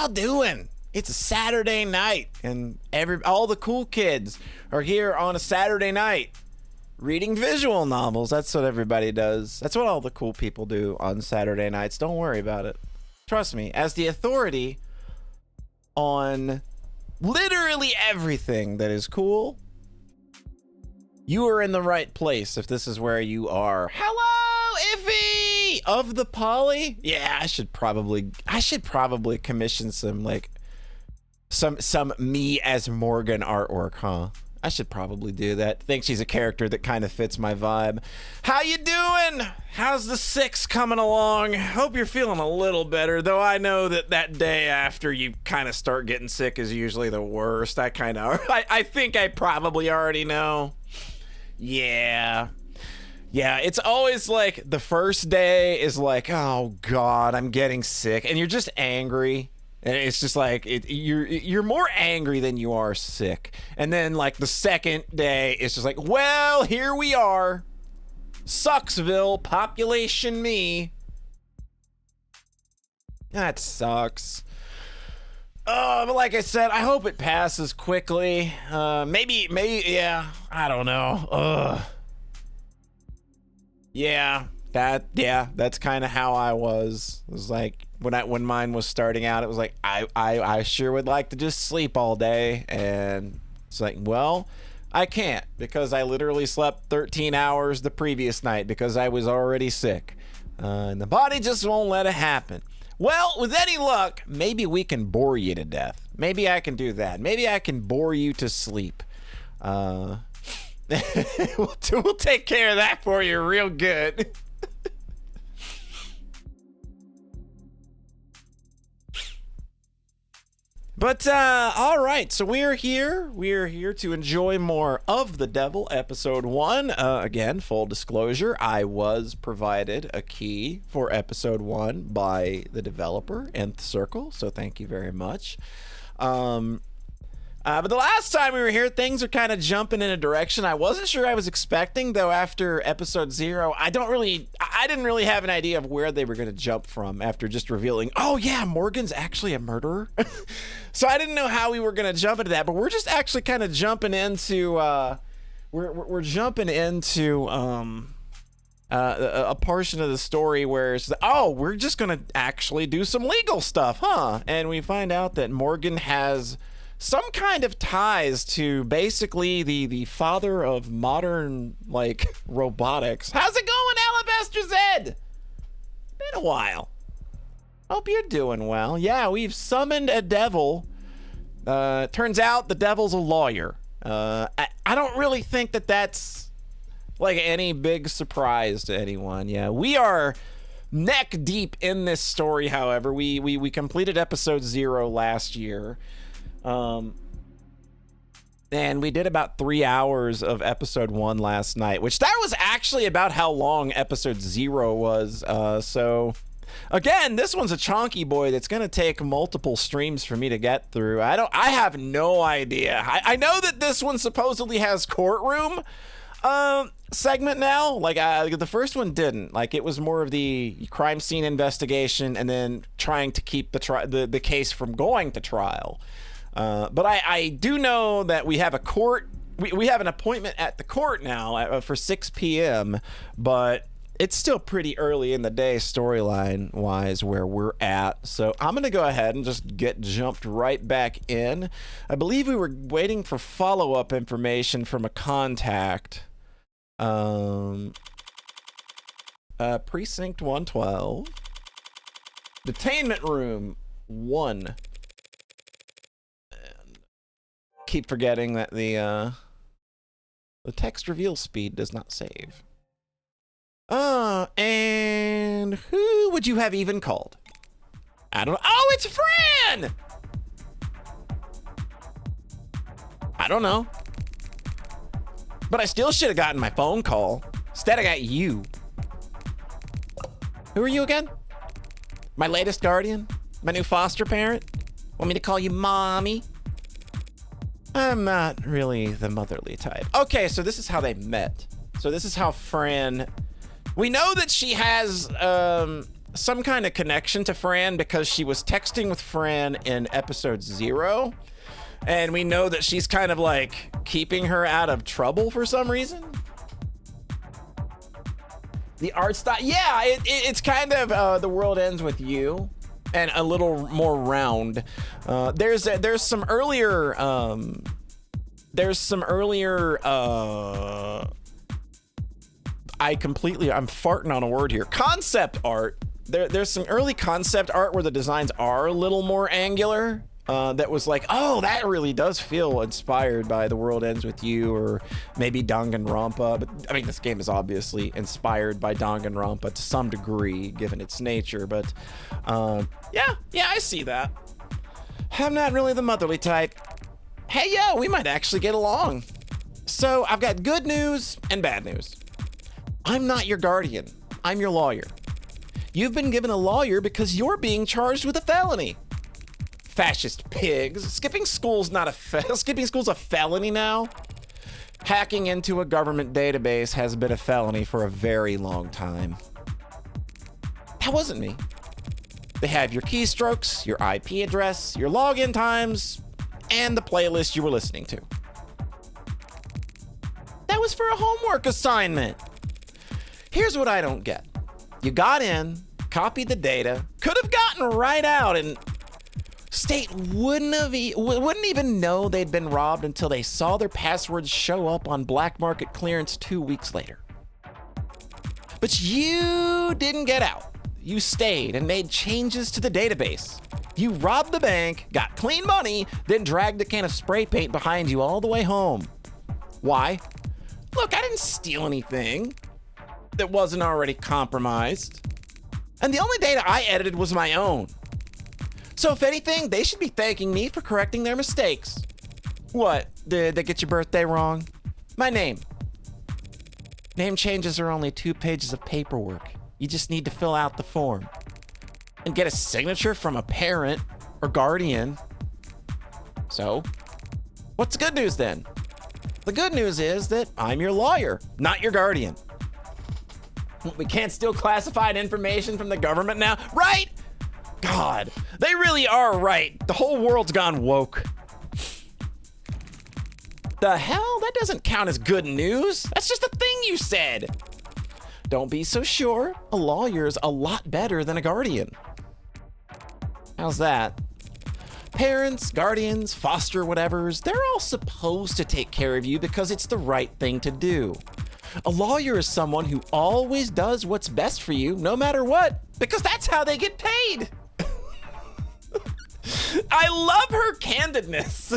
y'all doing? It's a Saturday night, and all the cool kids are here on a Saturday night reading visual novels. That's what everybody does. That's what all the cool people do on Saturday nights. Don't worry about it. Trust me, as the authority on literally everything that is cool, you are in the right place if this is where you are. Hello, Iffy of the Poly. Yeah, I should probably commission some me as Morgan artwork, huh? I should probably do that. Think she's a character that kind of fits my vibe. How you doing? How's the 6 coming along? Hope you're feeling a little better, though I know that day after you kind of start getting sick is usually the worst. I think I probably already know. Yeah, it's always like the first day is like, oh God, I'm getting sick, and you're just angry. And it's just like you're more angry than you are sick. And then like the second day, it's just like, well, here we are. Sucksville, population me. That sucks. But like I said, I hope it passes quickly. Maybe, yeah. I don't know. Yeah, that's kind of how I was. It was like when mine was starting out, it was like I sure would like to just sleep all day, and it's like, well, I can't because I literally slept 13 hours the previous night because I was already sick, and the body just won't let it happen. Well, with any luck, maybe we can bore you to death. Maybe I can do that. Maybe I can bore you to sleep. We'll take care of that for you real good. But, all right, so we are here to enjoy more of The Devil, Episode 1. Again, full disclosure, I was provided a key for Episode 1 by the developer, Nth Circle, so thank you very much. But the last time we were here, things are kind of jumping in a direction I wasn't sure I was expecting, though after Episode 0, I didn't really have an idea of where they were going to jump from after just revealing, oh yeah, Morgan's actually a murderer. So I didn't know how we were going to jump into that, but we're just actually kind of jumping into, we're jumping into a portion of the story where it's, oh, we're just going to actually do some legal stuff, huh? And we find out that Morgan has some kind of ties to basically the father of modern, like, robotics. How's it going, Alabaster Zed? Been a while. Hope you're doing well. Yeah, we've summoned a devil. Turns out the devil's a lawyer. I don't really think that's like any big surprise to anyone. Yeah, we are neck deep in this story, however. We completed Episode 0 last year. And we did about 3 hours of Episode 1 last night, which that was actually about how long Episode 0 was. So again, this one's a chonky boy that's going to take multiple streams for me to get through. I have no idea. I know that this one supposedly has courtroom segment now. Like the first one didn't. Like it was more of the crime scene investigation and then trying to keep the case from going to trial. But I do know that we have a court. We have an appointment at the court now for 6 p.m., but it's still pretty early in the day storyline-wise where we're at. So I'm going to go ahead and just get jumped right back in. I believe we were waiting for follow-up information from a contact. Precinct 112. Detainment room 1. Keep forgetting that the text reveal speed does not save. And who would you have even called? I don't know. Oh, it's Fran! I don't know. But I still should have gotten my phone call. Instead, I got you. Who are you again? My latest guardian? My new foster parent? Want me to call you mommy? I'm not really the motherly type. Okay, so this is how they met. So this is how Fran... We know that she has some kind of connection to Fran because she was texting with Fran in episode 0. And we know that she's kind of like keeping her out of trouble for some reason. The art style, yeah, it's kind of The World Ends With You, and a little more round. There's some earlier I'm farting on a word here. Concept art. There's some early concept art where the designs are a little more angular. That was like, oh, that really does feel inspired by The World Ends With You, or maybe Danganronpa. But I mean, this game is obviously inspired by Danganronpa to some degree, given its nature. But yeah, I see that. I'm not really the motherly type. Hey, yo, we might actually get along. So I've got good news and bad news. I'm not your guardian. I'm your lawyer. You've been given a lawyer because you're being charged with a felony. Fascist pigs. Skipping school's a felony now. Hacking into a government database has been a felony for a very long time. That wasn't me. They have your keystrokes, your IP address, your login times, and the playlist you were listening to. That was for a homework assignment. Here's what I don't get. You got in, copied the data, could have gotten right out, and State wouldn't even know they'd been robbed until they saw their passwords show up on black market clearance 2 weeks later. But you didn't get out. You stayed and made changes to the database. You robbed the bank, got clean money, then dragged a can of spray paint behind you all the way home. Why? Look, I didn't steal anything that wasn't already compromised. And the only data I edited was my own. So if anything, they should be thanking me for correcting their mistakes. What? Did they get your birthday wrong? My name. Name changes are only 2 pages of paperwork. You just need to fill out the form and get a signature from a parent or guardian. So, what's the good news then? The good news is that I'm your lawyer, not your guardian. We can't steal classified information from the government now, right? God, they really are right. The whole world's gone woke. The hell? That doesn't count as good news. That's just a thing you said. Don't be so sure. A lawyer's a lot better than a guardian. How's that? Parents, guardians, foster whatevers, they're all supposed to take care of you because it's the right thing to do. A lawyer is someone who always does what's best for you, no matter what, because that's how they get paid. I love her candidness.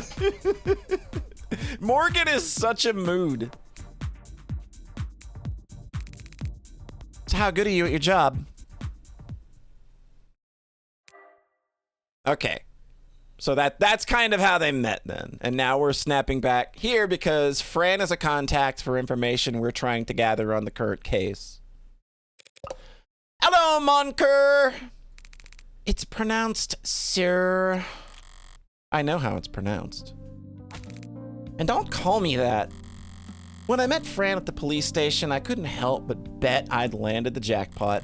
Morgan is such a mood. So how good are you at your job? Okay. So that's kind of how they met then. And now we're snapping back here because Fran is a contact for information we're trying to gather on the current case. Hello, Monker. It's pronounced Sir. I know how it's pronounced. And don't call me that. When I met Fran at the police station, I couldn't help but bet I'd landed the jackpot.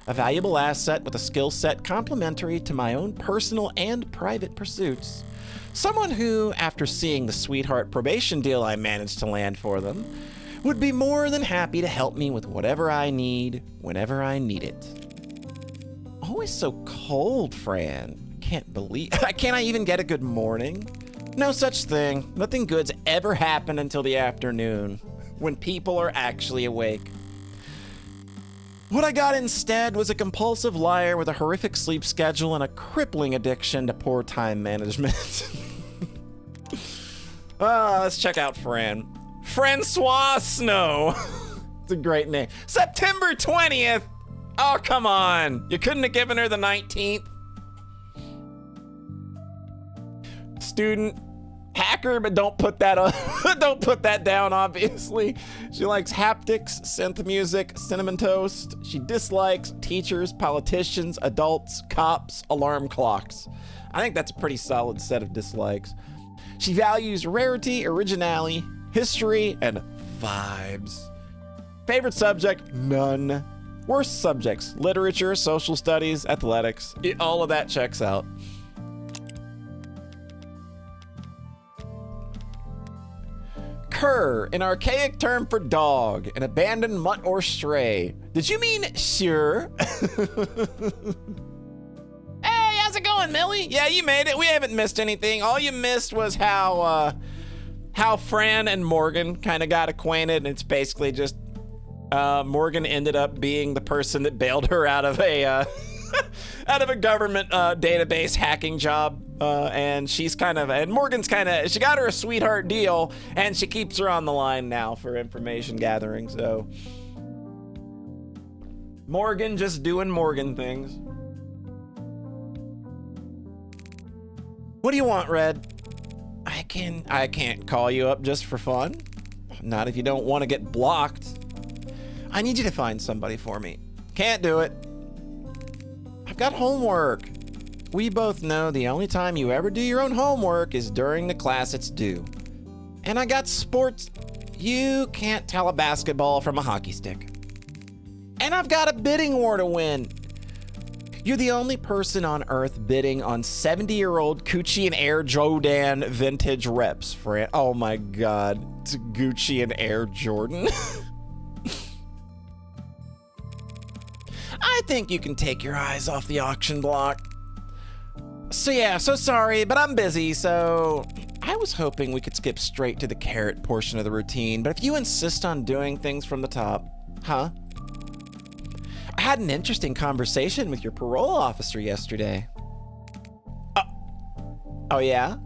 A valuable asset with a skill set complementary to my own personal and private pursuits. Someone who, after seeing the sweetheart probation deal I managed to land for them, would be more than happy to help me with whatever I need, whenever I need it. Always so cold, Fran. Can't I even get a good morning? No such thing. Nothing good's ever happened until the afternoon, when people are actually awake. What I got instead was a compulsive liar with a horrific sleep schedule and a crippling addiction to poor time management. Let's check out Fran. Francois Snow. It's a great name. September 20th. Oh, come on. You couldn't have given her the 19th. Student. Hacker, but don't put that on. Don't put that down, obviously. She likes haptics, synth music, cinnamon toast. She dislikes teachers, politicians, adults, cops, alarm clocks. I think that's a pretty solid set of dislikes. She values rarity, originality, history, and vibes. Favorite subject? None. Worst subjects: literature, social studies, athletics. All of that checks out. Cur, an archaic term for dog, an abandoned mutt or stray. Did you mean sure? Hey, how's it going, Millie? Yeah, you made it. We haven't missed anything. All you missed was how Fran and Morgan kind of got acquainted, and it's basically just Morgan ended up being the person that bailed her out of a out of a government database hacking job, and Morgan's she got her a sweetheart deal, and she keeps her on the line now for information gathering. So Morgan just doing Morgan things. What do you want, Red? I can't call you up just for fun. Not if you don't want to get blocked. I need you to find somebody for me. Can't do it. I've got homework. We both know the only time you ever do your own homework is during the class it's due. And I got sports. You can't tell a basketball from a hockey stick. And I've got a bidding war to win. You're the only person on Earth bidding on 70-year-old Gucci and Air Jordan vintage reps, Fran. Oh my God, it's Gucci and Air Jordan. I think you can take your eyes off the auction block. So yeah, so sorry, but I'm busy, so I was hoping we could skip straight to the carrot portion of the routine, but if you insist on doing things from the top, huh? I had an interesting conversation with your parole officer yesterday. Oh yeah?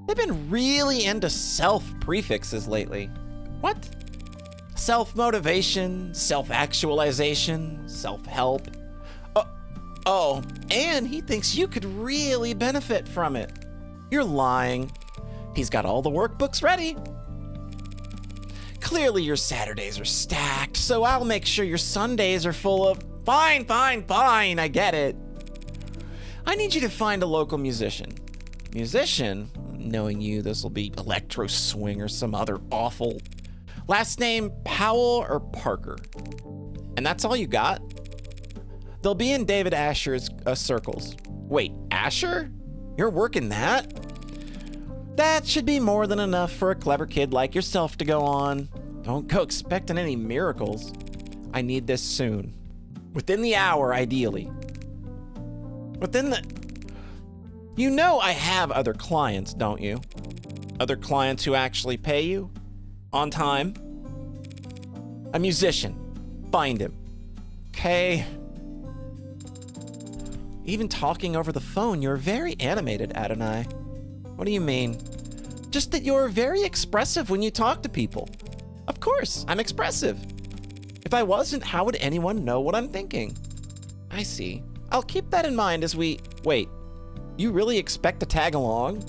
They've been really into self-prefixes lately. What? Self-motivation, self-actualization, self-help. Oh, and he thinks you could really benefit from it. You're lying. He's got all the workbooks ready. Clearly your Saturdays are stacked, so I'll make sure your Sundays are full of... Fine, I get it. I need you to find a local musician. Musician? Knowing you, this will be electro swing or some other awful... Last name, Powell or Parker. And that's all you got? They'll be in David Asher's circles. Wait, Asher? You're working that? That should be more than enough for a clever kid like yourself to go on. Don't go expecting any miracles. I need this soon. Within the hour, ideally. You know I have other clients, don't you? Other clients who actually pay you? On time? A musician. Find him. Okay. Even talking over the phone, you're very animated, Adonai. What do you mean? Just that you're very expressive when you talk to people. Of course, I'm expressive. If I wasn't, how would anyone know what I'm thinking? I see. I'll keep that in mind as we... Wait, you really expect to tag along?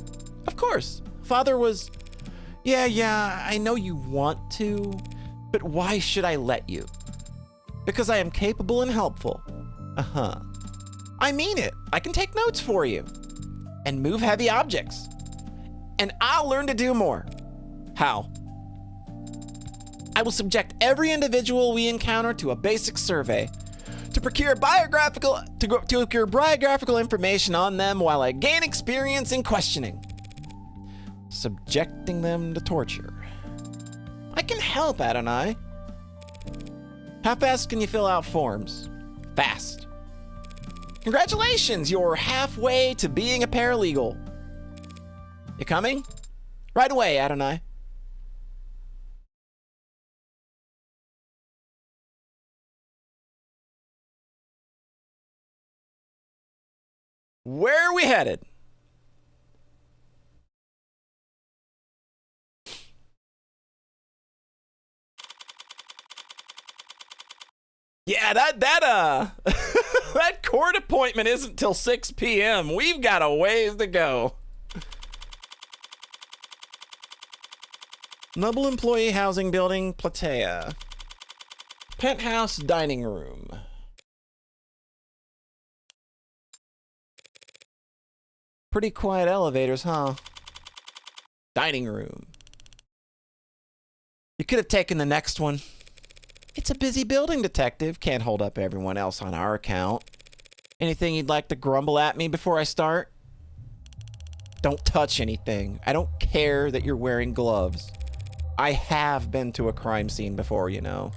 Of course. Father was... Yeah, I know you want to, but why should I let you? Because I am capable and helpful. Uh-huh. I mean it. I can take notes for you. And move heavy objects. And I'll learn to do more. How? I will subject every individual we encounter to a basic survey to procure biographical information on them while I gain experience in questioning. Subjecting them to torture. I can help, Adonai. How fast can you fill out forms? Fast. Congratulations, you're halfway to being a paralegal. You coming? Right away, Adonai. Where are we headed? Yeah, that that court appointment isn't till 6 p.m. We've got a ways to go. Noble Employee Housing Building, Platea. Penthouse dining room. Pretty quiet elevators, huh? Dining room. You could have taken the next one. It's a busy building, Detective. Can't hold up everyone else on our account. Anything you'd like to grumble at me before I start? Don't touch anything. I don't care that you're wearing gloves. I have been to a crime scene before, you know.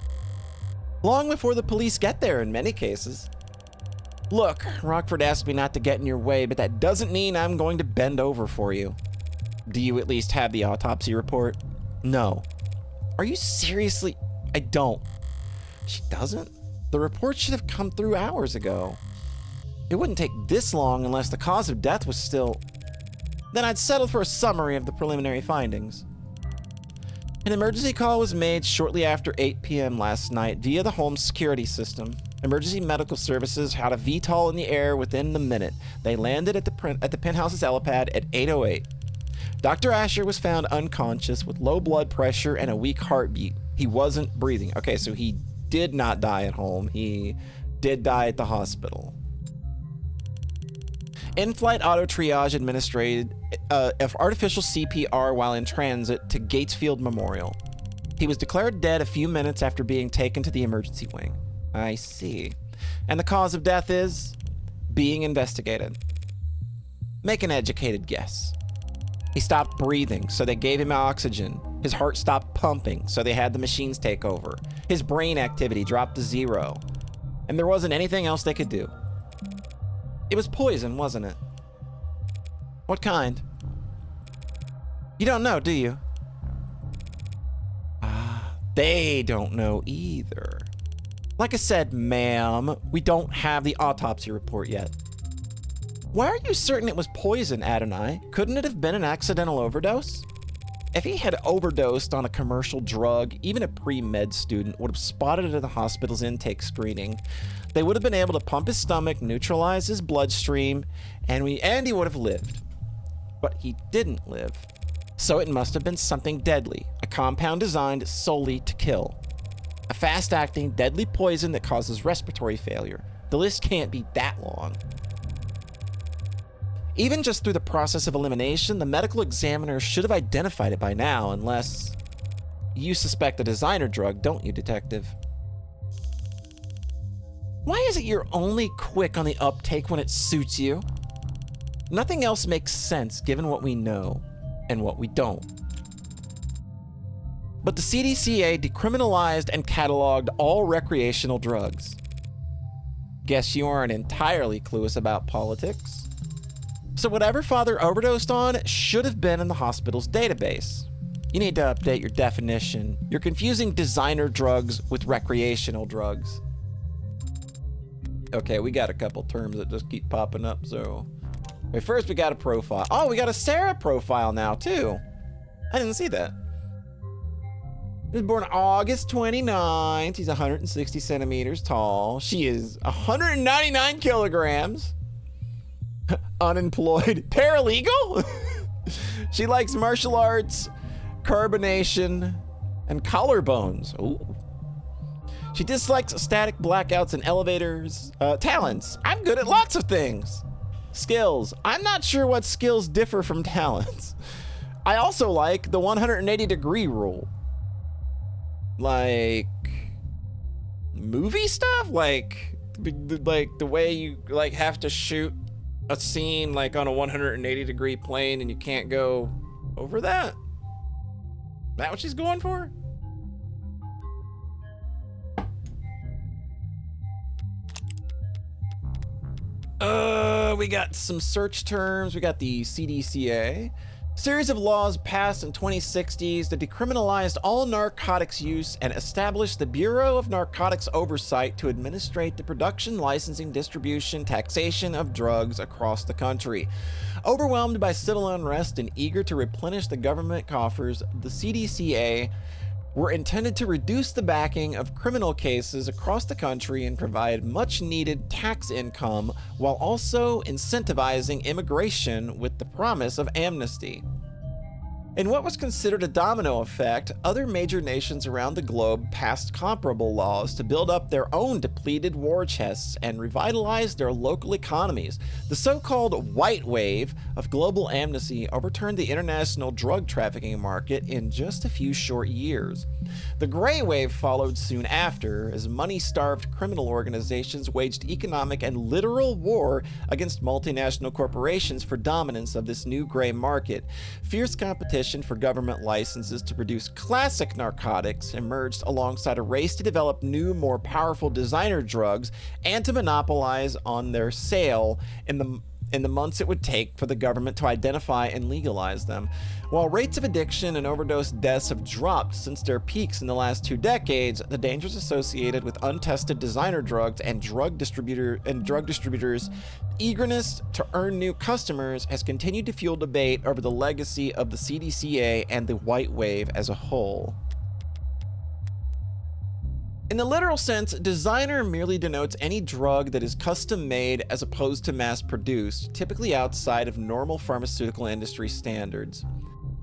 Long before the police get there in many cases. Look, Rockford asked me not to get in your way, but that doesn't mean I'm going to bend over for you. Do you at least have the autopsy report? No. Are you seriously? I don't. She doesn't? The report should have come through hours ago. It wouldn't take this long unless the cause of death was still... Then I'd settle for a summary of the preliminary findings. An emergency call was made shortly after 8 p.m. last night via the home security system. Emergency medical services had a VTOL in the air within the minute. They landed at the penthouse's helipad at 8:08. Dr. Asher was found unconscious with low blood pressure and a weak heartbeat. He wasn't breathing. Okay, so he did not die at home. He did die at the hospital. In-flight auto triage administered artificial CPR while in transit to Gatesfield Memorial. He was declared dead a few minutes after being taken to the emergency wing. I see. And the cause of death is being investigated. Make an educated guess. He stopped breathing, so they gave him oxygen. His heart stopped pumping, so they had the machines take over. His brain activity dropped to 0. And there wasn't anything else they could do. It was poison, wasn't it? What kind? You don't know, do you? They don't know either. Like I said, ma'am, we don't have the autopsy report yet. Why are you certain it was poison, Adonai? Couldn't it have been an accidental overdose? If he had overdosed on a commercial drug, even a pre-med student would have spotted it at the hospital's intake screening. They would have been able to pump his stomach, neutralize his bloodstream, and he would have lived. But he didn't live. So it must have been something deadly, a compound designed solely to kill. A fast-acting, deadly poison that causes respiratory failure. The list can't be that long. Even just through the process of elimination, the medical examiner should have identified it by now, unless you suspect a designer drug, don't you, Detective? Why is it you're only quick on the uptake when it suits you? Nothing else makes sense given what we know and what we don't. But the CDCA decriminalized and cataloged all recreational drugs. Guess you aren't entirely clueless about politics. So whatever Father overdosed on should have been in the hospital's database. You need to update your definition. You're confusing designer drugs with recreational drugs. Okay, we got a couple terms that just keep popping up, so... Wait, first we got a profile. Oh, we got a Sarah profile now, too. I didn't see that. He was born August 29th. He's 160 centimeters tall. She is 199 kilograms. Unemployed. Paralegal? She likes martial arts, carbonation, and collarbones. Ooh. She dislikes static blackouts and elevators. Talents. I'm good at lots of things. Skills. I'm not sure what skills differ from talents. I also like the 180-degree rule. Like movie stuff? Like the way you like have to shoot a scene like on a 180-degree plane and you can't go over that? Is that what she's going for? We got some search terms. We got the CDCA. Series of laws passed in 2060s that decriminalized all narcotics use and established the Bureau of Narcotics Oversight to administrate the production, licensing, distribution, taxation of drugs across the country. Overwhelmed by civil unrest and eager to replenish the government coffers, the CDCA were intended to reduce the backing of criminal cases across the country and provide much-needed tax income while also incentivizing immigration with the promise of amnesty. In what was considered a domino effect, other major nations around the globe passed comparable laws to build up their own depleted war chests and revitalize their local economies. The so-called white wave of global amnesty overturned the international drug trafficking market in just a few short years. The Gray Wave followed soon after, as money-starved criminal organizations waged economic and literal war against multinational corporations for dominance of this new gray market. Fierce competition for government licenses to produce classic narcotics emerged alongside a race to develop new, more powerful designer drugs and to monopolize on their sale in the months it would take for the government to identify and legalize them. While rates of addiction and overdose deaths have dropped since their peaks in the last 2 decades, the dangers associated with untested designer drugs and drug distributors' eagerness to earn new customers has continued to fuel debate over the legacy of the CDCA and the white wave as a whole. In the literal sense, designer merely denotes any drug that is custom-made as opposed to mass-produced, typically outside of normal pharmaceutical industry standards.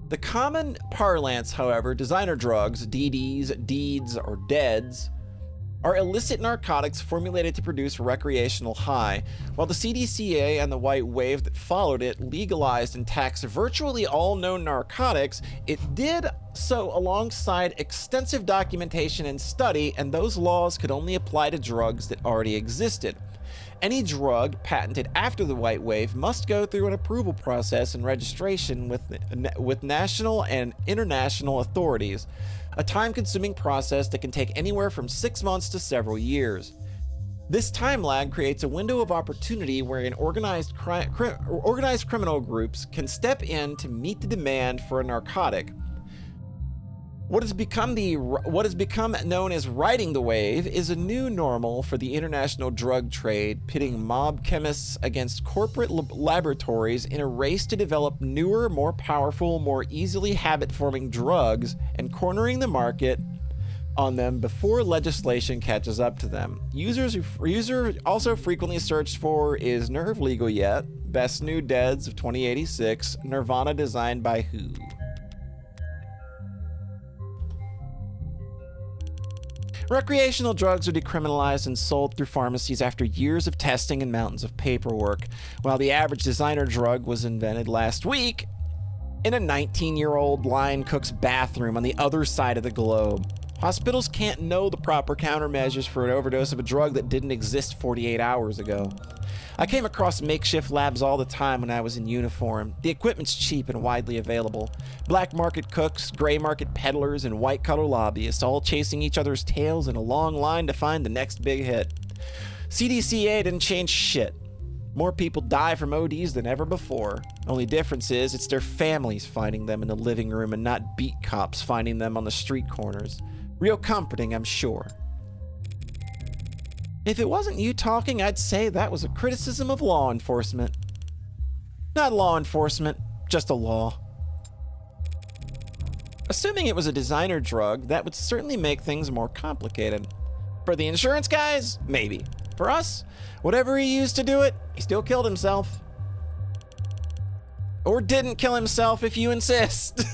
The common parlance, however, designer drugs, DDs, deeds, or deads, are illicit narcotics formulated to produce recreational high. While the CDCA and the white wave that followed it legalized and taxed virtually all known narcotics, it did so alongside extensive documentation and study, and those laws could only apply to drugs that already existed. Any drug patented after the white wave must go through an approval process and registration with national and international authorities, a time-consuming process that can take anywhere from 6 months to several years. This time lag creates a window of opportunity wherein organized criminal groups can step in to meet the demand for a narcotic. What has become known as riding the wave is a new normal for the international drug trade, pitting mob chemists against corporate laboratories in a race to develop newer, more powerful, more easily habit-forming drugs and cornering the market on them before legislation catches up to them. User also frequently searched for, is Nerve legal yet? Best New Deads of 2086, Nirvana designed by who? Recreational drugs are decriminalized and sold through pharmacies after years of testing and mountains of paperwork. While the average designer drug was invented last week in a 19-year-old line cook's bathroom on the other side of the globe. Hospitals can't know the proper countermeasures for an overdose of a drug that didn't exist 48 hours ago. I came across makeshift labs all the time when I was in uniform. The equipment's cheap and widely available. Black market cooks, gray market peddlers, and white-collar lobbyists all chasing each other's tails in a long line to find the next big hit. CDCA didn't change shit. More people die from ODs than ever before. Only difference is it's their families finding them in the living room and not beat cops finding them on the street corners. Real comforting, I'm sure. If it wasn't you talking, I'd say that was a criticism of law enforcement. Not law enforcement, just a law. Assuming it was a designer drug, that would certainly make things more complicated. For the insurance guys, maybe. For us, whatever he used to do it, he still killed himself. Or didn't kill himself if you insist.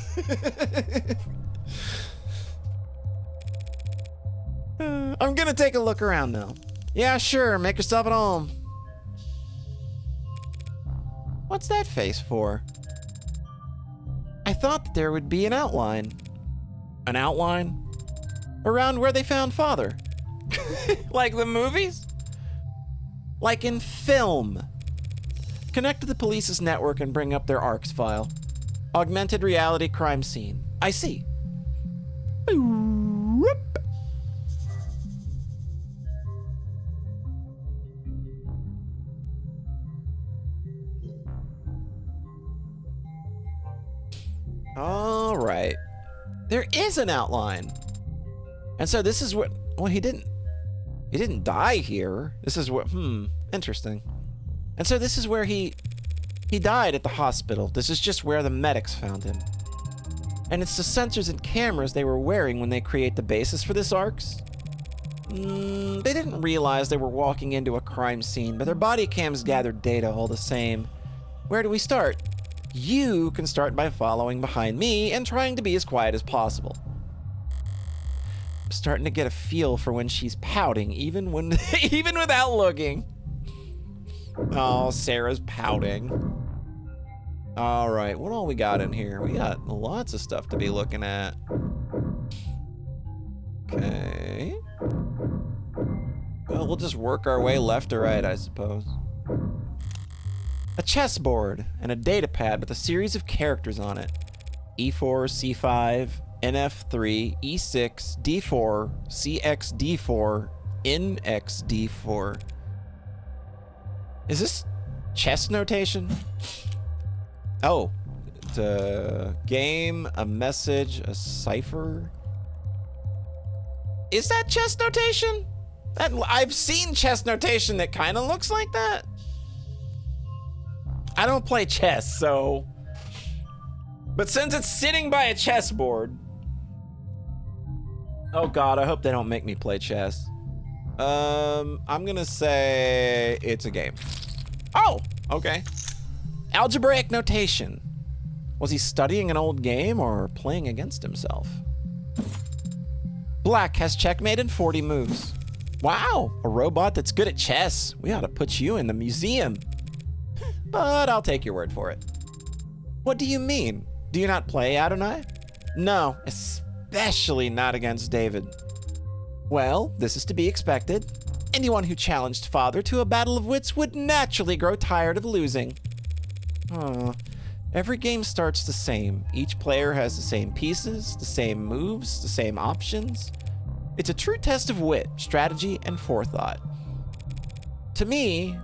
I'm gonna take a look around though. Yeah, sure, make yourself at home. What's that face for? I thought that there would be an outline. An outline? Around where they found father. Like the movies? Like in film. Connect to the police's network and bring up their ARCS file. Augmented reality crime scene. I see. All right. There is an outline. And so this is what, well, he didn't die here. This is what, interesting. And so this is where he died at the hospital. This is just where the medics found him. And it's the sensors and cameras they were wearing when they create the basis for this ARCS. They didn't realize they were walking into a crime scene, but their body cams gathered data all the same. Where do we start? You can start by following behind me and trying to be as quiet as possible. I'm starting to get a feel for when she's pouting, even without looking. Oh, Sarah's pouting. All right, what all we got in here? We got lots of stuff to be looking at. Okay. Well, we'll just work our way left to right, I suppose. A chessboard and a data pad with a series of characters on it. E4, C5, NF3, E6, D4, CX, D4, NX, D4. Is this chess notation? Oh, it's a game, a message, a cipher. Is that chess notation? I've seen chess notation that kind of looks like that. I don't play chess, so... But since it's sitting by a chessboard... Oh god, I hope they don't make me play chess. I'm gonna say it's a game. Oh, okay. Algebraic notation. Was he studying an old game or playing against himself? Black has checkmate in 40 moves. Wow, a robot that's good at chess. We ought to put you in the museum. But I'll take your word for it. What do you mean? Do you not play, Adonai? No, especially not against David. Well, this is to be expected. Anyone who challenged Father to a battle of wits would naturally grow tired of losing. Every game starts the same. Each player has the same pieces, the same moves, the same options. It's a true test of wit, strategy, and forethought. To me,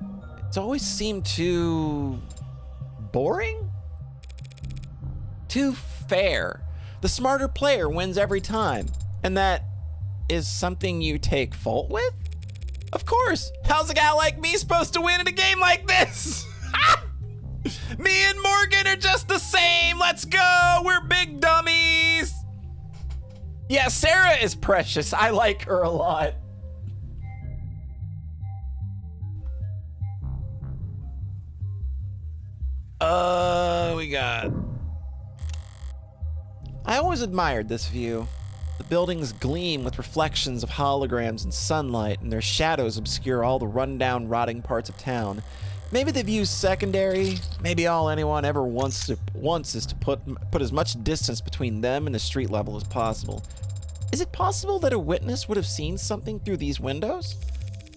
it's always seemed too... boring? Too fair. The smarter player wins every time. And that is something you take fault with? Of course. How's a guy like me supposed to win in a game like this? Me and Morgan are just the same. Let's go. We're big dummies. Yeah, Sarah is precious. I like her a lot. We got... I always admired this view. The buildings gleam with reflections of holograms and sunlight, and their shadows obscure all the rundown, rotting parts of town. Maybe the view's secondary. Maybe all anyone ever wants is to put as much distance between them and the street level as possible. Is it possible that a witness would have seen something through these windows?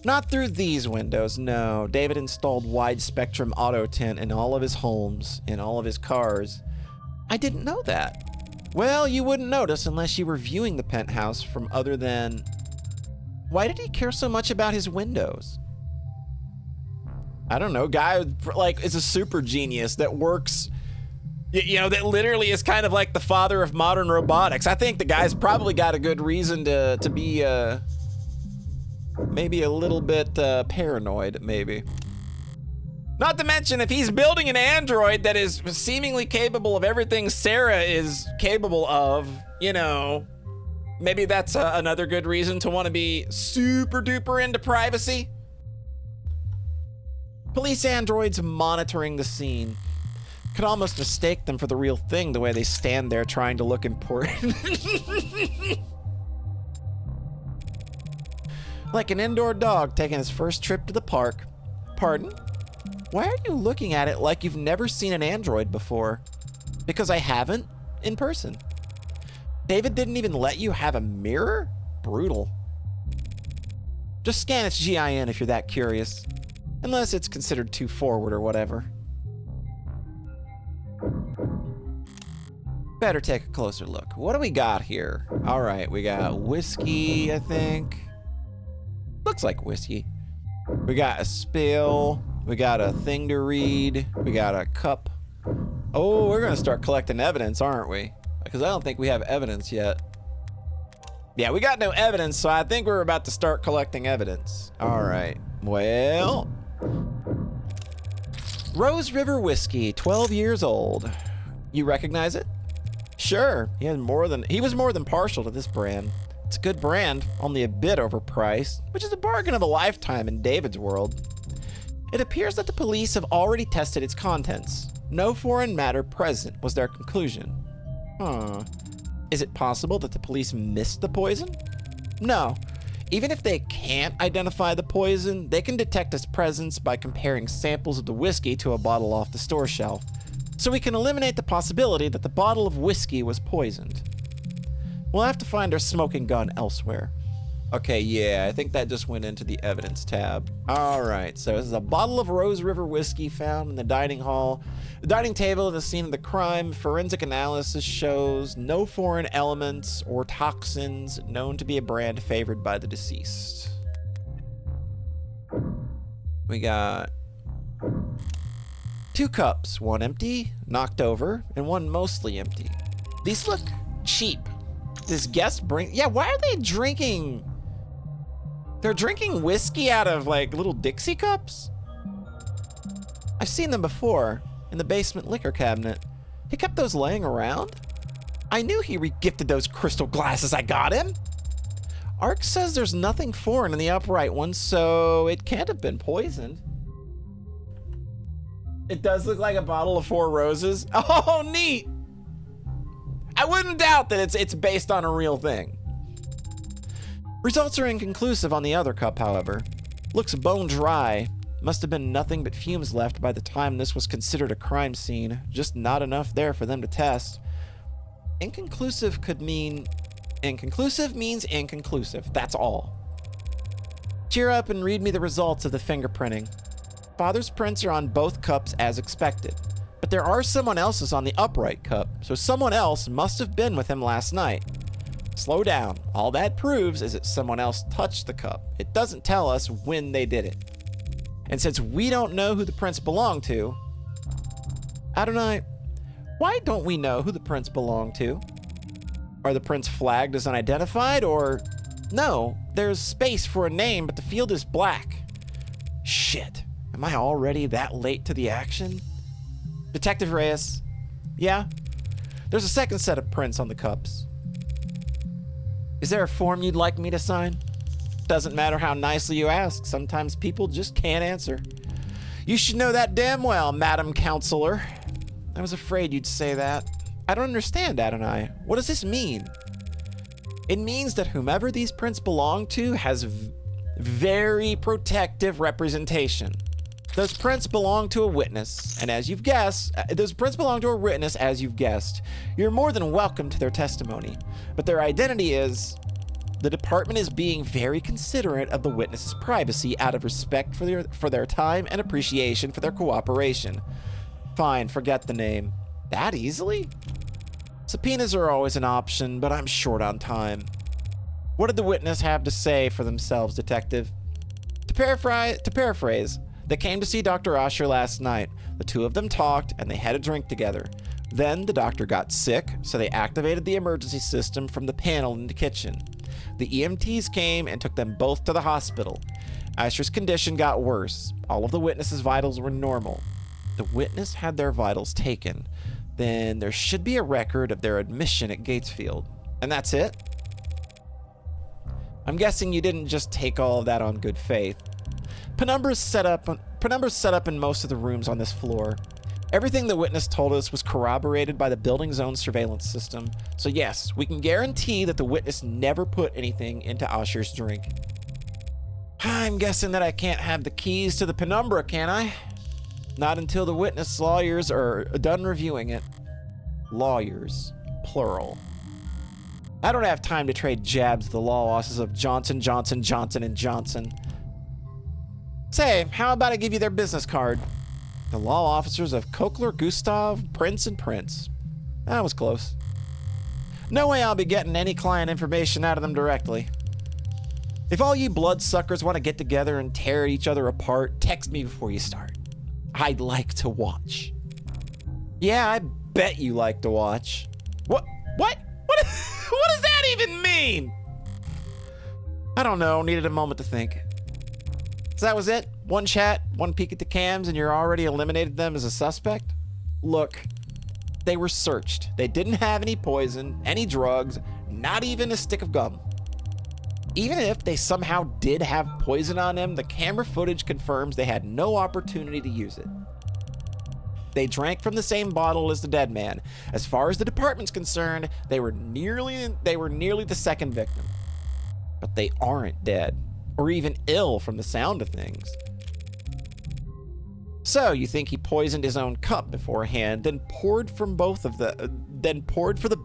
Not through these windows, no. David installed wide-spectrum auto tint in all of his homes, in all of his cars. I didn't know that. Well, you wouldn't notice unless you were viewing the penthouse from other than... Why did he care so much about his windows? I don't know, guy like is a super genius that works, you know, that literally is kind of like the father of modern robotics. I think the guy's probably got a good reason to be maybe a little bit paranoid, maybe. Not to mention, if he's building an android that is seemingly capable of everything Sarah is capable of, you know, maybe that's another good reason to want to be super duper into privacy. Police androids monitoring the scene. Could almost mistake them for the real thing the way they stand there trying to look important. Like an indoor dog taking his first trip to the park. Pardon? Why are you looking at it like you've never seen an android before? Because I haven't in person. David didn't even let you have a mirror? Brutal. Just scan its GIN if you're that curious. Unless it's considered too forward or whatever. Better take a closer look. What do we got here? All right, we got whiskey, I think. Looks like whiskey. We got a spill. We got a thing to read. We got a cup. Oh, we're gonna start collecting evidence, aren't we? Because I don't think we have evidence yet. Yeah, we got no evidence, so I think we're about to start collecting evidence. All right, well... Rose River Whiskey, 12 years old. You recognize it? Sure, he was more than partial to this brand. It's a good brand, only a bit overpriced, which is a bargain of a lifetime in David's world. It appears that the police have already tested its contents. No foreign matter present was their conclusion. Is it possible that the police missed the poison? No. Even if they can't identify the poison, they can detect its presence by comparing samples of the whiskey to a bottle off the store shelf. So we can eliminate the possibility that the bottle of whiskey was poisoned. We'll have to find our smoking gun elsewhere. Okay, yeah, I think that just went into the evidence tab. All right, so this is a bottle of Rose River whiskey found in the dining hall. The dining table at the scene of the crime. Forensic analysis shows no foreign elements or toxins known to be a brand favored by the deceased. We got 2 cups, one empty, knocked over, and one mostly empty. These look cheap. This guest yeah, why are they drinking? They're drinking whiskey out of like little Dixie cups? I've seen them before in the basement liquor cabinet. He kept those laying around? I knew he regifted those crystal glasses I got him. Ark says there's nothing foreign in the upright one, so it can't have been poisoned. It does look like a bottle of 4 Roses. Oh, neat. I wouldn't doubt that it's based on a real thing. Results are inconclusive on the other cup, however. Looks bone dry. Must have been nothing but fumes left by the time this was considered a crime scene. Just not enough there for them to test. Inconclusive could mean... Inconclusive means inconclusive. That's all. Cheer up and read me the results of the fingerprinting. Father's prints are on both cups as expected. But there are someone else's on the upright cup, so someone else must have been with him last night. Slow down. All that proves is that someone else touched the cup. It doesn't tell us when they did it. And since we don't know who the prints belong to, Adonai, why don't we know who the prints belong to? Are the prints flagged as unidentified, or... No, there's space for a name, but the field is black. Shit. Am I already that late to the action? Detective Reyes. Yeah? There's a second set of prints on the cups. Is there a form you'd like me to sign? Doesn't matter how nicely you ask. Sometimes people just can't answer. You should know that damn well, Madam Counselor. I was afraid you'd say that. I don't understand, Adonai. What does this mean? It means that whomever these prints belong to has very protective representation. Those prints belong to a witness, and as you've guessed, you're more than welcome to their testimony. But their identity is... The department is being very considerate of the witness's privacy out of respect for their time and appreciation for their cooperation. Fine, forget the name. That easily? Subpoenas are always an option, but I'm short on time. What did the witness have to say for themselves, Detective? To paraphrase, they came to see Dr. Usher last night. The two of them talked, and they had a drink together. Then the doctor got sick, so they activated the emergency system from the panel in the kitchen. The EMTs came and took them both to the hospital. Usher's condition got worse. All of the witness's vitals were normal. The witness had their vitals taken. Then there should be a record of their admission at Gatesfield. And that's it? I'm guessing you didn't just take all of that on good faith. Penumbra's set up in most of the rooms on this floor. Everything the witness told us was corroborated by the building's own surveillance system. So yes, we can guarantee that the witness never put anything into Usher's drink. I'm guessing that I can't have the keys to the penumbra, can I? Not until the witness lawyers are done reviewing it. Lawyers, plural. I don't have time to trade jabs at the law offices of Johnson, Johnson, Johnson & Johnson. Say, how about I give you their business card? The law officers of Kokler, Gustav, Prince & Prince. That was close. No way I'll be getting any client information out of them directly. If all you bloodsuckers want to get together and tear each other apart, text me before you start. I'd like to watch. Yeah, I bet you like to watch. What does that even mean? I don't know, needed a moment to think. So that was it? One chat, one peek at the cams, and you're already eliminated them as a suspect? Look, they were searched. They didn't have any poison, any drugs, not even a stick of gum. Even if they somehow did have poison on them, the camera footage confirms they had no opportunity to use it. They drank from the same bottle as the dead man. As far as the department's concerned, they were nearly the second victim. But they aren't dead, or even ill from the sound of things. So, you think he poisoned his own cup beforehand, then poured for the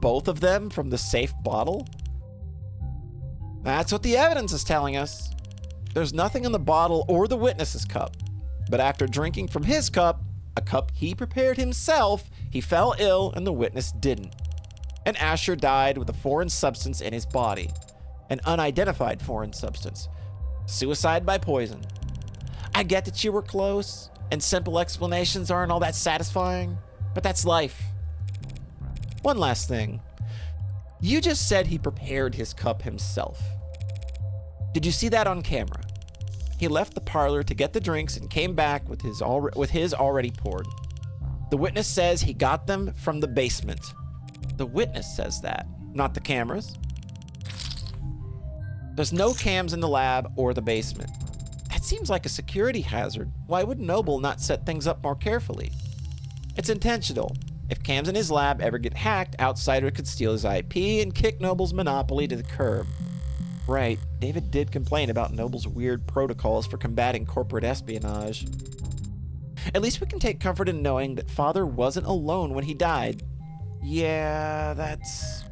both of them from the safe bottle? That's what the evidence is telling us. There's nothing in the bottle or the witness's cup. But after drinking from his cup, a cup he prepared himself, he fell ill and the witness didn't. And Asher died with a foreign substance in his body. An unidentified foreign substance. Suicide by poison. I get that you were close, and simple explanations aren't all that satisfying, but that's life. One last thing. You just said he prepared his cup himself. Did you see that on camera? He left the parlor to get the drinks and came back with his already poured. The witness says he got them from the basement. The witness says that, not the cameras. There's no cams in the lab or the basement. That seems like a security hazard. Why would Noble not set things up more carefully? It's intentional. If cams in his lab ever get hacked, outsiders could steal his IP and kick Noble's monopoly to the curb. Right, David did complain about Noble's weird protocols for combating corporate espionage. At least we can take comfort in knowing that Father wasn't alone when he died. Yeah, that's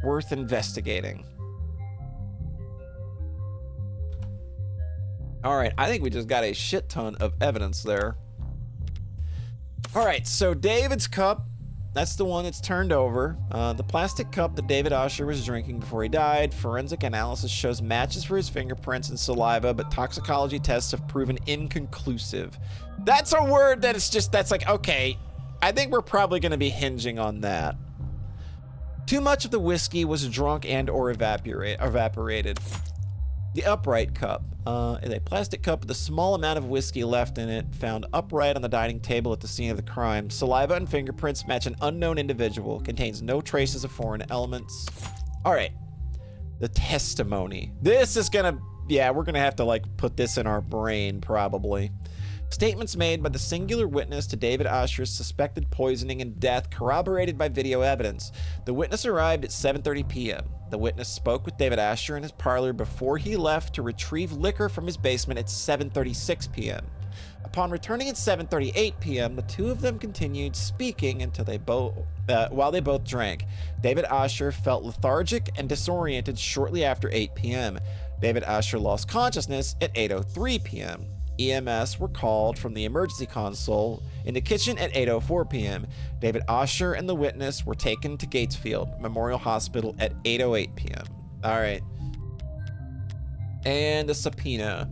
worth investigating. Alright, I think we just got a shit ton of evidence there. Alright, so David's cup, that's the one that's turned over. The plastic cup that David Asher was drinking before he died. Forensic analysis shows matches for his fingerprints and saliva, but toxicology tests have proven inconclusive. That's a word that it's just, that's like, okay, I think we're probably going to be hinging on that. Too much of the whiskey was drunk and or evaporated. The upright cup is a plastic cup with a small amount of whiskey left in it, found upright on the dining table at the scene of the crime. Saliva and fingerprints match an unknown individual. Contains no traces of foreign elements. All right, the testimony. This is gonna, yeah, we're gonna have to like put this in our brain probably. Statements made by the singular witness to David Asher's suspected poisoning and death corroborated by video evidence. The witness arrived at 7:30 p.m. The witness spoke with David Asher in his parlor before he left to retrieve liquor from his basement at 7:36 p.m. Upon returning at 7:38 p.m., the two of them continued speaking until while they both drank. David Asher felt lethargic and disoriented shortly after 8 p.m. David Asher lost consciousness at 8:03 p.m. EMS were called from the emergency console in the kitchen at 8:04 p.m. David Asher and the witness were taken to Gatesfield Memorial Hospital at 8:08 p.m. All right. And the subpoena.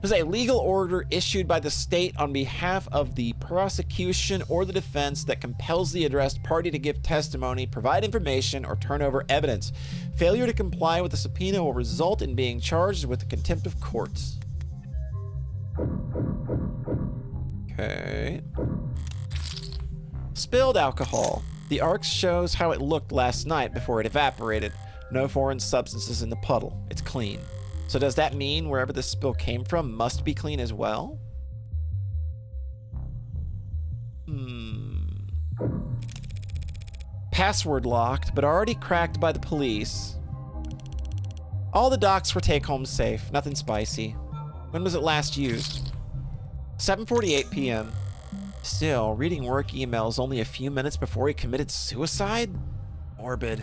There's a legal order issued by the state on behalf of the prosecution or the defense that compels the addressed party to give testimony, provide information, or turn over evidence. Failure to comply with the subpoena will result in being charged with the contempt of courts. Okay. Spilled alcohol. The ARC shows how it looked last night before it evaporated. No foreign substances in the puddle. It's clean. So does that mean wherever the spill came from must be clean as well? Password locked, but already cracked by the police. All the docs were take-home safe. Nothing spicy. When was it last used? 7:48 p.m. Still, reading work emails only a few minutes before he committed suicide? Morbid.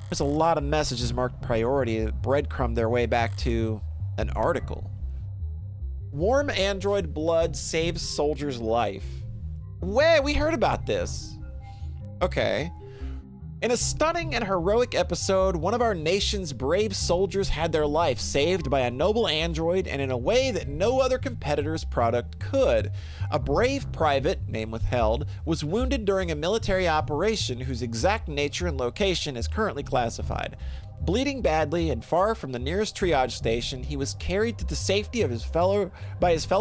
There's a lot of messages marked priority that breadcrumb their way back to an article. Warm android blood saves soldier's life. Wait, we heard about this. Okay. In a stunning and heroic episode, one of our nation's brave soldiers had their life saved by a noble android, and in a way that no other competitor's product could. A brave private, name withheld, was wounded during a military operation whose exact nature and location is currently classified. Bleeding badly and far from the nearest triage station, he was carried to the safety of his fellow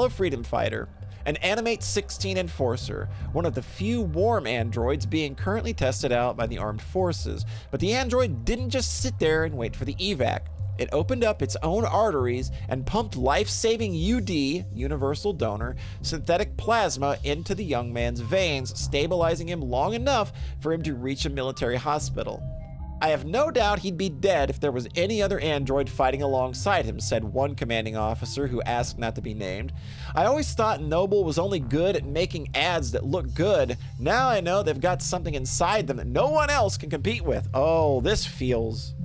freedom fighter, an Animate 16 Enforcer, one of the few warm androids being currently tested out by the armed forces. But the android didn't just sit there and wait for the evac. It opened up its own arteries and pumped life-saving UD, universal donor, synthetic plasma into the young man's veins, stabilizing him long enough for him to reach a military hospital. I have no doubt he'd be dead if there was any other android fighting alongside him, said one commanding officer who asked not to be named. I always thought Noble was only good at making ads that look good. Now I know they've got something inside them that no one else can compete with. Oh, this feels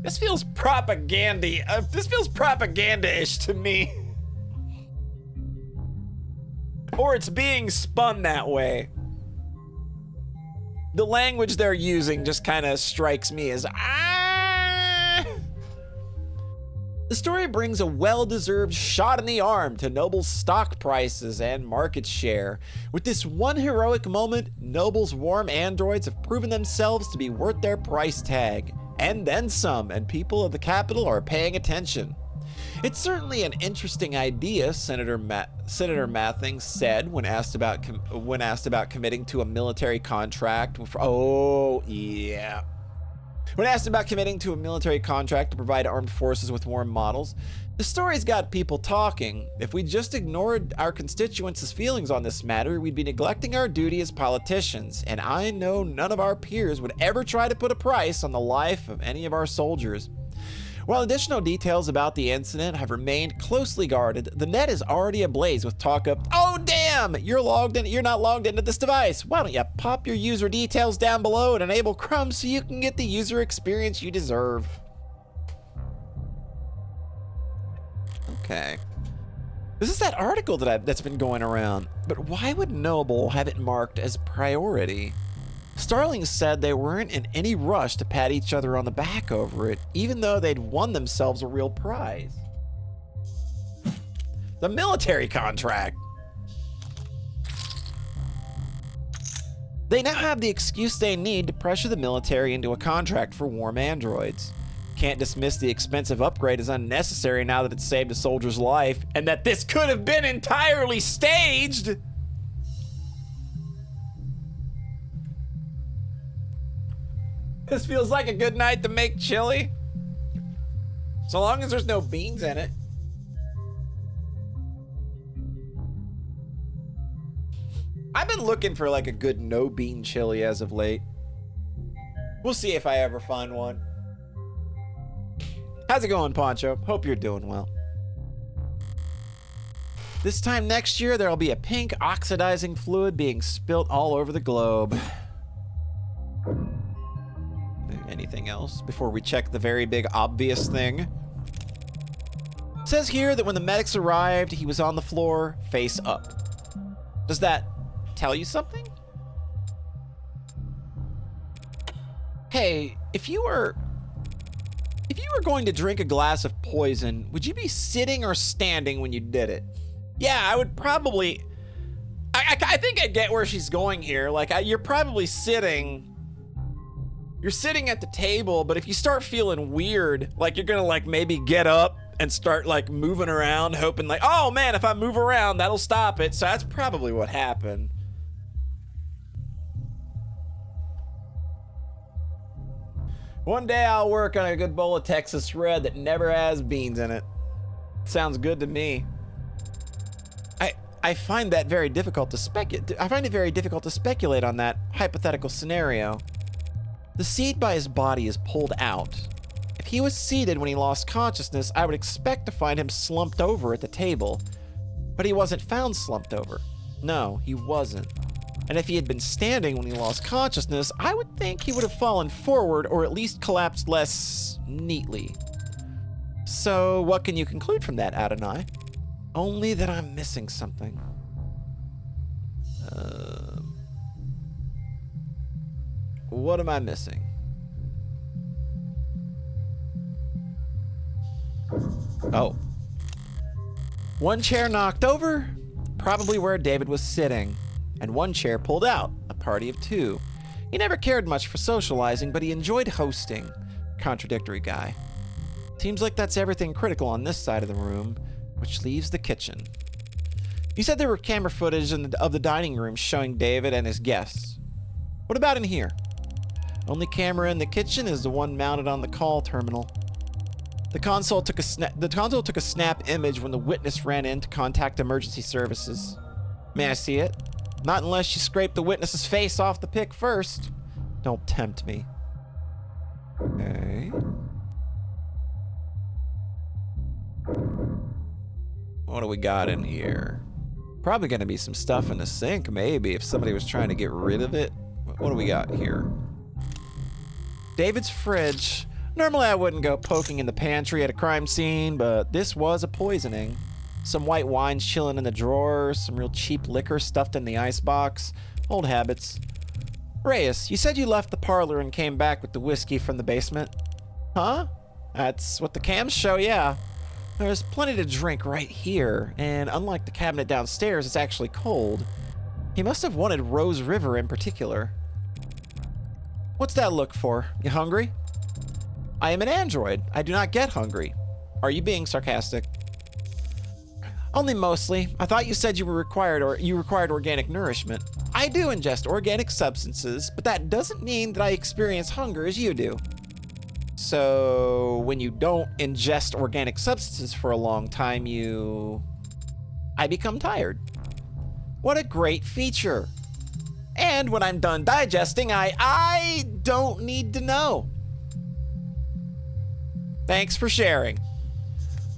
This feels this feels propaganda-ish to me. Or it's being spun that way. The language they're using just kind of strikes me as The story brings a well-deserved shot in the arm to Noble's stock prices and market share. With this one heroic moment, Noble's warm androids have proven themselves to be worth their price tag. And then some, and people of the capital are paying attention. It's certainly an interesting idea, Senator Mathing said when asked about committing to a military contract. When asked about committing to a military contract to provide armed forces with warm models, the story's got people talking. If we just ignored our constituents' feelings on this matter, we'd be neglecting our duty as politicians, and I know none of our peers would ever try to put a price on the life of any of our soldiers. While additional details about the incident have remained closely guarded, the net is already ablaze with talk of, "Oh damn, you're not logged into this device. Why don't you pop your user details down below and enable Chrome so you can get the user experience you deserve." Okay. This is that article that's been going around, but why would Noble have it marked as priority? Starling said they weren't in any rush to pat each other on the back over it, even though they'd won themselves a real prize. The military contract. They now have the excuse they need to pressure the military into a contract for warm androids. Can't dismiss the expensive upgrade as unnecessary now that it's saved a soldier's life, and that this could have been entirely staged. This feels like a good night to make chili. So long as there's no beans in it. I've been looking for like a good no bean chili as of late. We'll see if I ever find one. How's it going, Poncho? Hope you're doing well. This time next year, there'll be a pink oxidizing fluid being spilt all over the globe. Anything else before we check the very big obvious thing? It says here that when the medics arrived, he was on the floor, face up. Does that tell you something? Hey, if you were going to drink a glass of poison, would you be sitting or standing when you did it? Yeah, I would probably. I think I get where she's going here. Like, you're probably sitting. You're sitting at the table, but if you start feeling weird, like you're gonna like maybe get up and start like moving around, hoping like, oh man, if I move around, that'll stop it. So that's probably what happened. One day I'll work on a good bowl of Texas Red that never has beans in it. Sounds good to me. I find that very difficult to speculate on that hypothetical scenario. The seed by his body is pulled out. If he was seated when he lost consciousness, I would expect to find him slumped over at the table. But he wasn't found slumped over. No, he wasn't. And if he had been standing when he lost consciousness, I would think he would have fallen forward or at least collapsed less neatly. So what can you conclude from that, Adonai? Only that I'm missing something. What am I missing? Oh. One chair knocked over, probably where David was sitting, and one chair pulled out, a party of two. He never cared much for socializing, but he enjoyed hosting. Contradictory guy. Seems like that's everything critical on this side of the room, which leaves the kitchen. You said there were camera footage of the dining room showing David and his guests. What about in here? Only camera in the kitchen is the one mounted on the call terminal. The console took a snap image when the witness ran in to contact emergency services. May I see it? Not unless you scrape the witness's face off the pic first. Don't tempt me. Okay. What do we got in here? Probably gonna be some stuff in the sink, maybe, if somebody was trying to get rid of it. What do we got here? David's fridge. Normally I wouldn't go poking in the pantry at a crime scene, but this was a poisoning. Some white wines chilling in the drawer, some real cheap liquor stuffed in the icebox. Old habits. Reyes, you said you left the parlor and came back with the whiskey from the basement. Huh? That's what the cams show, yeah. There's plenty to drink right here, and unlike the cabinet downstairs, it's actually cold. He must have wanted Rose River in particular. What's that look for? You hungry? I am an android. I do not get hungry. Are you being sarcastic? Only mostly. I thought you said you required organic nourishment. I do ingest organic substances, but that doesn't mean that I experience hunger as you do. So when you don't ingest organic substances for a long time, I become tired. What a great feature. And when I'm done digesting, I don't need to know. Thanks for sharing.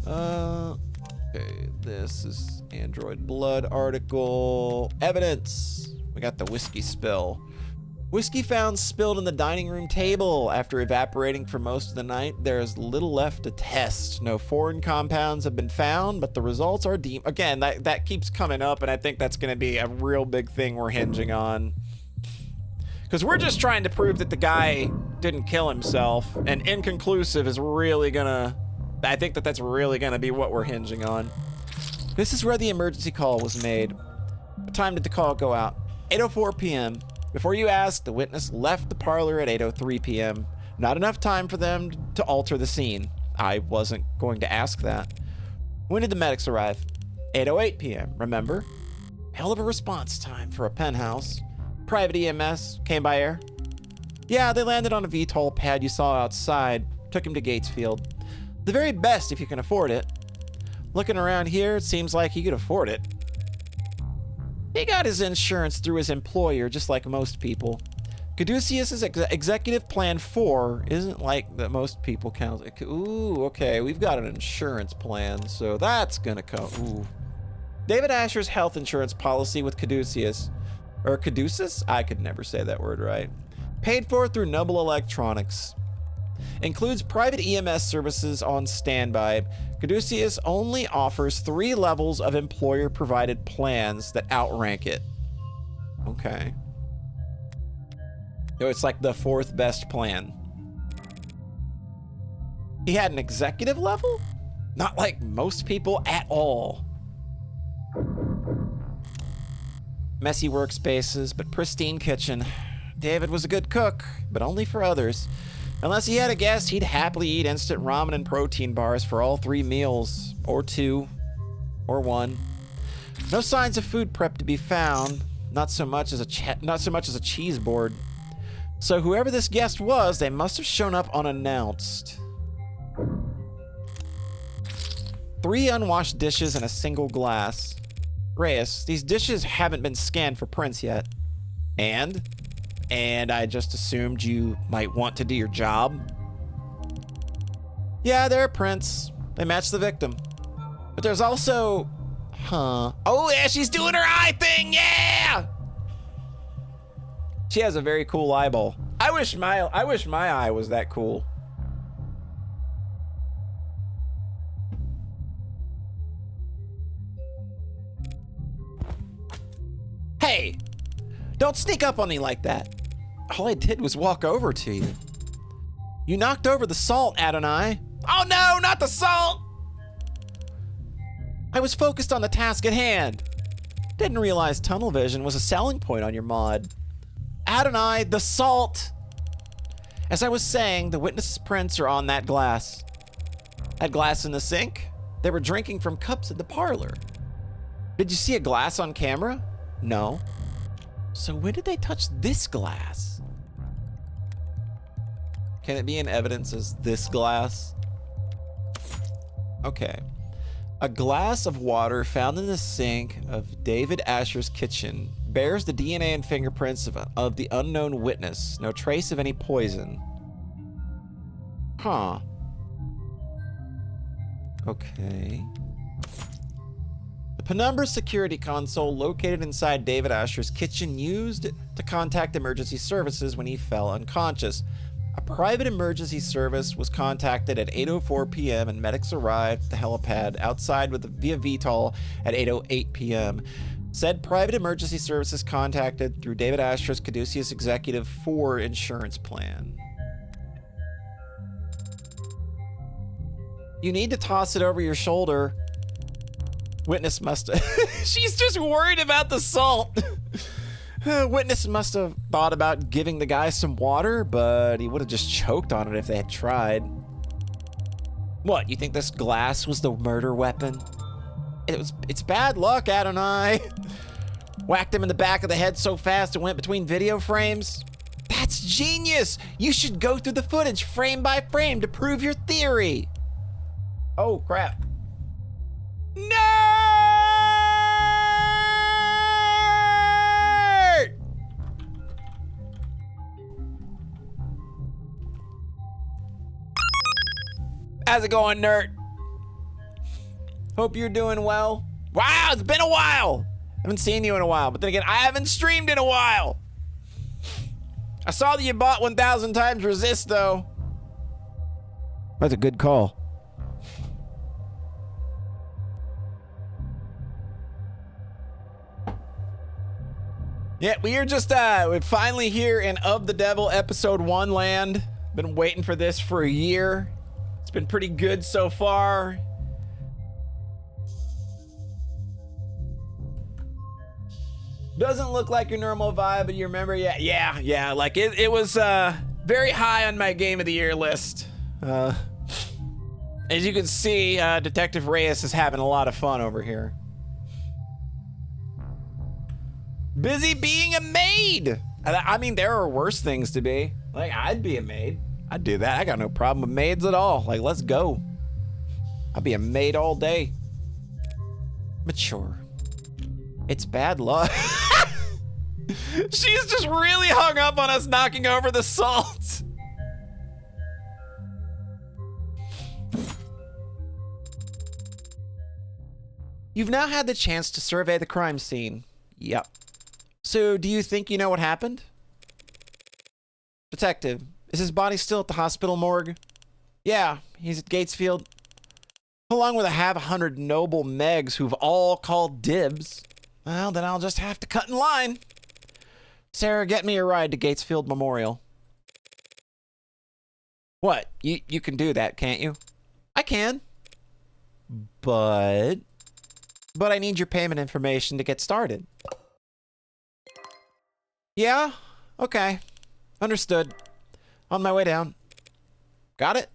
Okay, this is Android Blood article. Evidence. We got the whiskey spill. Whiskey found spilled on the dining room table. After evaporating for most of the night, there's little left to test. No foreign compounds have been found, but the results are deemed... Again, that keeps coming up, and I think that's going to be a real big thing we're hinging on. Because we're just trying to prove that the guy didn't kill himself, and inconclusive is really going to... I think that's really going to be what we're hinging on. This is where the emergency call was made. What time did the call go out? 8:04 p.m. Before you ask, the witness left the parlor at 8:03 p.m. Not enough time for them to alter the scene. I wasn't going to ask that. When did the medics arrive? 8:08 p.m., remember? Hell of a response time for a penthouse. Private EMS came by air. Yeah, they landed on a VTOL pad you saw outside. Took him to Gatesfield. The very best if you can afford it. Looking around here, it seems like he could afford it. He got his insurance through his employer, just like most people. Caduceus's executive plan 4 isn't like that most people count. Ooh, okay, we've got an insurance plan, so that's gonna come. Ooh. David Asher's health insurance policy with Caduceus, or Caduceus? I could never say that word right. Paid for through Noble Electronics. Includes private EMS services on standby. Caduceus only offers 3 levels of employer-provided plans that outrank it. Okay. So it's like the 4th best plan. He had an executive level? Not like most people at all. Messy workspaces, but pristine kitchen. David was a good cook, but only for others. Unless he had a guest, he'd happily eat instant ramen and protein bars for all 3 meals, or 2, or 1. No signs of food prep to be found, not so much as a cheese board. So whoever this guest was, they must have shown up unannounced. 3 unwashed dishes and a single glass. Reyes, these dishes haven't been scanned for prints yet. And I just assumed you might want to do your job. Yeah, there are prints. They match the victim. But there's also... Huh. Oh, yeah, she's doing her eye thing, yeah! She has a very cool eyeball. I wish my eye was that cool. Hey! Don't sneak up on me like that. All I did was walk over to you. You knocked over the salt, Adonai. Oh no, not the salt! I was focused on the task at hand. Didn't realize tunnel vision was a selling point on your mod. Adonai, the salt! As I was saying, the witness's prints are on that glass. That glass in the sink? They were drinking from cups in the parlor. Did you see a glass on camera? No. So when did they touch this glass? Can it be in evidence as this glass? Okay. A glass of water found in the sink of David Asher's kitchen bears the DNA and fingerprints of the unknown witness. No trace of any poison. Huh. Okay. The Penumbra security console located inside David Asher's kitchen used to contact emergency services when he fell unconscious. A private emergency service was contacted at 8:04 p.m. and medics arrived at the helipad outside via VTOL at 8:08 p.m. Said private emergency services contacted through David Asher's Caduceus Executive 4 insurance plan. You need to toss it over your shoulder. Witness must have... She's just worried about the salt. Witness must have thought about giving the guy some water, but he would have just choked on it if they had tried. What, you think this glass was the murder weapon? It's bad luck, Adonai. Whacked him in the back of the head so fast it went between video frames. That's genius! You should go through the footage frame by frame to prove your theory. Oh, crap. Nerd! How's it going, nerd? Hope you're doing well. Wow, it's been a while. I haven't seen you in a while, but then again, I haven't streamed in a while. I saw that you bought 1,000 times resist, though. That's a good call. Yeah, we are just we're finally here in Of the Devil episode 1 land. Been waiting for this for a year. It's been pretty good so far. Doesn't look like your normal vibe, but you remember, yeah. Like it was very high on my game of the year list. As you can see, Detective Reyes is having a lot of fun over here. Busy being a maid. I mean, there are worse things to be. Like, I'd be a maid. I'd do that. I got no problem with maids at all. Like, let's go. I'd be a maid all day. Mature. It's bad luck. She's just really hung up on us knocking over the salt. You've now had the chance to survey the crime scene. Yep. So, do you think you know what happened? Detective, is his body still at the hospital morgue? Yeah, he's at Gatesfield. Along with 100 noble Megs who've all called dibs. Well, then I'll just have to cut in line. Sarah, get me a ride to Gatesfield Memorial. What? You can do that, can't you? I can. But I need your payment information to get started. Yeah? Okay. Understood. On my way down. Got it?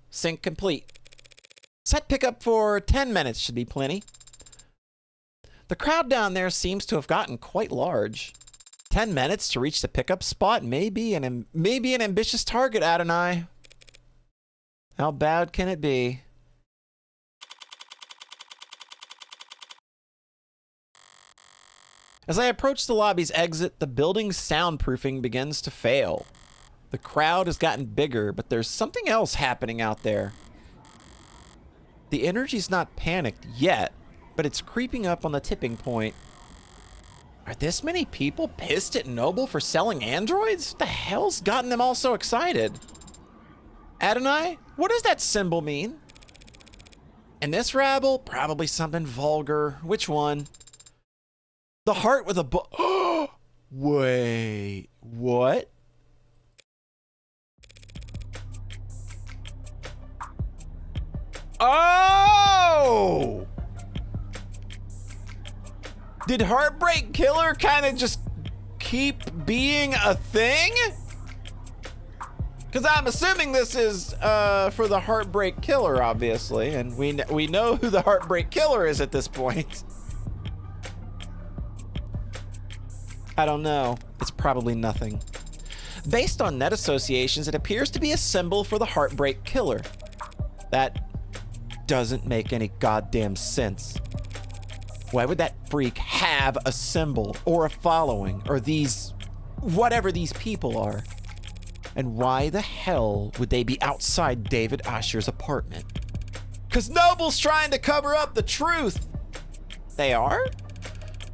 Sync complete. Set pickup for 10 minutes should be plenty. The crowd down there seems to have gotten quite large. 10 minutes to reach the pickup spot may be an ambitious target, Adonai. How bad can it be? As I approach the lobby's exit, the building's soundproofing begins to fail. The crowd has gotten bigger, but there's something else happening out there. The energy's not panicked yet, but it's creeping up on the tipping point. Are this many people pissed at Noble for selling androids? What the hell's gotten them all so excited? Adonai, what does that symbol mean? And this rabble? Probably something vulgar. Which one? The heart with a Wait, what? Oh! Did Heartbreak Killer kind of just keep being a thing? Because I'm assuming this is for the Heartbreak Killer, obviously, and we know who the Heartbreak Killer is at this point. I don't know. It's probably nothing. Based on net associations, it appears to be a symbol for the Heartbreak Killer. That doesn't make any goddamn sense. Why would that freak have a symbol or a following or whatever these people are? And why the hell would they be outside David Asher's apartment? 'Cause Noble's trying to cover up the truth. They are?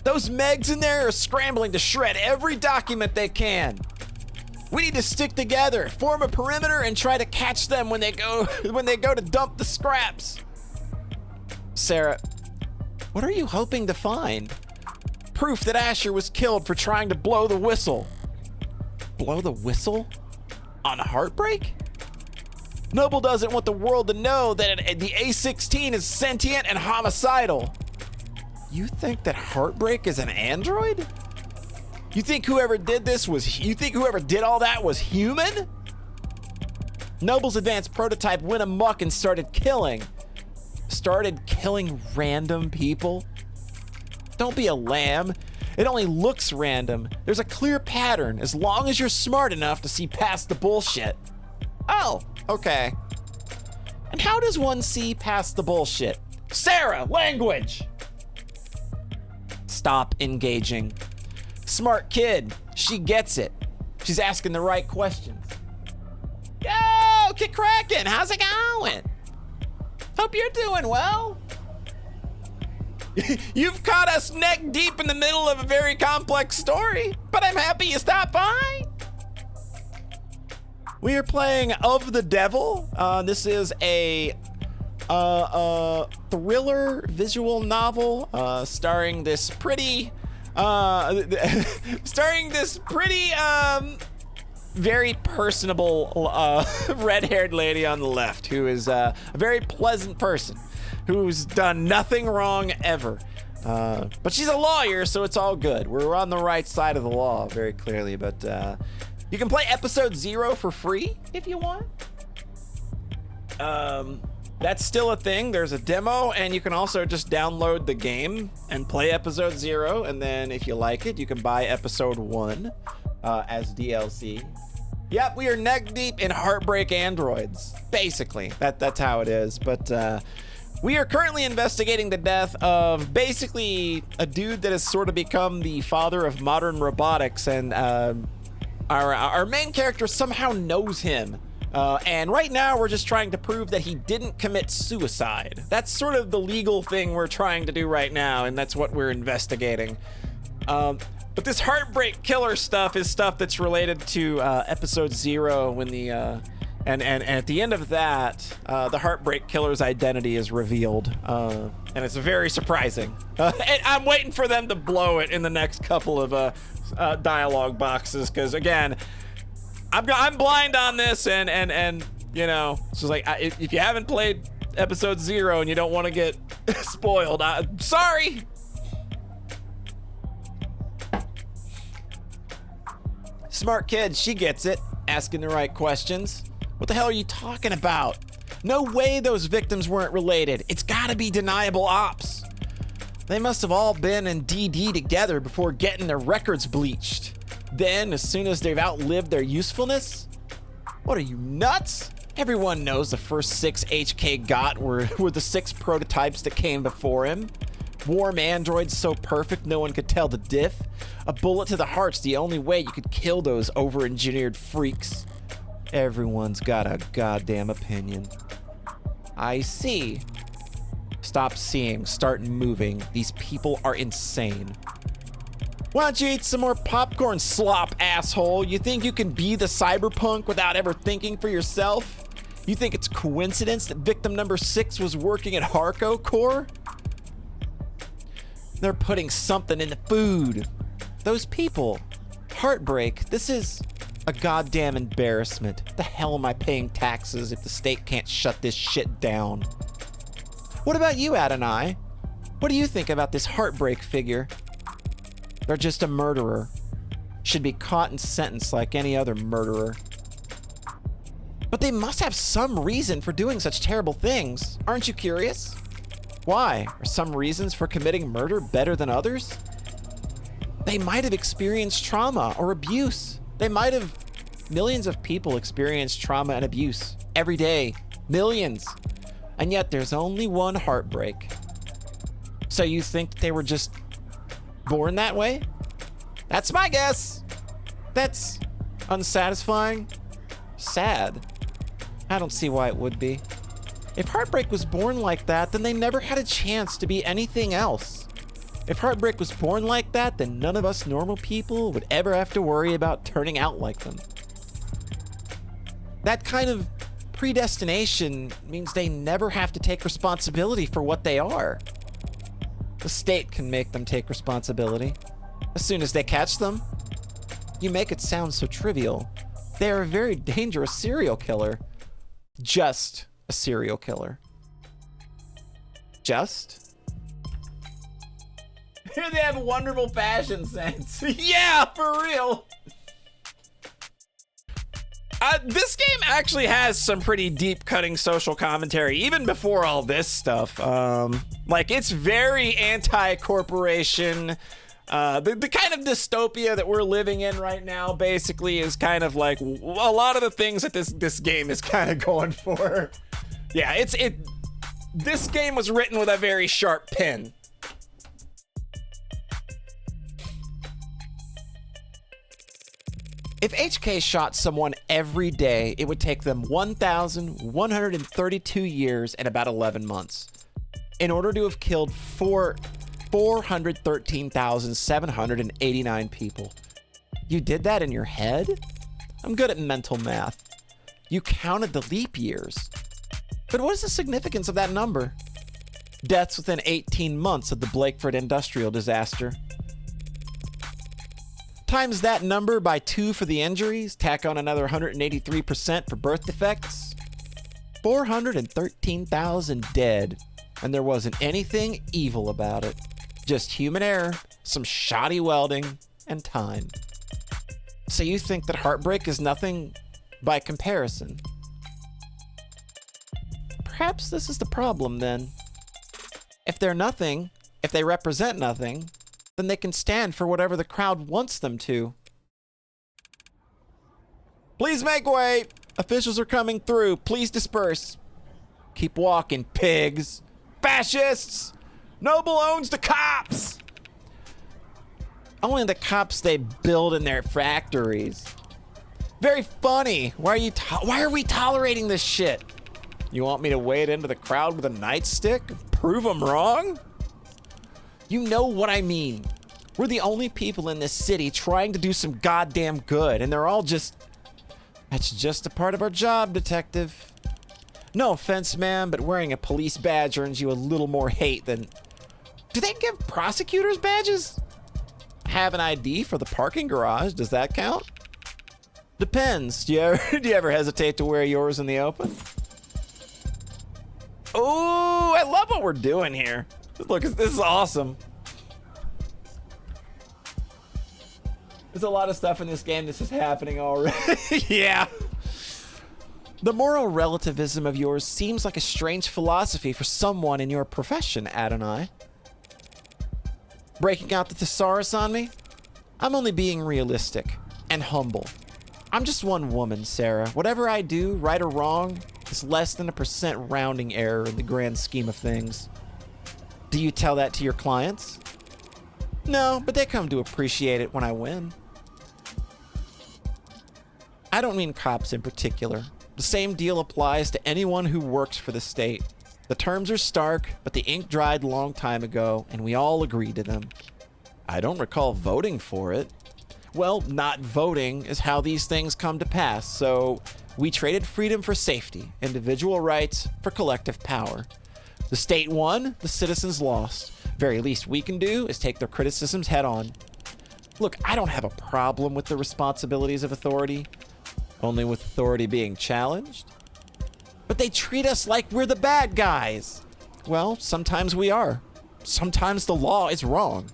Those Megs in there are scrambling to shred every document they can. We need to stick together, form a perimeter, and try to catch them when they go to dump the scraps. Sarah, what are you hoping to find? Proof that Asher was killed for trying to blow the whistle. Blow the whistle? On Heartbreak? Noble doesn't want the world to know that the A16 is sentient and homicidal. You think that Heartbreak is an android? You think whoever did all that was human? Noble's advanced prototype went amok and started killing random people? Don't be a lamb. It only looks random. There's a clear pattern as long as you're smart enough to see past the bullshit. Oh, okay. And how does one see past the bullshit? Sarah, language! Stop engaging. Smart kid, she gets it. She's asking the right questions. Yo, Kid Kraken, how's it going? Hope you're doing well. You've caught us neck deep in the middle of a very complex story, but I'm happy you stopped by. We are playing Of the Devil. This is a thriller visual novel starring this pretty very personable red-haired lady on the left, who is a very pleasant person who's done nothing wrong ever. But she's a lawyer, so it's all good. We're on the right side of the law, very clearly. But you can play episode 0 for free if you want. That's still a thing. There's a demo, and you can also just download the game and play episode 0. And then if you like it, you can buy episode 1 as DLC. Yep, we are neck deep in Heartbreak androids. Basically, that's how it is. But we are currently investigating the death of basically a dude that has sort of become the father of modern robotics, and our main character somehow knows him. And right now we're just trying to prove that he didn't commit suicide. That's sort of the legal thing we're trying to do right now, and that's what we're investigating. But this Heartbreak Killer stuff is stuff that's related to episode 0, when the and at the end of that, the Heartbreak Killer's identity is revealed, and it's very surprising. And I'm waiting for them to blow it in the next couple of dialogue boxes, because again, I'm blind on this, and you know, it's just like, if you haven't played episode 0 and you don't want to get spoiled, sorry. Smart kid, she gets it, asking the right questions. What the hell are you talking about? No way those victims weren't related. It's gotta be deniable ops. They must have all been in DD together before getting their records bleached. Then, as soon as they've outlived their usefulness? What are you, nuts? Everyone knows the first 6 HK got were the 6 prototypes that came before him. Warm androids so perfect no one could tell the diff. A bullet to the heart's the only way you could kill those over-engineered freaks. Everyone's got a goddamn opinion. I see. Stop seeing, start moving. These people are insane. Why don't you eat some more popcorn, slop asshole? You think you can be the cyberpunk without ever thinking for yourself? You think it's coincidence that victim number 6 was working at Harco Core? They're putting something in the food. Those people. Heartbreak. This is a goddamn embarrassment. The hell am I paying taxes if the state can't shut this shit down? What about you, Adonai? What do you think about this Heartbreak figure? They're just a murderer. Should be caught and sentenced like any other murderer. But they must have some reason for doing such terrible things. Aren't you curious? Why? Are some reasons for committing murder better than others? They might have experienced trauma or abuse. They might have. Millions of people experience trauma and abuse every day. Millions. And yet there's only one heartbreak. So you think they were just born that way? That's my guess. That's unsatisfying. Sad. I don't see why it would be. If Heartbreak was born like that, then they never had a chance to be anything else. If Heartbreak was born like that, then none of us normal people would ever have to worry about turning out like them. That kind of predestination means they never have to take responsibility for what they are. The state can make them take responsibility. As soon as they catch them, you make it sound so trivial. They are a very dangerous serial killer. Just a serial killer. Just? Here they have wonderful fashion sense. Yeah, for real. This game actually has some pretty deep cutting social commentary, even before all this stuff. Like, it's very anti-corporation. The kind of dystopia that we're living in right now basically is kind of like a lot of the things that this game is kind of going for. Yeah, this game was written with a very sharp pen. If HK shot someone every day, it would take them 1,132 years and about 11 months in order to have killed 413,789 people. You did that in your head? I'm good at mental math. You counted the leap years. But what is the significance of that number? Deaths within 18 months of the Blakeford industrial disaster. Times that number by 2 for the injuries, tack on another 183% for birth defects. 413,000 dead, and there wasn't anything evil about it. Just human error, some shoddy welding, and time. So you think that heartbreak is nothing by comparison? Perhaps this is the problem then. If they're nothing, if they represent nothing, then they can stand for whatever the crowd wants them to. Please make way! Officials are coming through. Please disperse. Keep walking, pigs. Fascists! Noble owns the cops! Only the cops they build in their factories. Very funny. Why are we tolerating this shit? You want me to wade into the crowd with a nightstick? Prove them wrong? You know what I mean. We're the only people in this city trying to do some goddamn good, and they're all just... That's just a part of our job, detective. No offense, man, but wearing a police badge earns you a little more hate than... Do they give prosecutors badges? Have an ID for the parking garage, does that count? Depends. Do you ever hesitate to wear yours in the open? Ooh, I love what we're doing here. Look, this is awesome. There's a lot of stuff in this game that's just happening already. Yeah. The moral relativism of yours seems like a strange philosophy for someone in your profession, Adonai. Breaking out the thesaurus on me? I'm only being realistic and humble. I'm just one woman, Sarah. Whatever I do, right or wrong, is less than a % rounding error in the grand scheme of things. Do you tell that to your clients? No, but they come to appreciate it when I win. I don't mean cops in particular. The same deal applies to anyone who works for the state. The terms are stark, but the ink dried a long time ago, and we all agreed to them. I don't recall voting for it. Well, not voting is how these things come to pass, so we traded freedom for safety, individual rights for collective power. The state won, the citizens lost. Very least we can do is take their criticisms head on. Look, I don't have a problem with the responsibilities of authority, only with authority being challenged. But they treat us like we're the bad guys. Well, sometimes we are. Sometimes the law is wrong.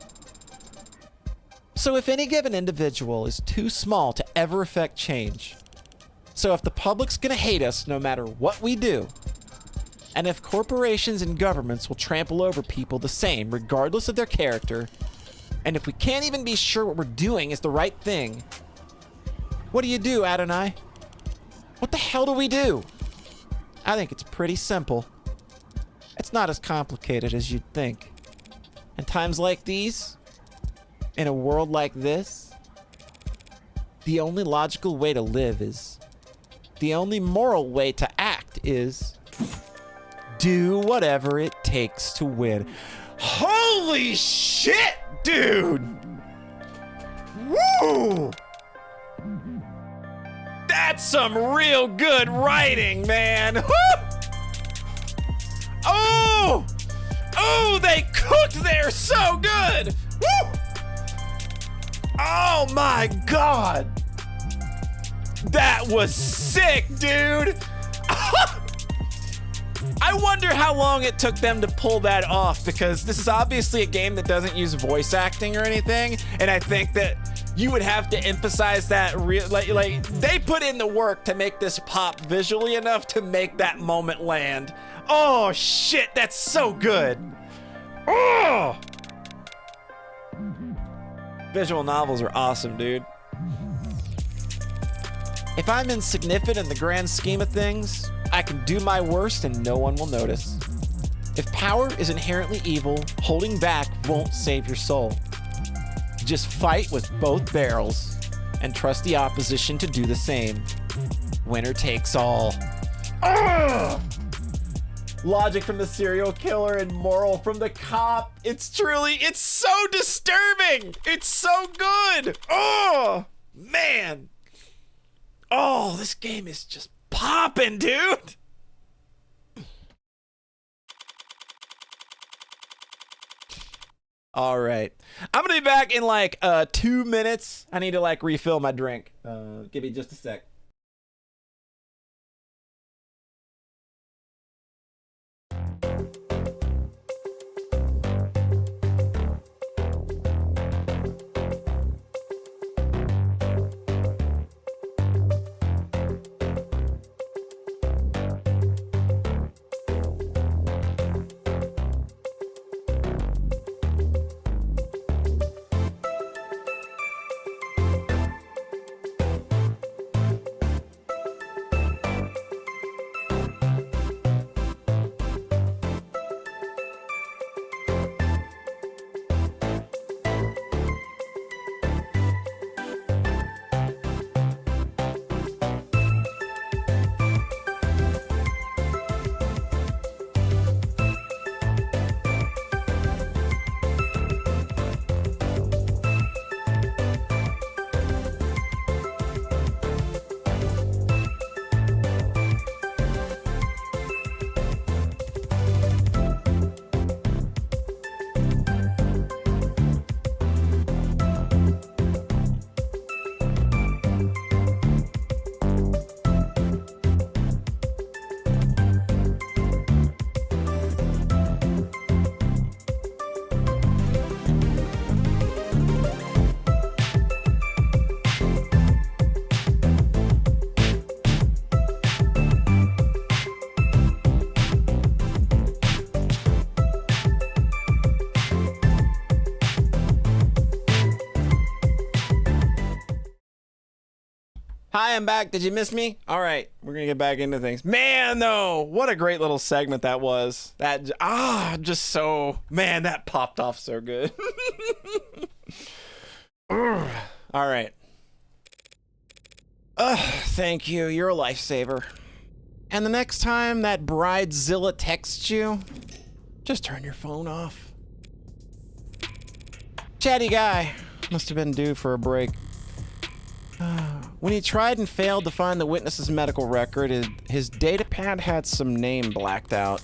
So if any given individual is too small to ever affect change, so if the public's gonna hate us no matter what we do, and if corporations and governments will trample over people the same regardless of their character, and if we can't even be sure what we're doing is the right thing, what do you do, Adonai? What the hell do we do? I think it's pretty simple. It's not as complicated as you'd think. In times like these, in a world like this, the only logical way to live is, the only moral way to act is, do whatever it takes to win. Holy shit, dude! Woo! That's some real good writing, man. Woo! Oh! Oh, they cooked there so good! Woo! Oh my God! That was sick, dude! I wonder how long it took them to pull that off, because this is obviously a game that doesn't use voice acting or anything, and I think that you would have to emphasize that like they put in the work to make this pop visually enough to make that moment land. Oh shit, that's so good. Oh! Visual novels are awesome, dude. If I'm insignificant in the grand scheme of things, I can do my worst and no one will notice. If power is inherently evil, holding back won't save your soul. Just fight with both barrels and trust the opposition to do the same. Winner takes all. Ugh! Logic from the serial killer and moral from the cop. It's so disturbing. It's so good. Oh, man. Oh, this game is just popping, dude. All right. I'm going to be back in like 2 minutes. I need to like refill my drink. Give me just a sec. Hi, I'm back. Did you miss me? All right, we're gonna get back into things. Man, though, what a great little segment that was. That, just so, man, that popped off so good. All right. Thank you. You're a lifesaver. And the next time that Bridezilla texts you, just turn your phone off. Chatty guy. Must have been due for a break. When he tried and failed to find the witness's medical record, his datapad had some name blacked out.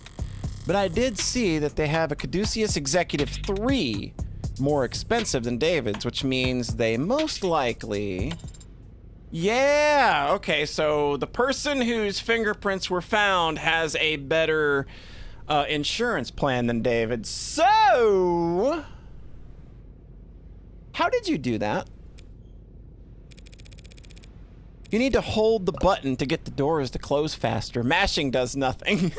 But I did see that they have a Caduceus Executive 3, more expensive than David's, which means they most likely... Yeah, okay, so the person whose fingerprints were found has a better insurance plan than David. So... how did you do that? You need to hold the button to get the doors to close faster. Mashing does nothing.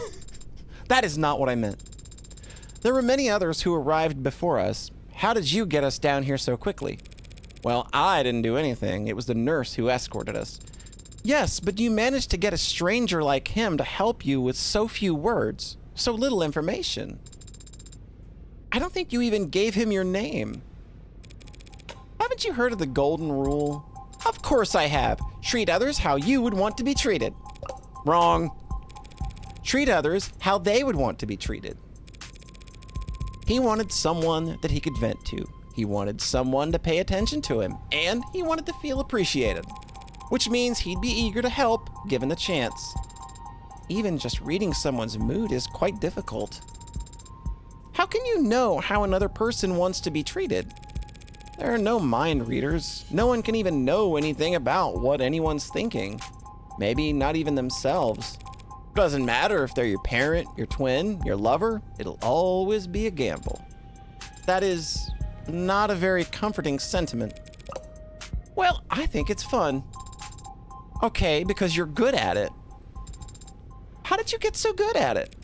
That is not what I meant. There were many others who arrived before us. How did you get us down here so quickly? Well, I didn't do anything. It was the nurse who escorted us. Yes, but you managed to get a stranger like him to help you with so few words, so little information. I don't think you even gave him your name. Haven't you heard of the golden rule? Of course I have. Treat others how you would want to be treated. Wrong. Treat others how they would want to be treated. He wanted someone that he could vent to. He wanted someone to pay attention to him, and he wanted to feel appreciated. which means he'd be eager to help given the chance. Even just reading someone's mood is quite difficult. How can you know how another person wants to be treated? There are no mind readers. No one can even know anything about what anyone's thinking. Maybe not even themselves. Doesn't matter if they're your parent, your twin, your lover, it'll always be a gamble. That is not a very comforting sentiment. Well, I think it's fun. Okay, because you're good at it. How did you get so good at it?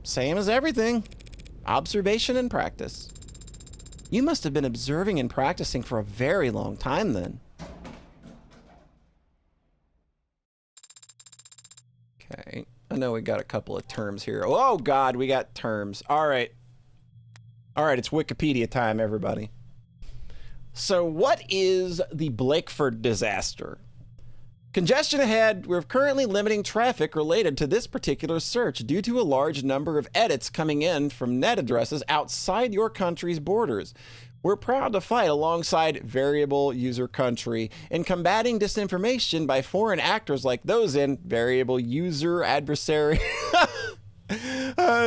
Same as everything. Observation and practice. You must have been observing and practicing for a very long time then. Okay, I know we got a couple of terms here. Oh God, we got terms. All right. All right, it's Wikipedia time, everybody. So what is the Blakeford disaster? Congestion ahead. We're currently limiting traffic related to this particular search due to a large number of edits coming in from net addresses outside your country's borders. We're proud to fight alongside variable user country in combating disinformation by foreign actors like those in variable user adversary.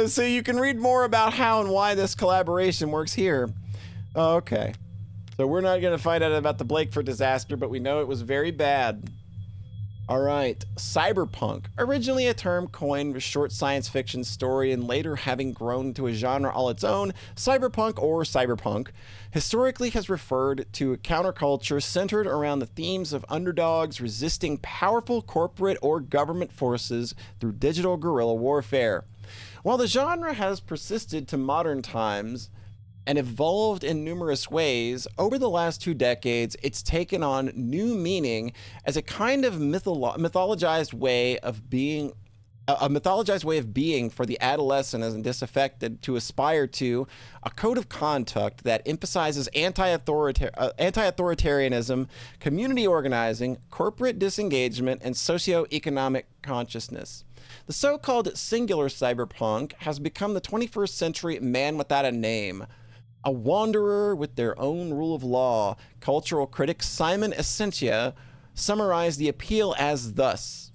So you can read more about how and why this collaboration works here. Okay. So we're not going to find out about the Blakeford disaster, but we know it was very bad. All right, cyberpunk, originally a term coined for short science fiction story and later having grown to a genre all its own, cyberpunk or cyberpunk historically has referred to a counterculture centered around the themes of underdogs resisting powerful corporate or government forces through digital guerrilla warfare. While the genre has persisted to modern times and evolved in numerous ways, over the last 2 decades, it's taken on new meaning as a kind of mythologized way of being, for the adolescent and disaffected to aspire to a code of conduct that emphasizes anti-authoritarianism, community organizing, corporate disengagement, and socioeconomic consciousness. The so-called singular cyberpunk has become the 21st century man without a name, a wanderer with their own rule of law. Cultural critic Simon Essentia summarized the appeal as thus: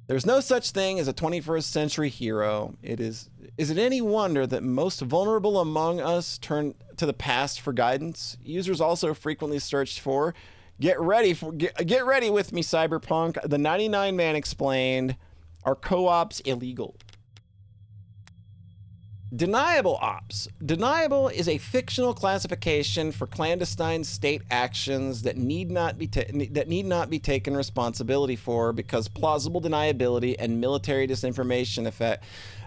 there's no such thing as a 21st century hero. Is it any wonder that most vulnerable among us turn to the past for guidance? Users also frequently searched for, get ready with me, cyberpunk. The 99 Man explained, are co-ops illegal? Deniable ops. Deniable is a fictional classification for clandestine state actions that need not be taken responsibility for because plausible deniability and military disinformation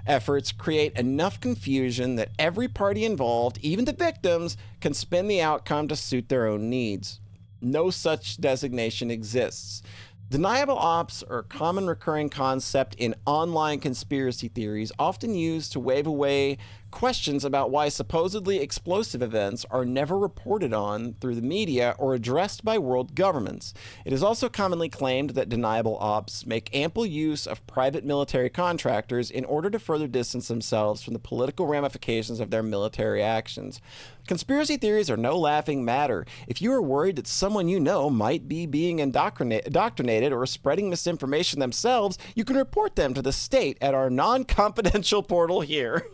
efforts create enough confusion that every party involved, even the victims, can spin the outcome to suit their own needs. No such designation exists. Deniable ops are a common recurring concept in online conspiracy theories, often used to wave away questions about why supposedly explosive events are never reported on through the media or addressed by world governments. It is also commonly claimed that deniable ops make ample use of private military contractors in order to further distance themselves from the political ramifications of their military actions. Conspiracy theories are no laughing matter. If you are worried that someone you know might be being indoctrinated or spreading misinformation themselves, you can report them to the state at our non-confidential portal here.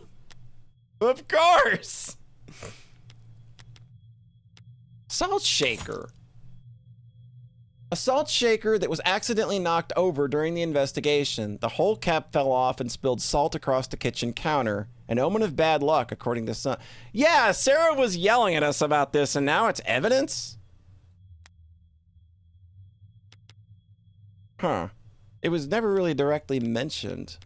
Of course! Salt shaker. A salt shaker that was accidentally knocked over during the investigation. The whole cap fell off and spilled salt across the kitchen counter. An omen of bad luck, according to some. Yeah, Sarah was yelling at us about this, and now it's evidence? Huh. It was never really directly mentioned.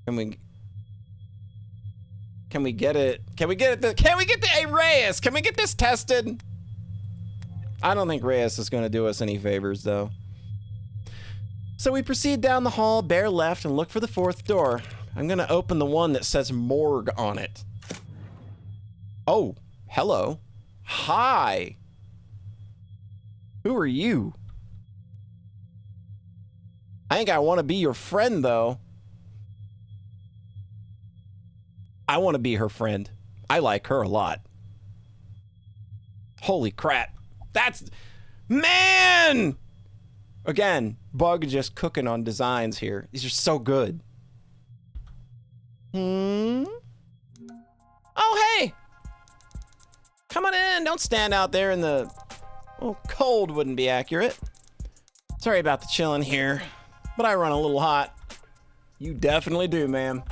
Can we get it? Can we get it? Hey, Reyes, can we get this tested? I don't think Reyes is going to do us any favors, though. So we proceed down the hall, bear left, and look for the 4th door. I'm going to open the one that says morgue on it. Oh, hello. Hi. Who are you? I think I want to be your friend, though. I want to be her friend. I like her a lot. Holy crap. Man! Again, Bug just cooking on designs here. These are so good. Oh, hey! Come on in. Don't stand out there in the... Well, cold wouldn't be accurate. Sorry about the chilling here, but I run a little hot. You definitely do, ma'am.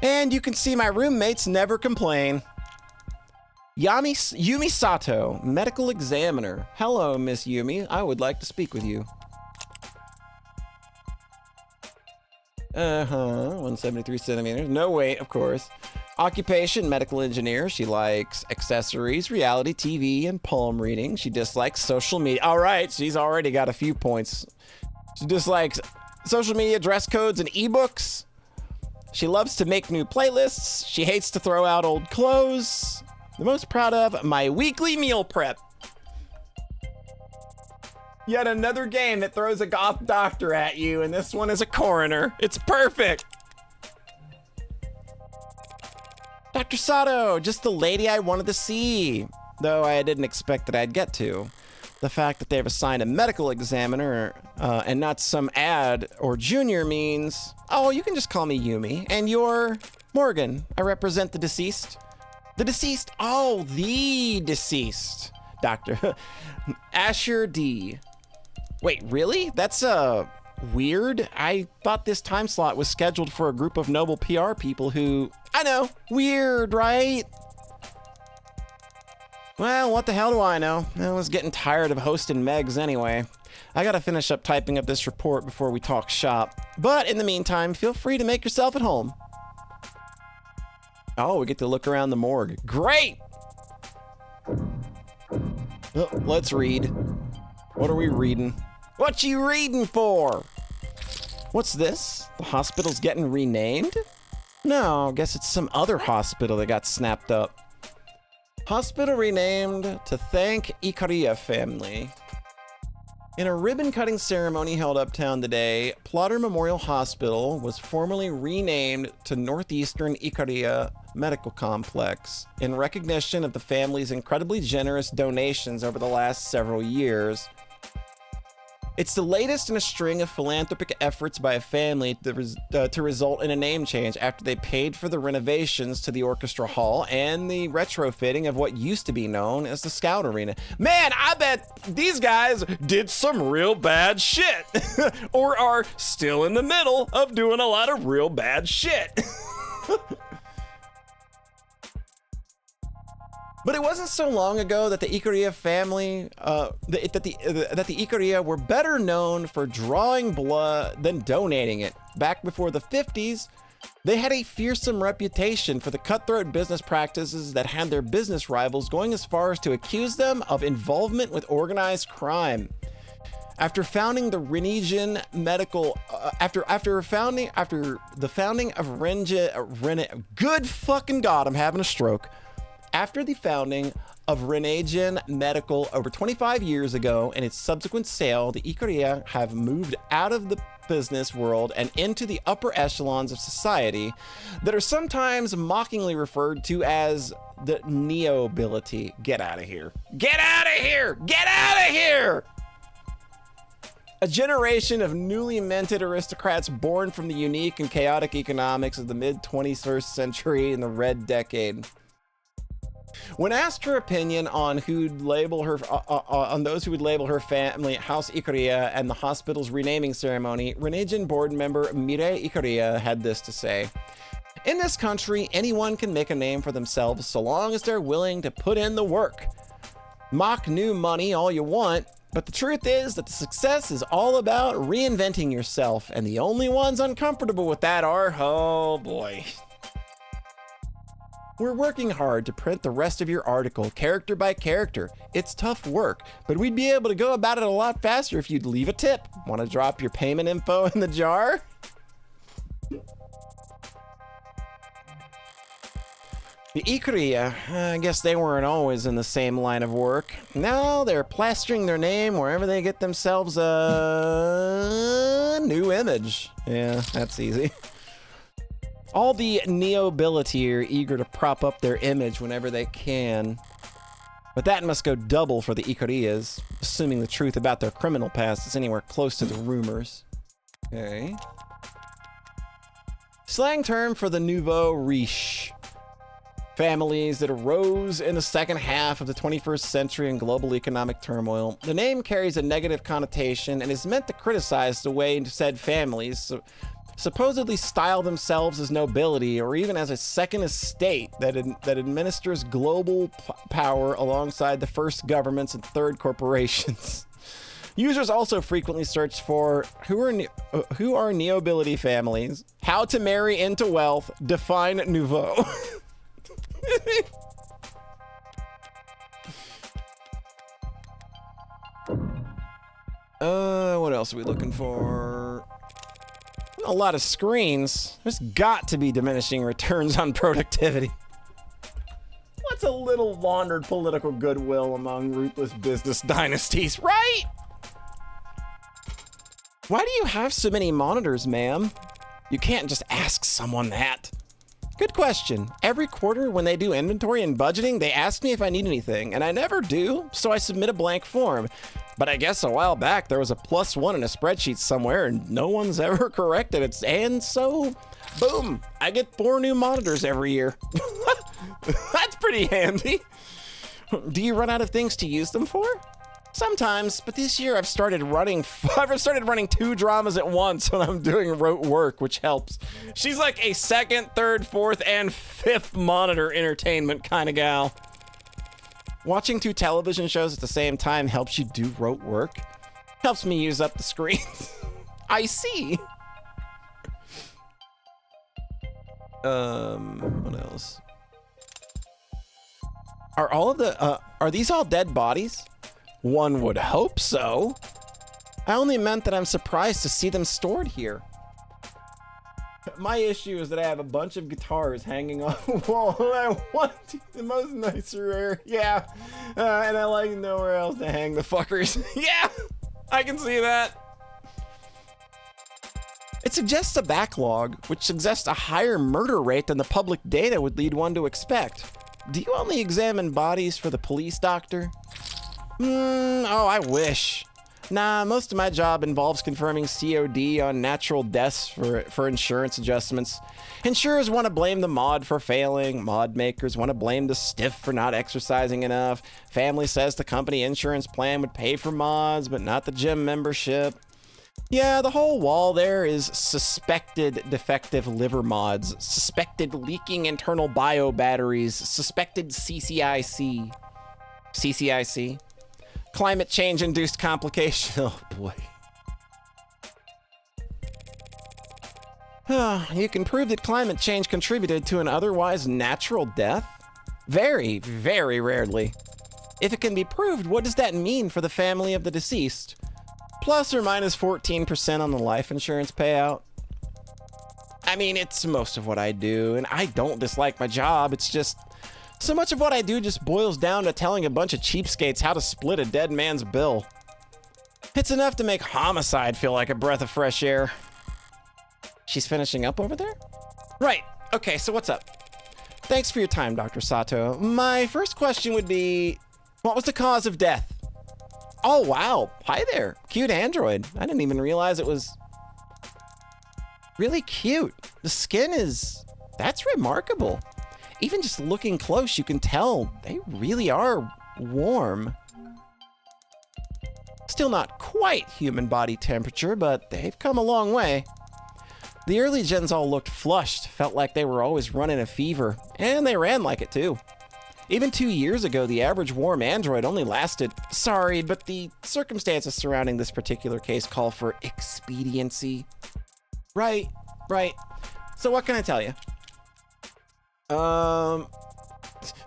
And you can see my roommates never complain. Yumi Sato, medical examiner. Hello, Miss Yumi. I would like to speak with you. 173 centimeters. No weight, of course. Occupation, medical engineer. She likes accessories, reality TV, and palm reading. She dislikes social media. All right, she's already got a few points. She dislikes social media, dress codes, and ebooks. She loves to make new playlists. She hates to throw out old clothes. The most proud of my weekly meal prep. Yet another game that throws a goth doctor at you, and this one is a coroner. It's perfect. Dr. Sato, just the lady I wanted to see. Though I didn't expect that I'd get to. The fact that they've assigned a medical examiner and not some ad or junior means, oh, you can just call me Yumi. And you're Morgan. I represent the deceased. The deceased? Oh, the deceased. Dr. Asher D. Wait, really? That's weird. I thought this time slot was scheduled for a group of noble PR people who... I know, weird, right? Well, what the hell do I know? I was getting tired of hosting Megs anyway. I gotta finish up typing up this report before we talk shop. But in the meantime, feel free to make yourself at home. Oh, we get to look around the morgue. Great! Oh, let's read. What are we reading? What you reading for? What's this? The hospital's getting renamed? No, I guess it's some other hospital that got snapped up. Hospital renamed to thank Ikaria family. In a ribbon-cutting ceremony held uptown today, Plotter Memorial Hospital was formally renamed to Northeastern Ikaria Medical Complex in recognition of the family's incredibly generous donations over the last several years. It's the latest in a string of philanthropic efforts by a family to result in a name change after they paid for the renovations to the orchestra hall and the retrofitting of what used to be known as the Scout Arena. Man, I bet these guys did some real bad shit or are still in the middle of doing a lot of real bad shit. But it wasn't so long ago that the Ikaria family, that the Ikaria were better known for drawing blood than donating it. Back before the 50s, they had a fearsome reputation for the cutthroat business practices that had their business rivals going as far as to accuse them of involvement with organized crime. After founding the Renesian Medical, after the founding of good fucking God, I'm having a stroke. After the founding of Renesian Medical over 25 years ago and its subsequent sale, the Ikaria have moved out of the business world and into the upper echelons of society that are sometimes mockingly referred to as the neobility. Get out of here. Get out of here! Get out of here! A generation of newly minted aristocrats born from the unique and chaotic economics of the mid-21st century in the Red Decade. When asked her opinion on who'd label her, on those who would label her family House Ikaria and the hospital's renaming ceremony, Renesian board member Mireille Ikaria had this to say: "In this country, anyone can make a name for themselves so long as they're willing to put in the work. Mock new money all you want, but the truth is that the success is all about reinventing yourself, and the only ones uncomfortable with that are, oh boy. We're working hard to print the rest of your article, character by character. It's tough work, but we'd be able to go about it a lot faster if you'd leave a tip. Want to drop your payment info in the jar?" The Ikaria, I guess they weren't always in the same line of work. Now they're plastering their name wherever they get themselves a new image. Yeah, that's easy. All the neobility are eager to prop up their image whenever they can. But that must go double for the Icarias, assuming the truth about their criminal past is anywhere close to the rumors. Okay. Slang term for the nouveau riche. Families that arose in the second half of the 21st century in global economic turmoil. The name carries a negative connotation and is meant to criticize the way said families supposedly style themselves as nobility or even as a second estate that administers global power alongside the first governments and third corporations. Users also frequently search for who are neobility families, how to marry into wealth, define nouveau. What else are we looking for? A lot of screens. There's got to be diminishing returns on productivity. What's a little laundered political goodwill among ruthless business dynasties, right? Why do you have so many monitors, ma'am? You can't just ask someone that. Good question. Every quarter when they do inventory and budgeting, they ask me if I need anything, and I never do, so I submit a blank form. But I guess a while back there was a +1 in a spreadsheet somewhere and no one's ever corrected it. And so, boom, I get 4 new monitors every year. That's pretty handy. Do you run out of things to use them for? Sometimes, but this year I've started running 2 dramas at once when I'm doing rote work, which helps. She's like a second, third, fourth, and fifth monitor entertainment kind of gal. Watching 2 television shows at the same time helps you do rote work. Helps me use up the screens. I see. What else? Are these all dead bodies? One would hope so. I only meant that I'm surprised to see them stored here. My issue is that I have a bunch of guitars hanging off the wall and I want the most nicer area. Yeah, and I like nowhere else to hang the fuckers. Yeah, I can see that. It suggests a backlog, which suggests a higher murder rate than the public data would lead one to expect. Do you only examine bodies for the police, doctor? Oh, I wish. Nah, most of my job involves confirming COD on natural deaths for insurance adjustments. Insurers want to blame the mod for failing. Mod makers want to blame the stiff for not exercising enough. Family says the company insurance plan would pay for mods, but not the gym membership. Yeah, the whole wall there is suspected defective liver mods, suspected leaking internal bio batteries, suspected CCIC. CCIC? Climate change induced complication. Oh boy. You can prove that climate change contributed to an otherwise natural death? Very, very rarely. If it can be proved, what does that mean for the family of the deceased? Plus or minus 14% on the life insurance payout? I mean, it's most of what I do, and I don't dislike my job. It's just so much of what I do just boils down to telling a bunch of cheapskates how to split a dead man's bill. It's enough to make homicide feel like a breath of fresh air. She's finishing up over there? Right. Okay, so what's up? Thanks for your time, Dr. Sato. My first question would be, what was the cause of death? Oh, wow. Hi there. Cute android. I didn't even realize it was really cute. The skin that's remarkable. Even just looking close, you can tell they really are warm. Still not quite human body temperature, but they've come a long way. The early gens all looked flushed, felt like they were always running a fever, and they ran like it too. Even 2 years ago, the average warm android only lasted... Sorry, but the circumstances surrounding this particular case call for expediency. Right. So what can I tell you?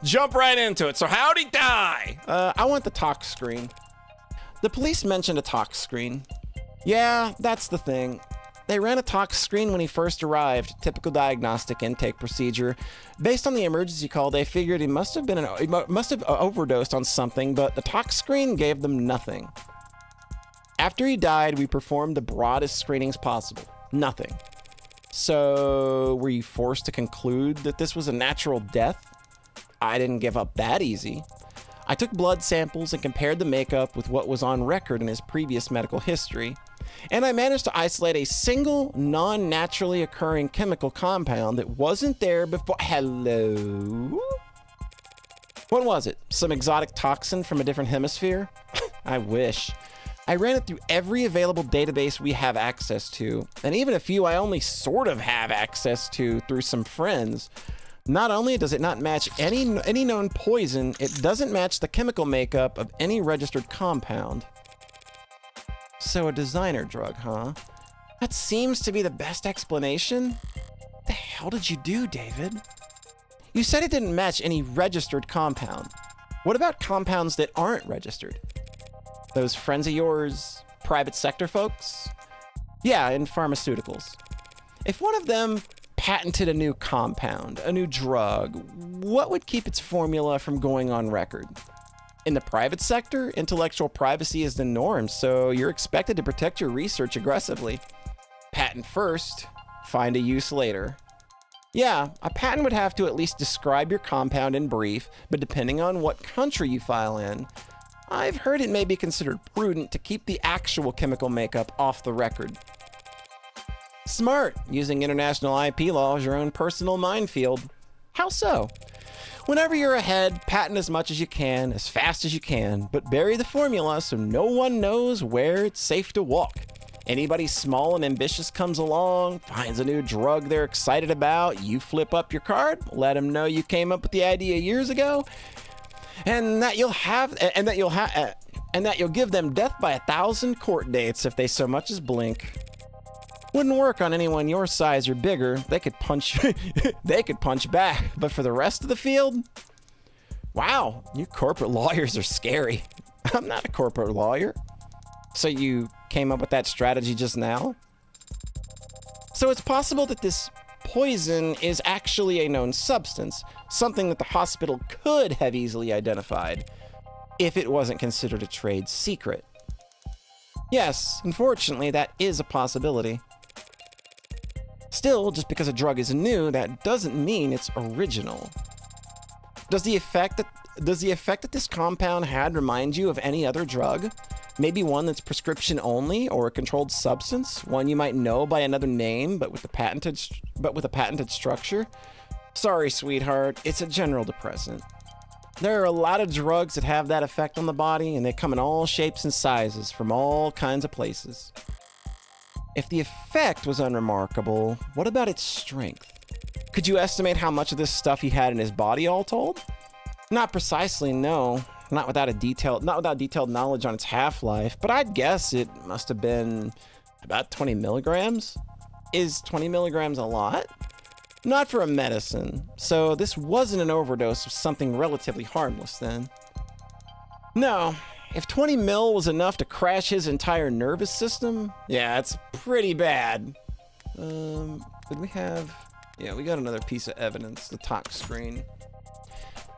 Jump right into it. So how'd he die? I want the talk screen. The police mentioned a talk screen. Yeah, that's the thing. They ran a talk screen when he first arrived, typical diagnostic intake procedure. Based on the emergency call, they figured he must have overdosed on something, but the talk screen gave them nothing. After he died, we performed the broadest screenings possible. Nothing. So, were you forced to conclude that this was a natural death? I didn't give up that easy. I took blood samples and compared the makeup with what was on record in his previous medical history, and I managed to isolate a single non-naturally occurring chemical compound that wasn't there before. Hello? What was it? Some exotic toxin from a different hemisphere? I wish. I ran it through every available database we have access to, and even a few I only sort of have access to through some friends. Not only does it not match any known poison, it doesn't match the chemical makeup of any registered compound. So a designer drug, huh? That seems to be the best explanation. What the hell did you do, David? You said it didn't match any registered compound. What about compounds that aren't registered? Those friends of yours, private sector folks? Yeah, in pharmaceuticals. If one of them patented a new compound, a new drug, what would keep its formula from going on record? In the private sector, intellectual privacy is the norm, so you're expected to protect your research aggressively. Patent first, find a use later. Yeah, a patent would have to at least describe your compound in brief, but depending on what country you file in, I've heard it may be considered prudent to keep the actual chemical makeup off the record. Smart, using international IP law as your own personal minefield. How so? Whenever you're ahead, patent as much as you can, as fast as you can, but bury the formula so no one knows where it's safe to walk. Anybody small and ambitious comes along, finds a new drug they're excited about, you flip up your card, let them know you came up with the idea years ago, and that you'll give them death by 1,000 court dates if they so much as blink. Wouldn't work on anyone your size or bigger. They could punch back, but for the rest of the field, wow, you corporate lawyers are scary. I'm not a corporate lawyer. So you came up with that strategy just now? So it's possible that this poison is actually a known substance, something that the hospital could have easily identified if it wasn't considered a trade secret. Yes, unfortunately, that is a possibility. Still, just because a drug is new, that doesn't mean it's original. Does the effect that this compound had remind you of any other drug? Maybe one that's prescription only, or a controlled substance, one you might know by another name, but with a patented structure? Sorry, sweetheart, it's a general depressant. There are a lot of drugs that have that effect on the body, and they come in all shapes and sizes from all kinds of places. If the effect was unremarkable, what about its strength? Could you estimate how much of this stuff he had in his body all told? Not precisely, no. Not without detailed knowledge on its half-life, but I'd guess it must have been about 20 milligrams. Is 20 milligrams a lot? Not for a medicine, so this wasn't an overdose of something relatively harmless then. No, if 20 mil was enough to crash his entire nervous system, yeah, it's pretty bad. Did we have... Yeah, we got another piece of evidence, the tox screen.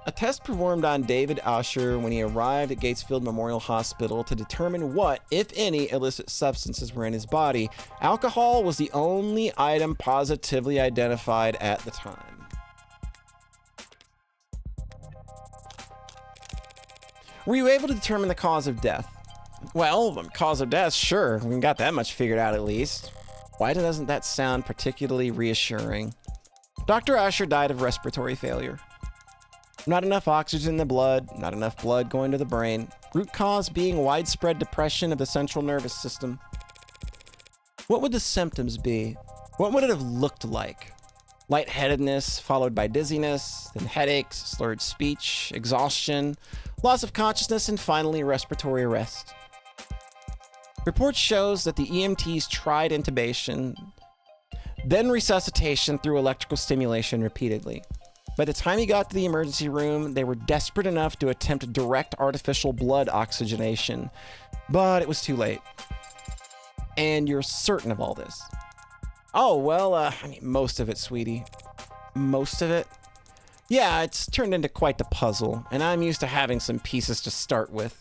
A test performed on David Asher when he arrived at Gatesfield Memorial Hospital to determine what, if any, illicit substances were in his body. Alcohol was the only item positively identified at the time. Were you able to determine the cause of death? Well, the cause of death, sure. We got that much figured out at least. Why doesn't that sound particularly reassuring? Dr. Asher died of respiratory failure. Not enough oxygen in the blood, not enough blood going to the brain. Root cause being widespread depression of the central nervous system. What would the symptoms be? What would it have looked like? Lightheadedness, followed by dizziness, then headaches, slurred speech, exhaustion, loss of consciousness, and finally respiratory arrest. Report shows that the EMTs tried intubation, then resuscitation through electrical stimulation repeatedly. By the time he got to the emergency room, they were desperate enough to attempt direct artificial blood oxygenation, but it was too late. And you're certain of all this? Oh, well, most of it, sweetie. Most of it? Yeah, it's turned into quite the puzzle, and I'm used to having some pieces to start with.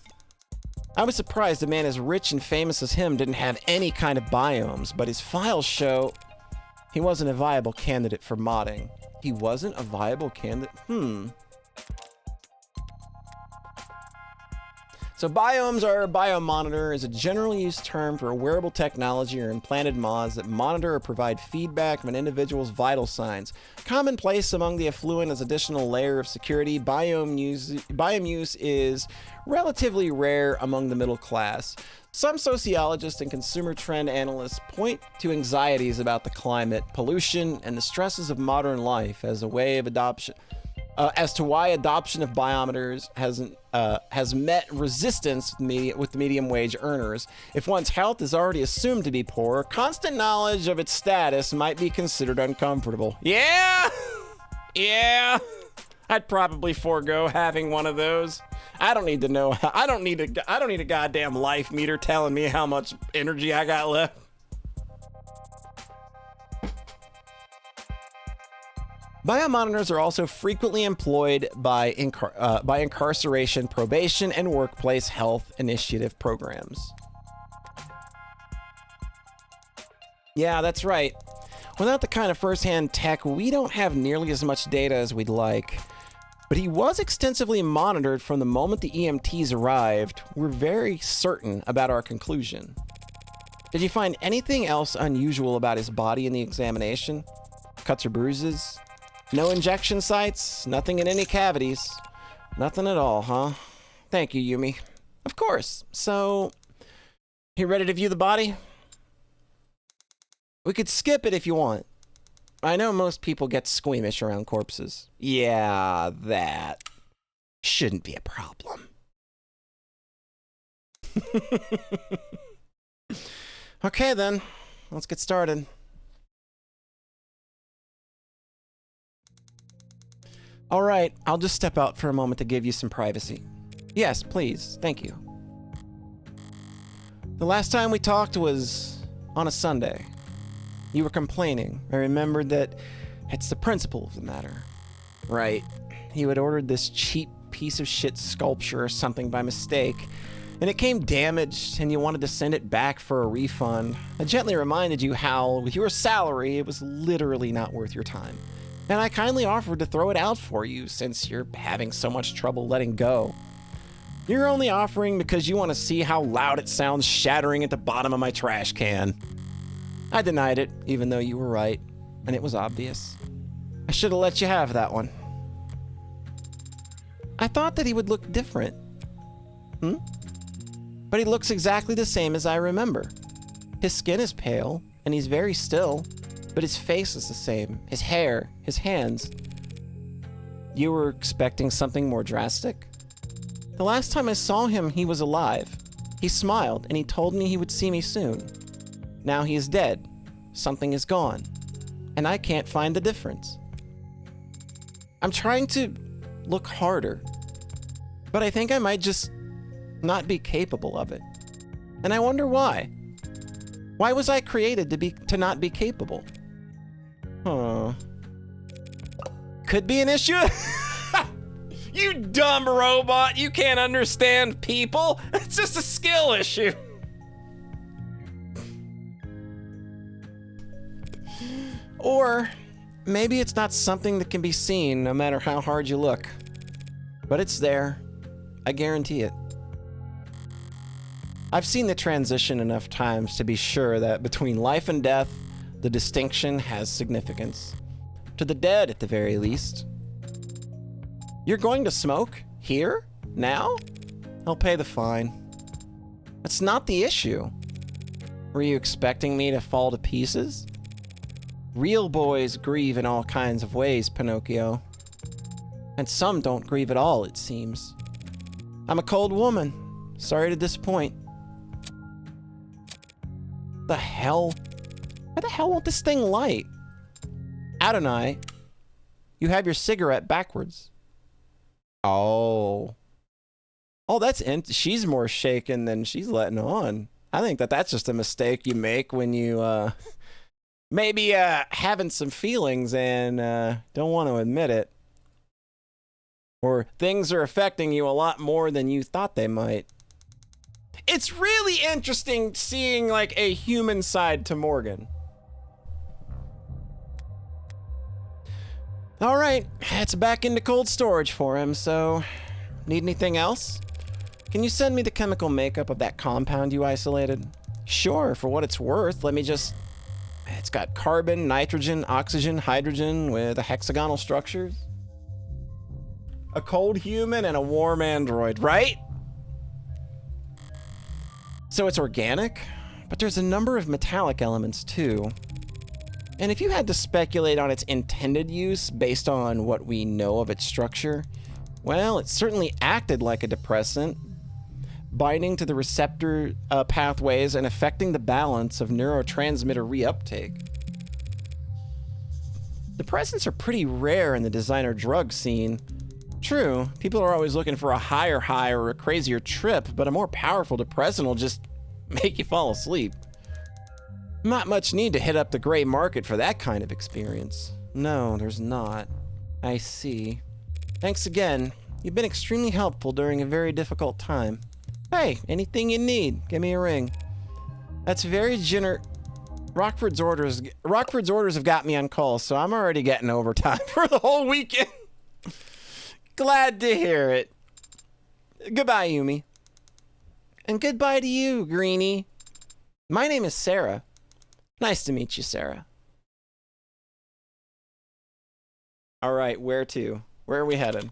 I was surprised a man as rich and famous as him didn't have any kind of biomes, but his files show he wasn't a viable candidate for modding. He wasn't a viable candidate? So biomes are biomonitor is a general use term for a wearable technology or implanted mods that monitor or provide feedback of an individual's vital signs. Commonplace among the affluent as additional layer of security, biome use is relatively rare among the middle class. Some sociologists and consumer trend analysts point to anxieties about the climate, pollution, and the stresses of modern life as a way of adoption. As to why adoption of biometers has met resistance with the medium wage earners. If one's health is already assumed to be poor, constant knowledge of its status might be considered uncomfortable. Yeah! Yeah! I'd probably forego having one of those. I don't need to know. I don't need a goddamn life meter telling me how much energy I got left. Biomonitors are also frequently employed by incarceration, probation, and workplace health initiative programs. Yeah, that's right. Without the kind of first-hand tech, we don't have nearly as much data as we'd like. But he was extensively monitored from the moment the EMTs arrived. We're very certain about our conclusion. Did you find anything else unusual about his body in the examination? Cuts or bruises? No injection sites? Nothing in any cavities? Nothing at all, huh? Thank you, Yumi. Of course. So, you ready to view the body? We could skip it if you want. I know most people get squeamish around corpses. Yeah, that shouldn't be a problem. Okay then, let's get started. All right, I'll just step out for a moment to give you some privacy. Yes, please, thank you. The last time we talked was on a Sunday. You were complaining. I remembered that it's the principle of the matter. Right. You had ordered this cheap piece of shit sculpture or something by mistake, and it came damaged, and you wanted to send it back for a refund. I gently reminded you how, with your salary, it was literally not worth your time. And I kindly offered to throw it out for you since you're having so much trouble letting go. You're only offering because you want to see how loud it sounds shattering at the bottom of my trash can. I denied it, even though you were right, and it was obvious. I should have let you have that one. I thought that he would look different. But he looks exactly the same as I remember. His skin is pale, and he's very still, but his face is the same. His hair, his hands. You were expecting something more drastic? The last time I saw him, he was alive. He smiled, and he told me he would see me soon. Now he is dead. Something is gone. And I can't find the difference. I'm trying to look harder, but I think I might just not be capable of it. And I wonder why. Why was I created to not be capable? Huh. Could be an issue. You dumb robot, you can't understand people. It's just a skill issue. Or maybe it's not something that can be seen no matter how hard you look. But it's there. I guarantee it. I've seen the transition enough times to be sure that between life and death, the distinction has significance. To the dead, at the very least. You're going to smoke? Here? Now? I'll pay the fine. That's not the issue. Were you expecting me to fall to pieces? Real boys grieve in all kinds of ways, Pinocchio. And some don't grieve at all, it seems. I'm a cold woman. Sorry to disappoint. The hell? Why the hell won't this thing light? Adonai, you have your cigarette backwards. Oh. Oh, she's more shaken than she's letting on. I think that's just a mistake you make when you, maybe having some feelings and don't want to admit it. Or things are affecting you a lot more than you thought they might. It's really interesting seeing like a human side to Morgan. All right, it's back into cold storage for him, so need anything else? Can you send me the chemical makeup of that compound you isolated? Sure, for what it's worth. Let me just... It's got carbon, nitrogen, oxygen, hydrogen with a hexagonal structure. A cold human and a warm android, right? So it's organic, but there's a number of metallic elements too. And if you had to speculate on its intended use based on what we know of its structure, well, it certainly acted like a depressant, binding to the receptor pathways and affecting the balance of neurotransmitter reuptake. Depressants are pretty rare in the designer drug scene. True, people are always looking for a higher high or a crazier trip, but a more powerful depressant will just make you fall asleep. Not much need to hit up the gray market for that kind of experience. No, there's not. I see. Thanks again. You've been extremely helpful during a very difficult time. Hey, anything you need, give me a ring. That's very Rockford's orders have got me on call, so I'm already getting overtime for the whole weekend. Glad to hear it. Goodbye, Yumi. And goodbye to you, Greenie. My name is Sarah. Nice to meet you, Sarah. All right, where to? Where are we headed?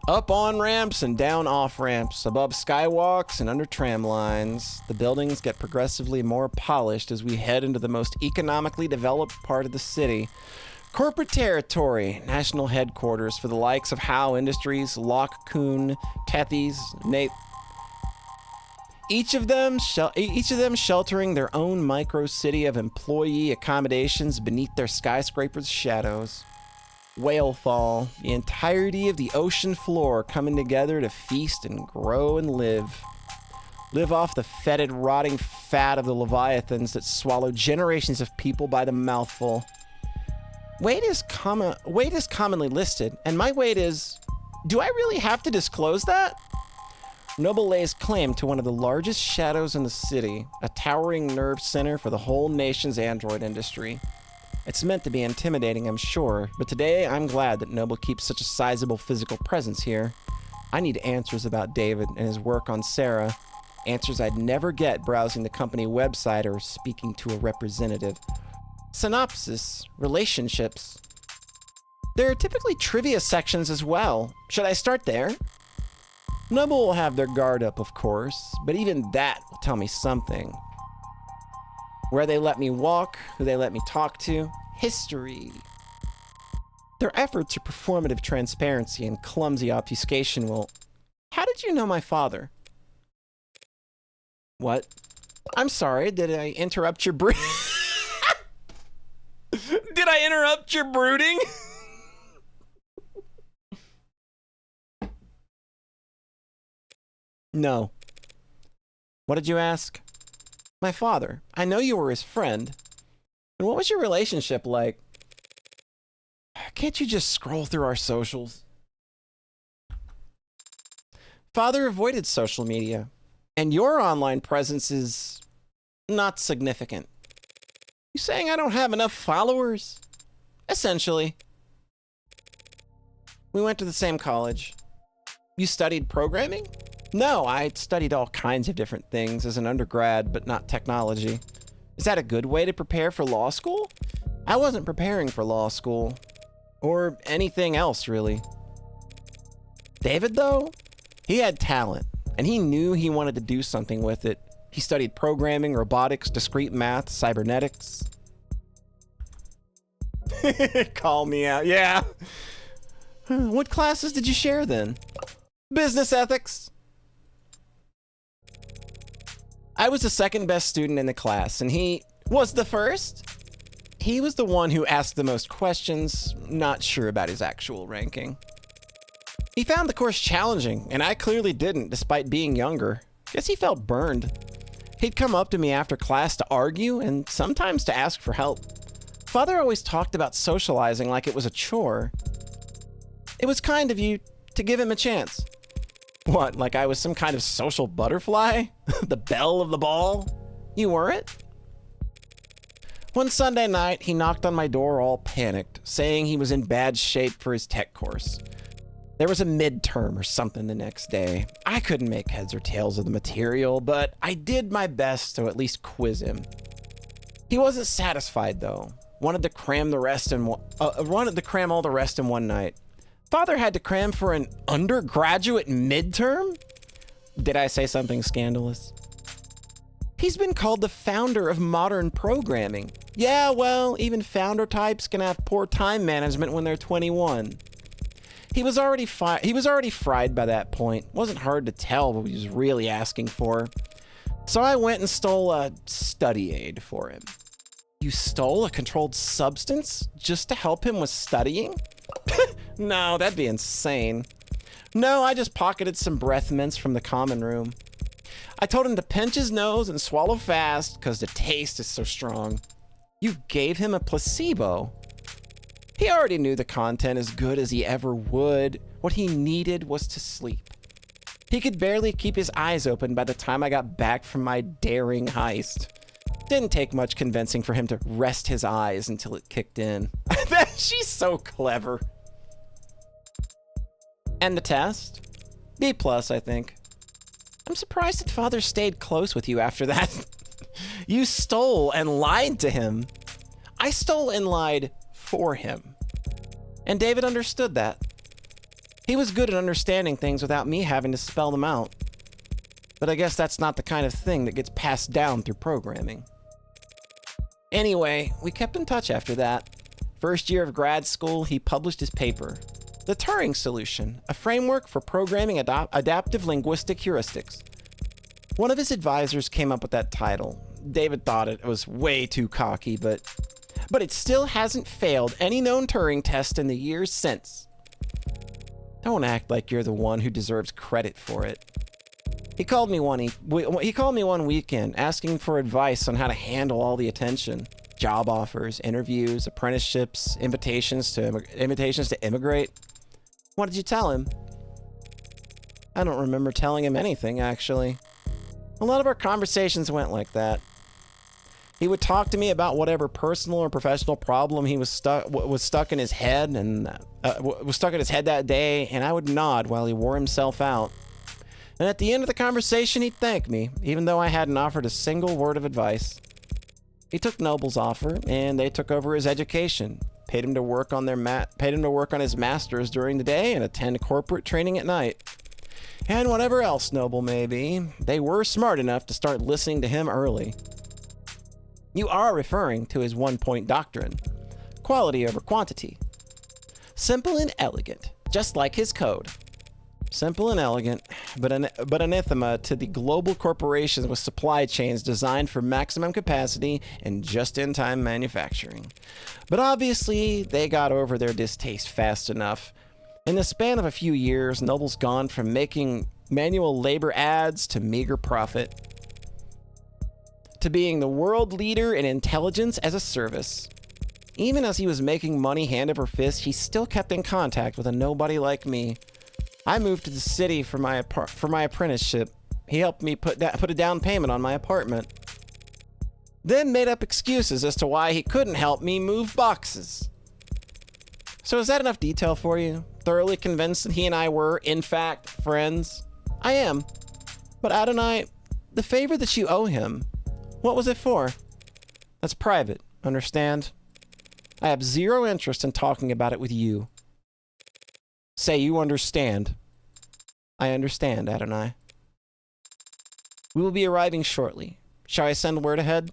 Up on ramps and down off ramps, above skywalks and under tram lines. The buildings get progressively more polished as we head into the most economically developed part of the city. Corporate territory, national headquarters for the likes of Howe Industries, Lock Coon, Tethys, Nate. Each of them sheltering their own micro city of employee accommodations beneath their skyscrapers' shadows. Whalefall, the entirety of the ocean floor coming together to feast and grow and live. Live off the fetid, rotting fat of the leviathans that swallow generations of people by the mouthful. Weight is commonly listed, and my weight is... Do I really have to disclose that? Noble lays claim to one of the largest shadows in the city, a towering nerve center for the whole nation's android industry. It's meant to be intimidating, I'm sure, but today I'm glad that Noble keeps such a sizable physical presence here. I need answers about David and his work on Sarah. Answers I'd never get browsing the company website or speaking to a representative. Synopsis, relationships. There are typically trivia sections as well. Should I start there? Noble will have their guard up, of course, but even that will tell me something. Where they let me walk, who they let me talk to, history. Their efforts at performative transparency and clumsy obfuscation will... How did you know my father? What? I'm sorry, did I interrupt your Did I interrupt your brooding? No. What did you ask? My father. I know you were his friend. And what was your relationship like? Can't you just scroll through our socials? Father avoided social media, and your online presence is not significant. You saying I don't have enough followers? Essentially. We went to the same college. You studied programming? No, I studied all kinds of different things as an undergrad, but not technology. Is that a good way to prepare for law school? I wasn't preparing for law school. Or anything else, really. David, though? He had talent, and he knew he wanted to do something with it. He studied programming, robotics, discrete math, cybernetics. Call me out, yeah. What classes did you share then? Business ethics. I was the second best student in the class, and he was the first. He was the one who asked the most questions, not sure about his actual ranking. He found the course challenging, and I clearly didn't, despite being younger. Guess he felt burned. He'd come up to me after class to argue, and sometimes to ask for help. Father always talked about socializing like it was a chore. It was kind of you to give him a chance. What, like I was some kind of social butterfly? The belle of the ball? You weren't? One Sunday night, he knocked on my door all panicked, saying he was in bad shape for his tech course. There was a midterm or something the next day. I couldn't make heads or tails of the material, but I did my best to at least quiz him. He wasn't satisfied though. Wanted to cram all the rest in one night. Father had to cram for an undergraduate midterm? Did I say something scandalous? He's been called the founder of modern programming. Yeah, well, even founder types can have poor time management when they're 21. He was already fried by that point. Wasn't hard to tell what he was really asking for. So I went and stole a study aid for him. You stole a controlled substance just to help him with studying? No, that'd be insane. No, I just pocketed some breath mints from the common room. I told him to pinch his nose and swallow fast because the taste is so strong. You gave him a placebo. He already knew the content as good as he ever would. What he needed was to sleep. He could barely keep his eyes open by the time I got back from my daring heist. Didn't take much convincing for him to rest his eyes until it kicked in. She's so clever. And the test? B+, I think. I'm surprised that Father stayed close with you after that. You stole and lied to him. I stole and lied for him. And David understood that. He was good at understanding things without me having to spell them out. But I guess that's not the kind of thing that gets passed down through programming. Anyway, we kept in touch after that. First year of grad school, he published his paper, The Turing Solution, a framework for programming adaptive linguistic heuristics. One of his advisors came up with that title. David thought it was way too cocky, but it still hasn't failed any known Turing test in the years since. Don't act like you're the one who deserves credit for it. He called me one weekend asking for advice on how to handle all the attention. Job offers, interviews, apprenticeships, invitations to immigrate. What did you tell him? I don't remember telling him anything, actually. A lot of our conversations went like that. He would talk to me about whatever personal or professional problem he was stuck in his head that day, and I would nod while he wore himself out. And at the end of the conversation, he'd thank me, even though I hadn't offered a single word of advice. He took Noble's offer, and they took over his education, paid him to work on his masters during the day and attend corporate training at night. And whatever else Noble may be, they were smart enough to start listening to him early. You are referring to his one-point doctrine, quality over quantity. Simple and elegant, just like his code. Simple and elegant, but anathema to the global corporations with supply chains designed for maximum capacity and just-in-time manufacturing. But obviously, they got over their distaste fast enough. In the span of a few years, Noble's gone from making manual labor ads to meager profit, to being the world leader in intelligence as a service. Even as he was making money hand over fist, he still kept in contact with a nobody like me. I moved to the city for my apprenticeship. He helped me put a down payment on my apartment. Then made up excuses as to why he couldn't help me move boxes. So is that enough detail for you? Thoroughly convinced that he and I were, in fact, friends? I am. But Adonai, the favor that you owe him, what was it for? That's private, understand? I have zero interest in talking about it with you. Say you understand. I understand, Adonai. We will be arriving shortly. Shall I send word ahead?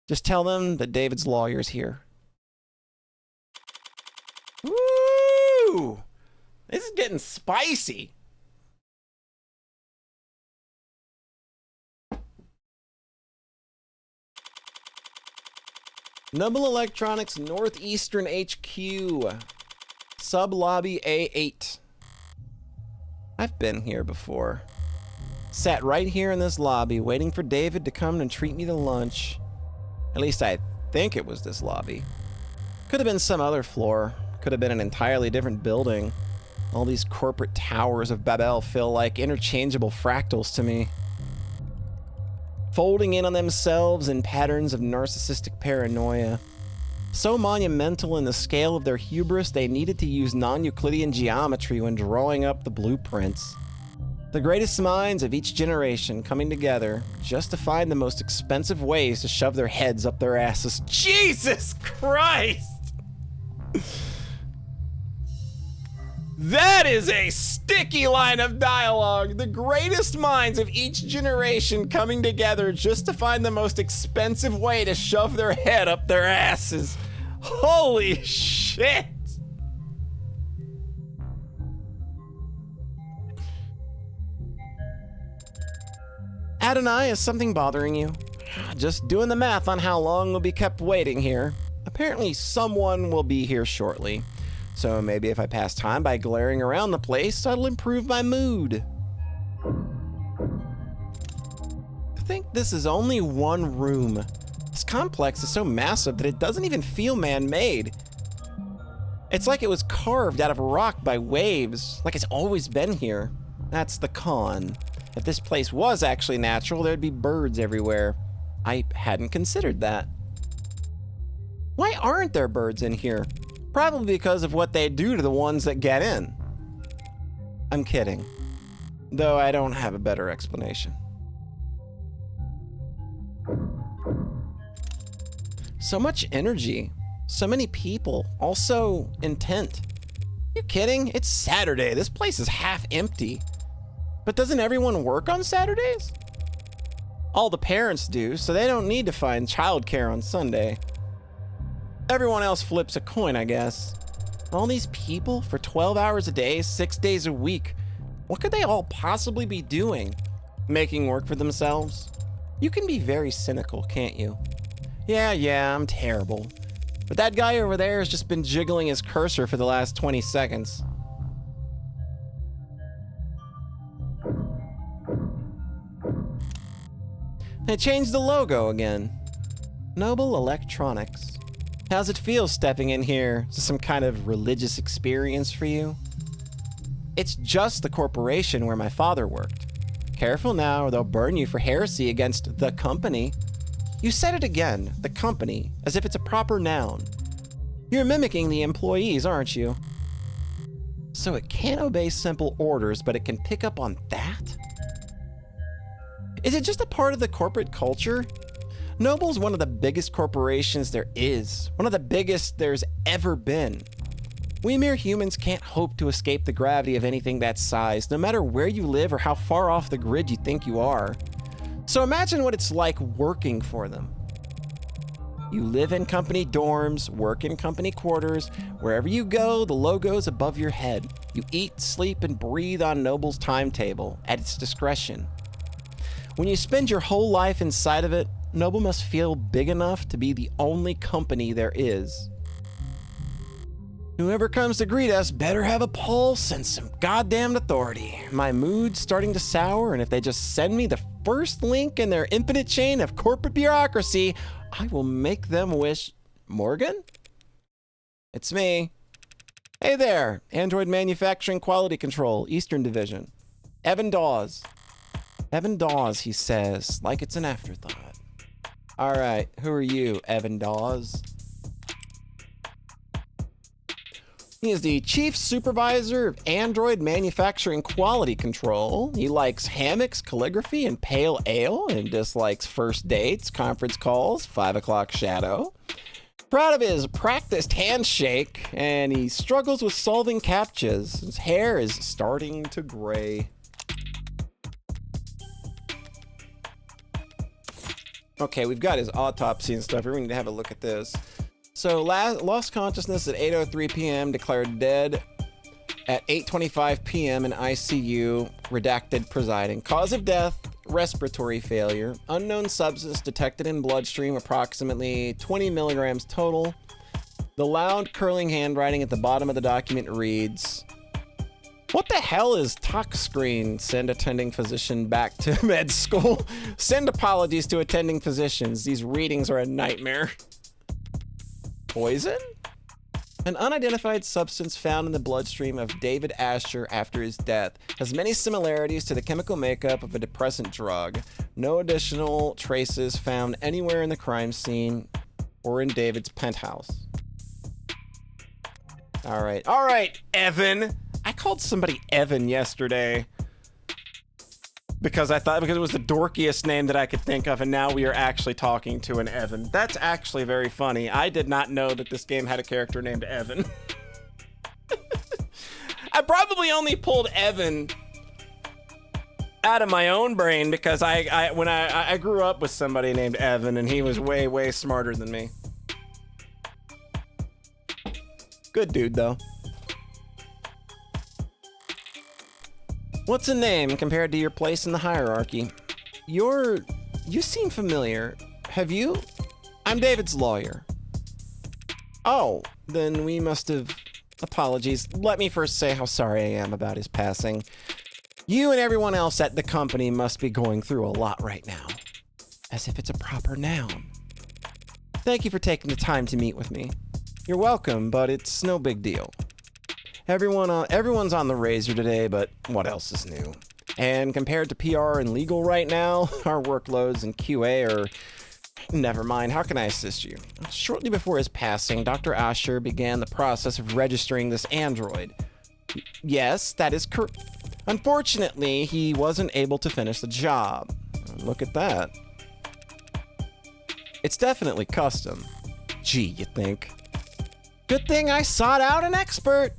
Just tell them that David's lawyer's here. Woo! This is getting spicy. Noble Electronics Northeastern HQ. Sub-lobby A8. I've been here before. Sat right here in this lobby waiting for David to come and treat me to lunch. At least I think it was this lobby. Could have been some other floor. Could have been an entirely different building. All these corporate towers of Babel feel like interchangeable fractals to me. folding in on themselves in patterns of narcissistic paranoia. So monumental in the scale of their hubris, they needed to use non-Euclidean geometry when drawing up the blueprints. The greatest minds of each generation coming together just to find the most expensive ways to shove their heads up their asses. Jesus Christ! That is a sticky line of dialogue. The greatest minds of each generation coming together just to find the most expensive way to shove their head up their asses. Holy shit! Adonai, is something bothering you? Just doing the math on how long we'll be kept waiting here. Apparently someone will be here shortly. So maybe if I pass time by glaring around the place, that'll improve my mood. I think this is only one room. This complex is so massive that it doesn't even feel man-made. It's like it was carved out of rock by waves, like it's always been here. That's the con. If this place was actually natural, there'd be birds everywhere. I hadn't considered that. Why aren't there birds in here? Probably because of what they do to the ones that get in. I'm kidding. Though I don't have a better explanation. So much energy. So many people. Also intent. You kidding? It's Saturday. This place is half empty. But doesn't everyone work on Saturdays? All the parents do, so they don't need to find childcare on Sunday. Everyone else flips a coin, I guess. All these people for 12 hours a day, 6 days a week. What could they all possibly be doing? Making work for themselves? You can be very cynical, can't you? Yeah, I'm terrible. But that guy over there has just been jiggling his cursor for the last 20 seconds. They changed the logo again. Noble Electronics. How's it feel stepping in here? Is this some kind of religious experience for you? It's just the corporation where my father worked. Careful now or they'll burn you for heresy against the company. You said it again, the company, as if it's a proper noun. You're mimicking the employees, aren't you? So it can't obey simple orders, but it can pick up on that? Is it just a part of the corporate culture? Noble's one of the biggest corporations there is, one of the biggest there's ever been. We mere humans can't hope to escape the gravity of anything that size, no matter where you live or how far off the grid you think you are. So imagine what it's like working for them. You live in company dorms, work in company quarters. Wherever you go, the logo's above your head. You eat, sleep, and breathe on Noble's timetable at its discretion. When you spend your whole life inside of it, Noble must feel big enough to be the only company there is. Whoever comes to greet us better have a pulse and some goddamn authority. My mood's starting to sour, and if they just send me the first link in their infinite chain of corporate bureaucracy, I will make them wish... Morgan? It's me. Hey there, Android Manufacturing Quality Control, Eastern Division. Evan Dawes. Evan Dawes, he says, like it's an afterthought. All right, who are you, Evan Dawes? He is the Chief Supervisor of Android Manufacturing Quality Control. He likes hammocks, calligraphy, and pale ale, and dislikes first dates, conference calls, 5 o'clock shadow. Proud of his practiced handshake, and he struggles with solving CAPTCHAs. His hair is starting to gray. Okay, we've got his autopsy and stuff. We need to have a look at this. So, lost consciousness at 8:03 p.m., declared dead at 8:25 p.m. in ICU, redacted presiding. Cause of death, respiratory failure. Unknown substance detected in bloodstream, approximately 20 milligrams total. The loud, curling handwriting at the bottom of the document reads, "What the hell is tuck screen? Send attending physician back to med school. Send apologies to attending physicians. These readings are a nightmare." Poison? An unidentified substance found in the bloodstream of David Asher after his death has many similarities to the chemical makeup of a depressant drug. No additional traces found anywhere in the crime scene or in David's penthouse. All right, Evan. I called somebody Evan yesterday because it was the dorkiest name that I could think of, and now we are actually talking to an Evan. That's actually very funny. I did not know that this game had a character named Evan. I probably only pulled Evan out of my own brain because I grew up with somebody named Evan, and he was way, way smarter than me. Good dude, though. What's a name compared to your place in the hierarchy? You seem familiar. Have you? I'm David's lawyer. Oh, then we must have... Apologies. Let me first say how sorry I am about his passing. You and everyone else at the company must be going through a lot right now. As if it's a proper noun. Thank you for taking the time to meet with me. You're welcome, but it's no big deal. Everyone's on the razor today, but what else is new? And compared to PR and legal right now, our workloads in QA are... Never mind, how can I assist you? Shortly before his passing, Dr. Asher began the process of registering this android. Yes, that is correct. Unfortunately, he wasn't able to finish the job. Look at that. It's definitely custom. Gee, you think? Good thing I sought out an expert.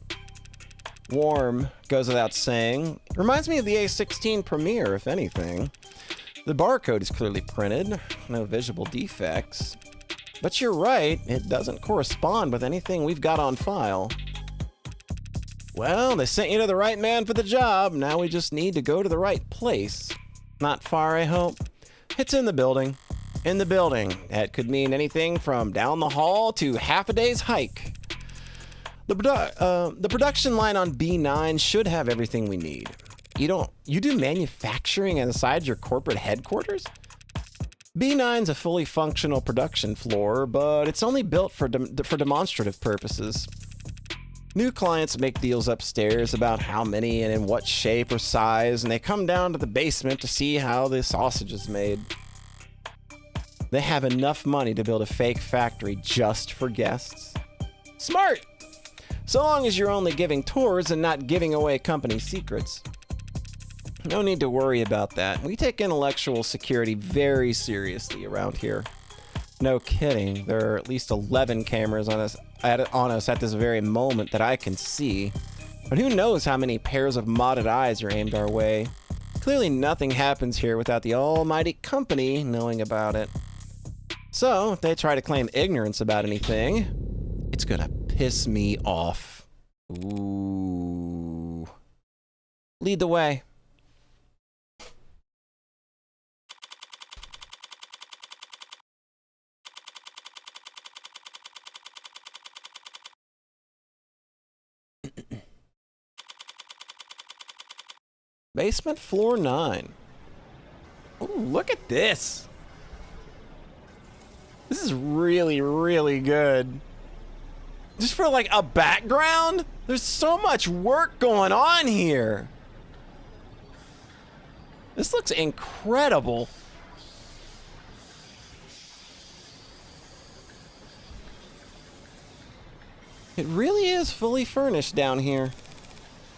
Warm, goes without saying. Reminds me of the A16 Premiere, if anything. The barcode is clearly printed, no visible defects. But you're right, it doesn't correspond with anything we've got on file. Well, they sent you to the right man for the job. Now we just need to go to the right place. Not far, I hope. It's in the building. In the building. That could mean anything from down the hall to half a day's hike. The production line on B9 should have everything we need. You do manufacturing inside your corporate headquarters? B9's a fully functional production floor, but it's only built for demonstrative purposes. New clients make deals upstairs about how many and in what shape or size, and they come down to the basement to see how the sausage is made. They have enough money to build a fake factory just for guests. Smart! So long as you're only giving tours and not giving away company secrets. No need to worry about that. We take intellectual security very seriously around here. No kidding. There are at least 11 cameras on us at this very moment that I can see. But who knows how many pairs of modded eyes are aimed our way. Clearly nothing happens here without the almighty company knowing about it. So, if they try to claim ignorance about anything, it's gonna piss me off. Ooh. Lead the way. Basement floor 9. Ooh, look at this. This is really, really good. Just for like a background, there's so much work going on here. This looks incredible. It really is fully furnished down here.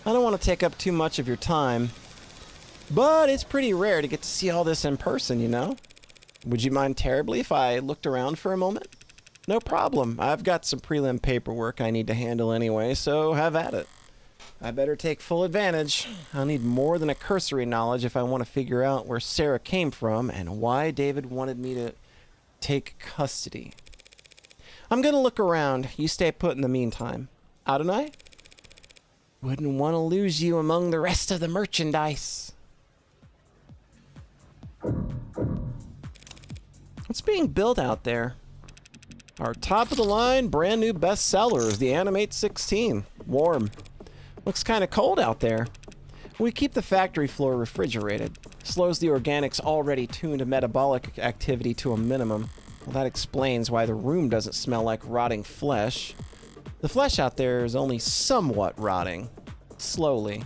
I don't want to take up too much of your time, but it's pretty rare to get to see all this in person, you know? Would you mind terribly if I looked around for a moment? No problem. I've got some prelim paperwork I need to handle anyway, so have at it. I better take full advantage. I'll need more than a cursory knowledge if I want to figure out where Sarah came from and why David wanted me to take custody. I'm gonna look around. You stay put in the meantime. Adonai? Wouldn't want to lose you among the rest of the merchandise. What's being built out there? Our top-of-the-line, brand-new bestseller is the Animate 16. Warm. Looks kind of cold out there. We keep the factory floor refrigerated. Slows the organics already tuned metabolic activity to a minimum. Well, that explains why the room doesn't smell like rotting flesh. The flesh out there is only somewhat rotting. Slowly.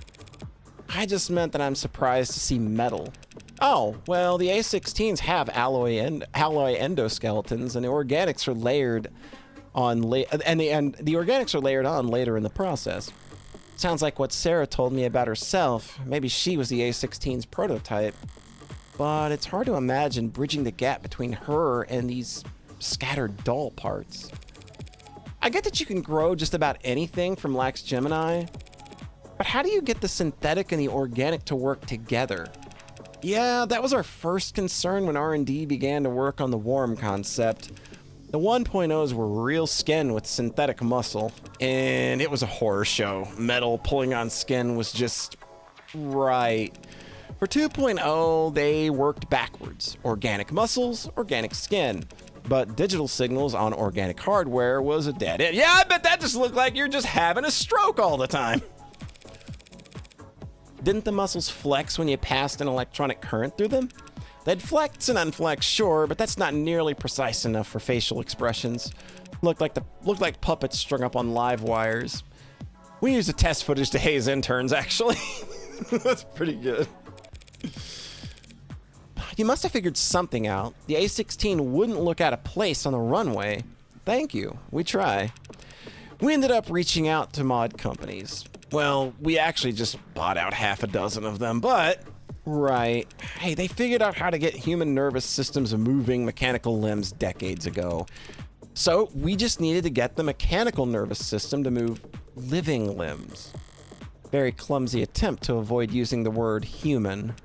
I just meant that I'm surprised to see metal. Oh, well, the A16s have alloy endoskeletons, and the organics are layered on the organics are layered on later in the process. Sounds like what Sarah told me about herself. Maybe she was the A16's prototype. But it's hard to imagine bridging the gap between her and these scattered doll parts. I get that you can grow just about anything from Lax Gemini, but how do you get the synthetic and the organic to work together? Yeah, that was our first concern when R&D began to work on the worm concept. The 1.0s were real skin with synthetic muscle, and it was a horror show. Metal pulling on skin was just right. For 2.0, they worked backwards. Organic muscles, organic skin. But digital signals on organic hardware was a dead end. Yeah, I bet that just looked like you're just having a stroke all the time. Didn't the muscles flex when you passed an electronic current through them? They'd flex and unflex, sure, but that's not nearly precise enough for facial expressions. Looked like puppets strung up on live wires. We used the test footage to haze interns, actually. That's pretty good. You must have figured something out. The A16 wouldn't look out of place on the runway. Thank you. We try. We ended up reaching out to mod companies. Well, we actually just bought out half a dozen of them, but... Right. Hey, they figured out how to get human nervous systems moving mechanical limbs decades ago. So we just needed to get the mechanical nervous system to move living limbs. Very clumsy attempt to avoid using the word human.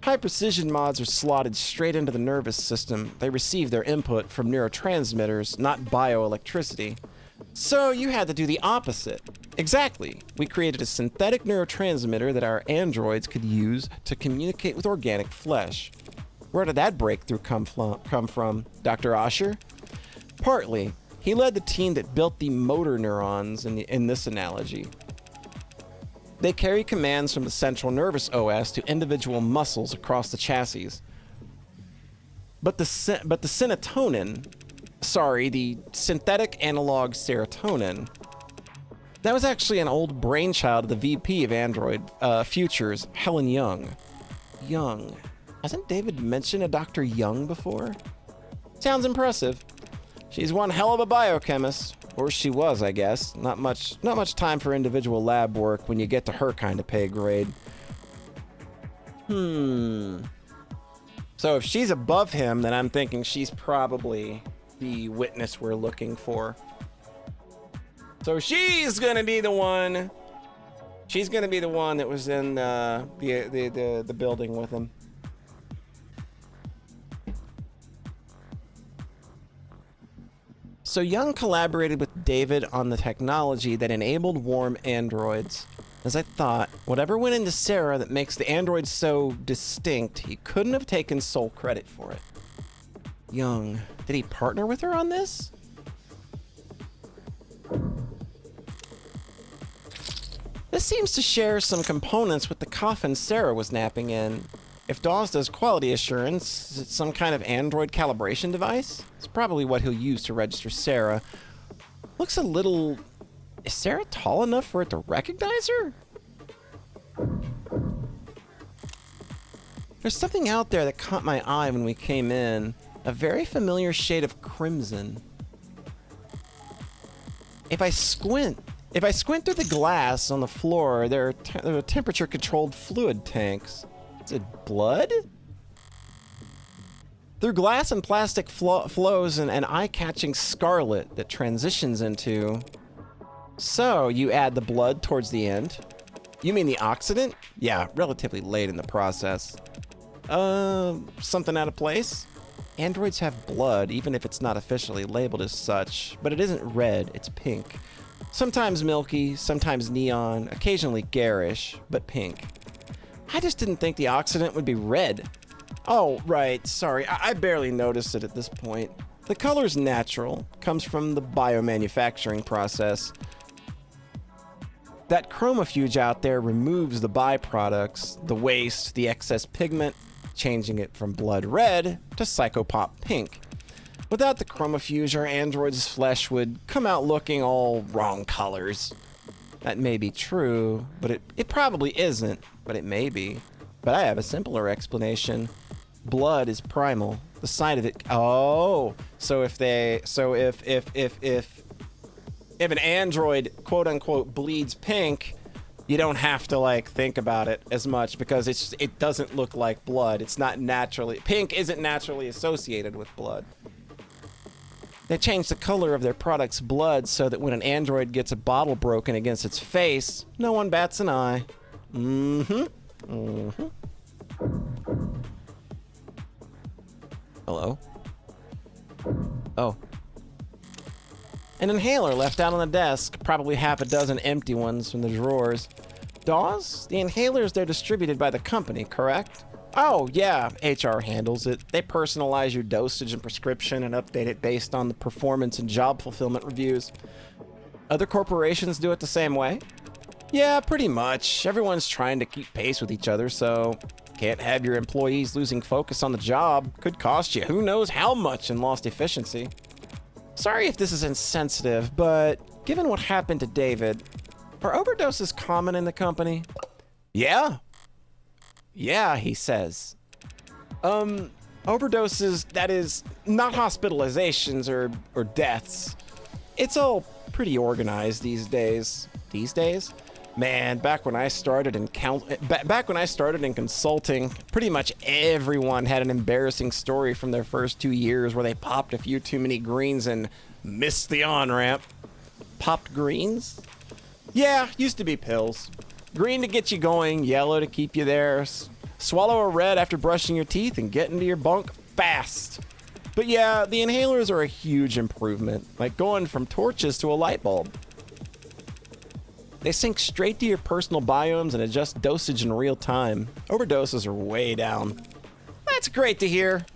High precision mods are slotted straight into the nervous system. They receive their input from neurotransmitters, not bioelectricity. So you had to do the opposite. Exactly. We created a synthetic neurotransmitter that our androids could use to communicate with organic flesh. Where did that breakthrough come from, Dr. Osher? Partly. He led the team that built the motor neurons in this analogy. They carry commands from the central nervous OS to individual muscles across the chassis. But the serotonin, the synthetic analog serotonin, that was actually an old brainchild of the VP of Android Futures, Helen Young. Young. Hasn't David mentioned a Dr. Young before? Sounds impressive. She's one hell of a biochemist. Or she was, I guess. Not much time for individual lab work when you get to her kind of pay grade. So if she's above him, then I'm thinking she's probably the witness we're looking for. So she's gonna be the one. She's gonna be the one that was in the building with him. So Young collaborated with David on the technology that enabled warm androids. As I thought, whatever went into Sarah that makes the androids so distinct, he couldn't have taken sole credit for it. Young, did he partner with her on this? This seems to share some components with the coffin Sarah was napping in. If Dawes does quality assurance, is it some kind of android calibration device? It's probably what he'll use to register Sarah. Looks a little... Is Sarah tall enough for it to recognize her? There's something out there that caught my eye when we came in. A very familiar shade of crimson. If I squint through the glass on the floor, there are temperature-controlled fluid tanks. Is it blood? Through glass and plastic flows an eye-catching scarlet that transitions into... So, you add the blood towards the end? You mean the oxidant? Yeah, relatively late in the process. Something out of place? Androids have blood, even if it's not officially labeled as such, but it isn't red, it's pink. Sometimes milky, sometimes neon, occasionally garish, but pink. I just didn't think the oxidant would be red. Oh, right, sorry, I barely noticed it at this point. The color's natural, comes from the biomanufacturing process. That chromofuge out there removes the byproducts, the waste, the excess pigment, changing it from blood red to psychopop pink. Without the chromofuge, our android's flesh would come out looking all wrong colors. That may be true, but it probably isn't, but it may be. But I have a simpler explanation. Blood is primal. The sight of it. Oh, so if an android quote unquote bleeds pink, you don't have to like think about it as much because it doesn't look like blood. It's not naturally, pink isn't naturally associated with blood. They changed the color of their product's blood so that when an android gets a bottle broken against its face, no one bats an eye. Hello? Oh. An inhaler left out on the desk, probably half a dozen empty ones from the drawers. Dawes, the inhalers, they're distributed by the company, correct? Oh, yeah, HR handles it. They personalize your dosage and prescription and update it based on the performance and job fulfillment reviews. Other corporations do it the same way? Yeah, pretty much. Everyone's trying to keep pace with each other, so can't have your employees losing focus on the job. Could cost you who knows how much in lost efficiency. Sorry if this is insensitive, but given what happened to David, are overdoses common in the company? Yeah, he says. Overdoses, that is, not hospitalizations or deaths. It's all pretty organized these days. These days? Man, back when I started in consulting, pretty much everyone had an embarrassing story from their first 2 years where they popped a few too many greens and missed the on-ramp. Popped greens? Yeah, used to be pills. Green to get you going, yellow to keep you there. Swallow a red after brushing your teeth and get into your bunk fast. But yeah, the inhalers are a huge improvement, like going from torches to a light bulb. They sync straight to your personal biomes and adjust dosage in real time. Overdoses are way down. That's great to hear.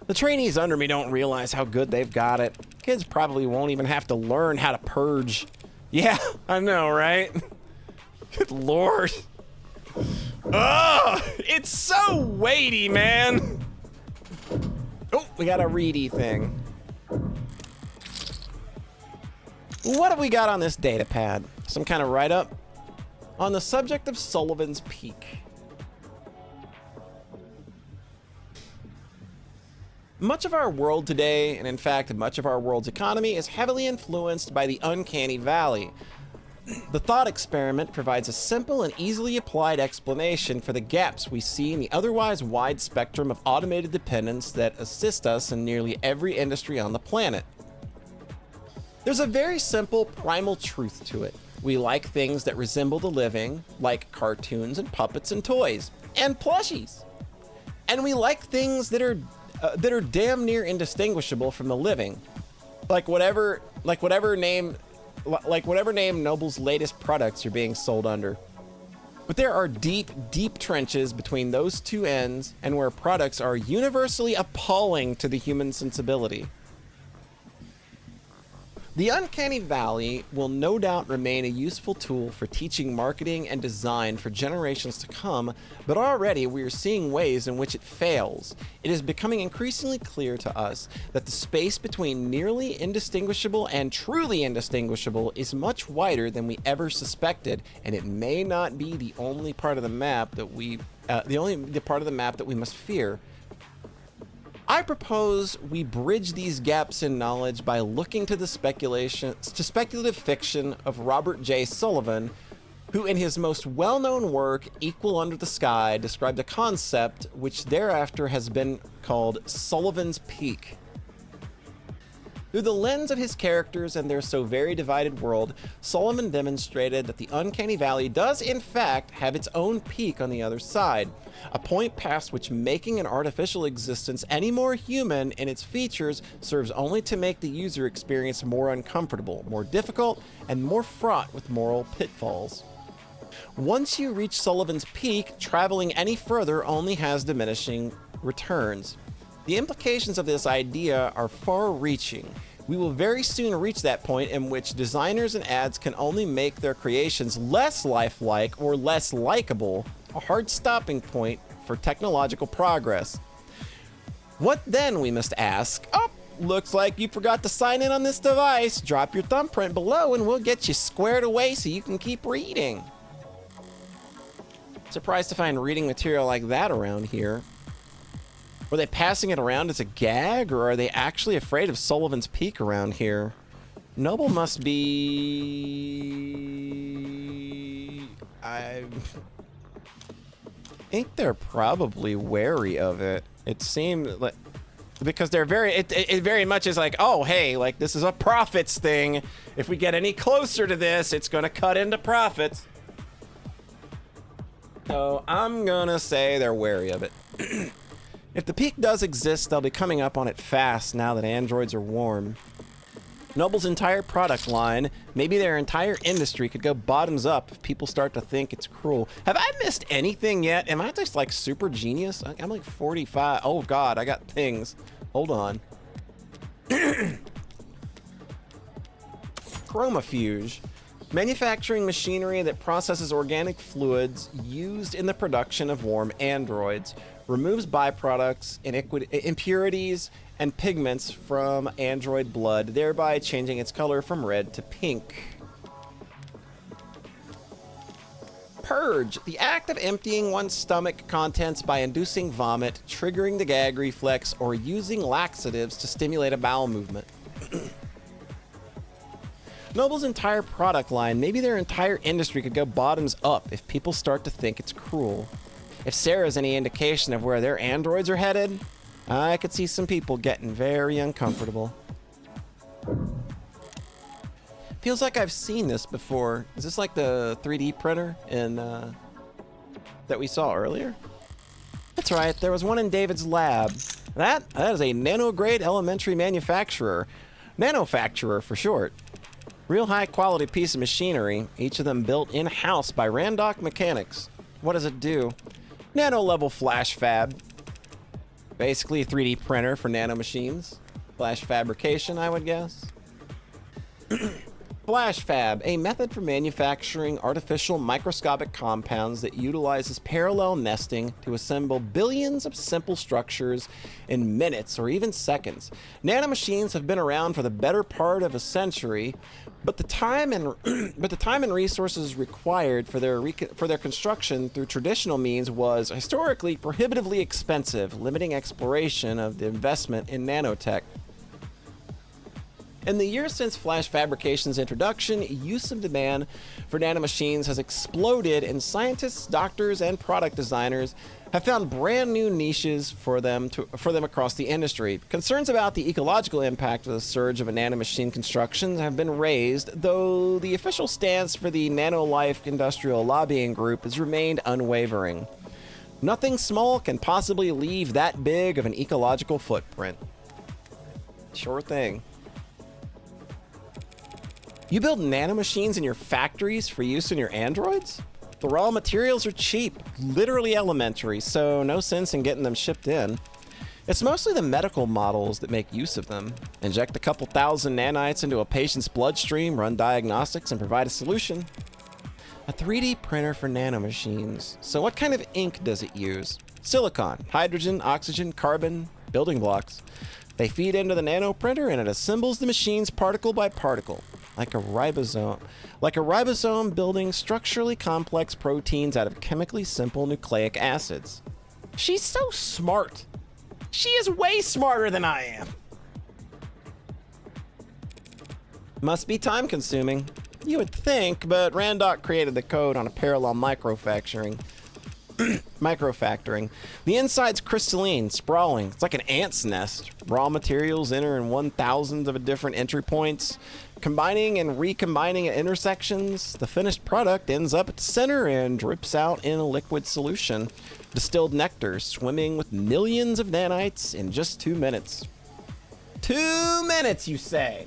The trainees under me don't realize how good they've got it. Kids probably won't even have to learn how to purge. Yeah, I know, right? Good lord. Ugh, it's so weighty, man. Oh, we got a reedy thing. What have we got on this data pad? Some kind of write-up? On the subject of Sullivan's Peak. Much of our world today, and in fact, much of our world's economy, is heavily influenced by the uncanny valley. The thought experiment provides a simple and easily applied explanation for the gaps we see in the otherwise wide spectrum of automated dependence that assist us in nearly every industry on the planet. There's a very simple primal truth to it. We like things that resemble the living, like cartoons and puppets and toys, and plushies. And we like things that are damn near indistinguishable from the living, like whatever name Noble's latest products are being sold under. But there are deep, deep trenches between those two ends, and where products are universally appalling to the human sensibility. The uncanny valley will no doubt remain a useful tool for teaching marketing and design for generations to come, but already we are seeing ways in which it fails. It is becoming increasingly clear to us that the space between nearly indistinguishable and truly indistinguishable is much wider than we ever suspected, and it may not be the only part of the map that we must fear. I propose we bridge these gaps in knowledge by looking to speculative fiction of Robert J. Sullivan, who in his most well-known work, Equal Under the Sky, described a concept which thereafter has been called Sullivan's Peak. Through the lens of his characters and their so very divided world, Sullivan demonstrated that the uncanny valley does in fact have its own peak on the other side, a point past which making an artificial existence any more human in its features serves only to make the user experience more uncomfortable, more difficult, and more fraught with moral pitfalls. Once you reach Sullivan's Peak, traveling any further only has diminishing returns. The implications of this idea are far-reaching. We will very soon reach that point in which designers and ads can only make their creations less lifelike or less likable, a hard stopping point for technological progress. What then, we must ask? Oh, Looks like you forgot to sign in on this device. Drop your thumbprint below and we'll get you squared away so you can keep reading. Surprised to find reading material like that around here. Were they passing it around as a gag, or are they actually afraid of Sullivan's Peak around here? Noble must be... I think they're probably wary of it. It seems like... Because they're very... It very much is like, oh, hey, like, this is a profits thing. If we get any closer to this, it's going to cut into profits. So I'm going to say they're wary of it. If the peak does exist, they'll be coming up on it fast now that androids are warm. Noble's entire product line, maybe their entire industry, could go bottoms up if people start to think it's cruel. Have I missed anything yet? Am I just like super genius? I'm like 45. Oh God, I got things. Hold on. Chromafuge. Manufacturing machinery that processes organic fluids used in the production of warm androids, removes byproducts, impurities, and pigments from android blood, thereby changing its color from red to pink. Purge, the act of emptying one's stomach contents by inducing vomit, triggering the gag reflex, or using laxatives to stimulate a bowel movement. Noble's entire product line, maybe their entire industry, could go bottoms up if people start to think it's cruel. If Sarah's any indication of where their androids are headed, I could see some people getting very uncomfortable. Feels like I've seen this before. Is this like the 3D printer in that we saw earlier? That's right, there was one in David's lab. That is a nanograde elementary manufacturer. Nanofacturer for short. Real high quality piece of machinery, each of them built in-house by Randock Mechanics. What does it do? Nano level flash fab. Basically a 3D printer for nano machines. Flash fabrication, I would guess. Flash fab, a method for manufacturing artificial microscopic compounds that utilizes parallel nesting to assemble billions of simple structures in minutes or even seconds. Nanomachines have been around for the better part of a century, but the time and resources required for their construction through traditional means was historically prohibitively expensive, limiting exploration of the investment in nanotech. In the years since flash fabrication's introduction, use of demand for nanomachines has exploded, and scientists, doctors, and product designers have found brand new niches for them across the industry. Concerns about the ecological impact of the surge of a nanomachine construction have been raised, though the official stance for the Nanolife Industrial Lobbying Group has remained unwavering. Nothing small can possibly leave that big of an ecological footprint. Sure thing. You build nanomachines in your factories for use in your androids? The raw materials are cheap, literally elementary, so no sense in getting them shipped in. It's mostly the medical models that make use of them. Inject a couple thousand nanites into a patient's bloodstream, run diagnostics, and provide a solution. A 3D printer for nanomachines. So what kind of ink does it use? Silicon, hydrogen, oxygen, carbon, building blocks. They feed into the nanoprinter and it assembles the machines particle by particle. Like a ribosome building structurally complex proteins out of chemically simple nucleic acids. She's so smart. She is way smarter than I am. Must be time consuming. You would think, but Randock created the code on a parallel microfactoring. Microfactoring. The inside's crystalline, sprawling. It's like an ant's nest. Raw materials enter in 1,000 of a different entry points. Combining and recombining at intersections, the finished product ends up at the center and drips out in a liquid solution. Distilled nectar swimming with millions of nanites in just 2 minutes. 2 minutes, you say?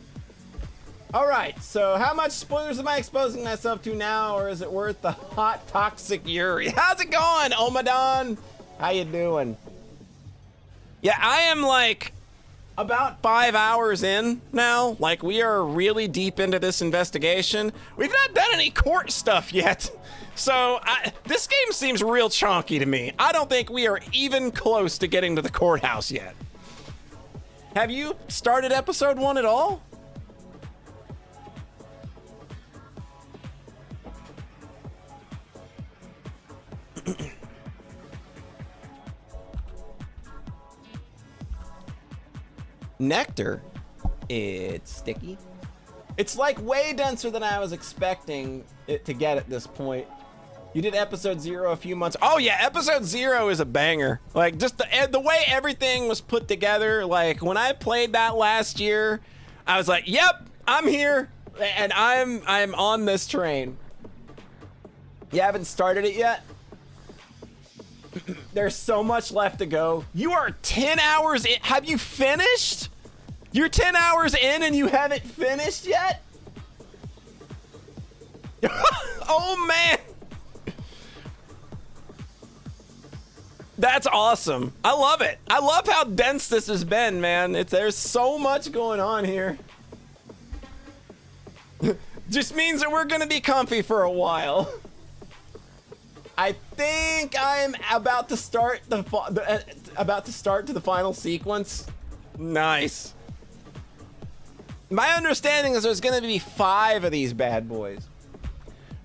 All right, so how much spoilers am I exposing myself to now, or is it worth the hot toxic Yuri? How's it going, Omadon? How you doing? Yeah, I am like about 5 hours in now. Like, we are really deep into this investigation. We've not done any court stuff yet. So this game seems real chonky to me. I don't think we are even close to getting to the courthouse yet. Have you started episode 1 at all? Nectar? It's sticky. It's like way denser than I was expecting it to get at this point. You did episode 0 a few months. Oh yeah, episode 0 is a banger. Like just the way everything was put together. Like when I played that last year, I was like, "Yep, I'm here, and I'm on this train." You haven't started it yet? There's so much left to go. You are 10 hours in. Have you finished? You're 10 hours in and you haven't finished yet? Oh man. That's awesome. I love it. I love how dense this has been, man. There's so much going on here. Just means that we're gonna be comfy for a while. I think I'm about to start to the final sequence. Nice. My understanding is there's gonna be 5 of these bad boys.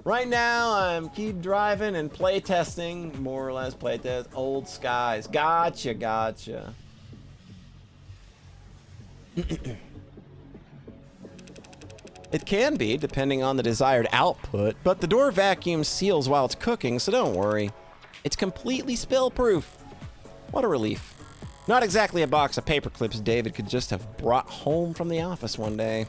Right now, I'm keep driving and play testing, more or less play test, Old Skies. Gotcha. It can be, depending on the desired output, but the door vacuum seals while it's cooking, so don't worry. It's completely spill-proof. What a relief. Not exactly a box of paper clips David could just have brought home from the office one day.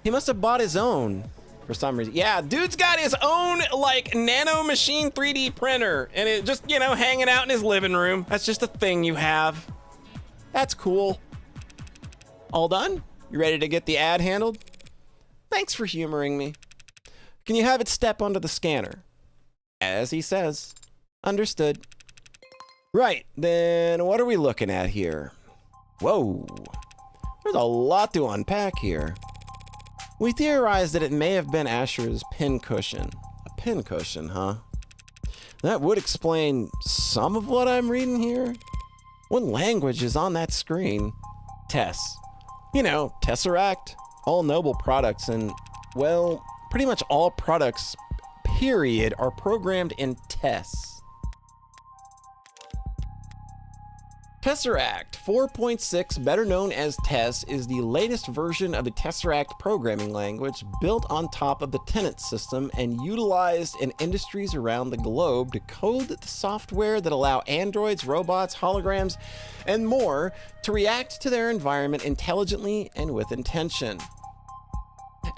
He must have bought his own. For some reason. Yeah, dude's got his own, like, nano machine 3D printer. And it just, you know, hanging out in his living room. That's just a thing you have. That's cool. All done? You ready to get the ad handled? Thanks for humoring me. Can you have it step onto the scanner? As he says. Understood. Right, then what are we looking at here? Whoa. There's a lot to unpack here. We theorized that it may have been Asher's pincushion. A pincushion, huh? That would explain some of what I'm reading here. What language is on that screen? Tess. You know, Tesseract. All Noble products and, well, pretty much all products, period, are programmed in Tess. Tesseract 4.6, better known as Tess, is the latest version of the Tesseract programming language built on top of the Tenet system and utilized in industries around the globe to code the software that allow androids, robots, holograms, and more to react to their environment intelligently and with intention.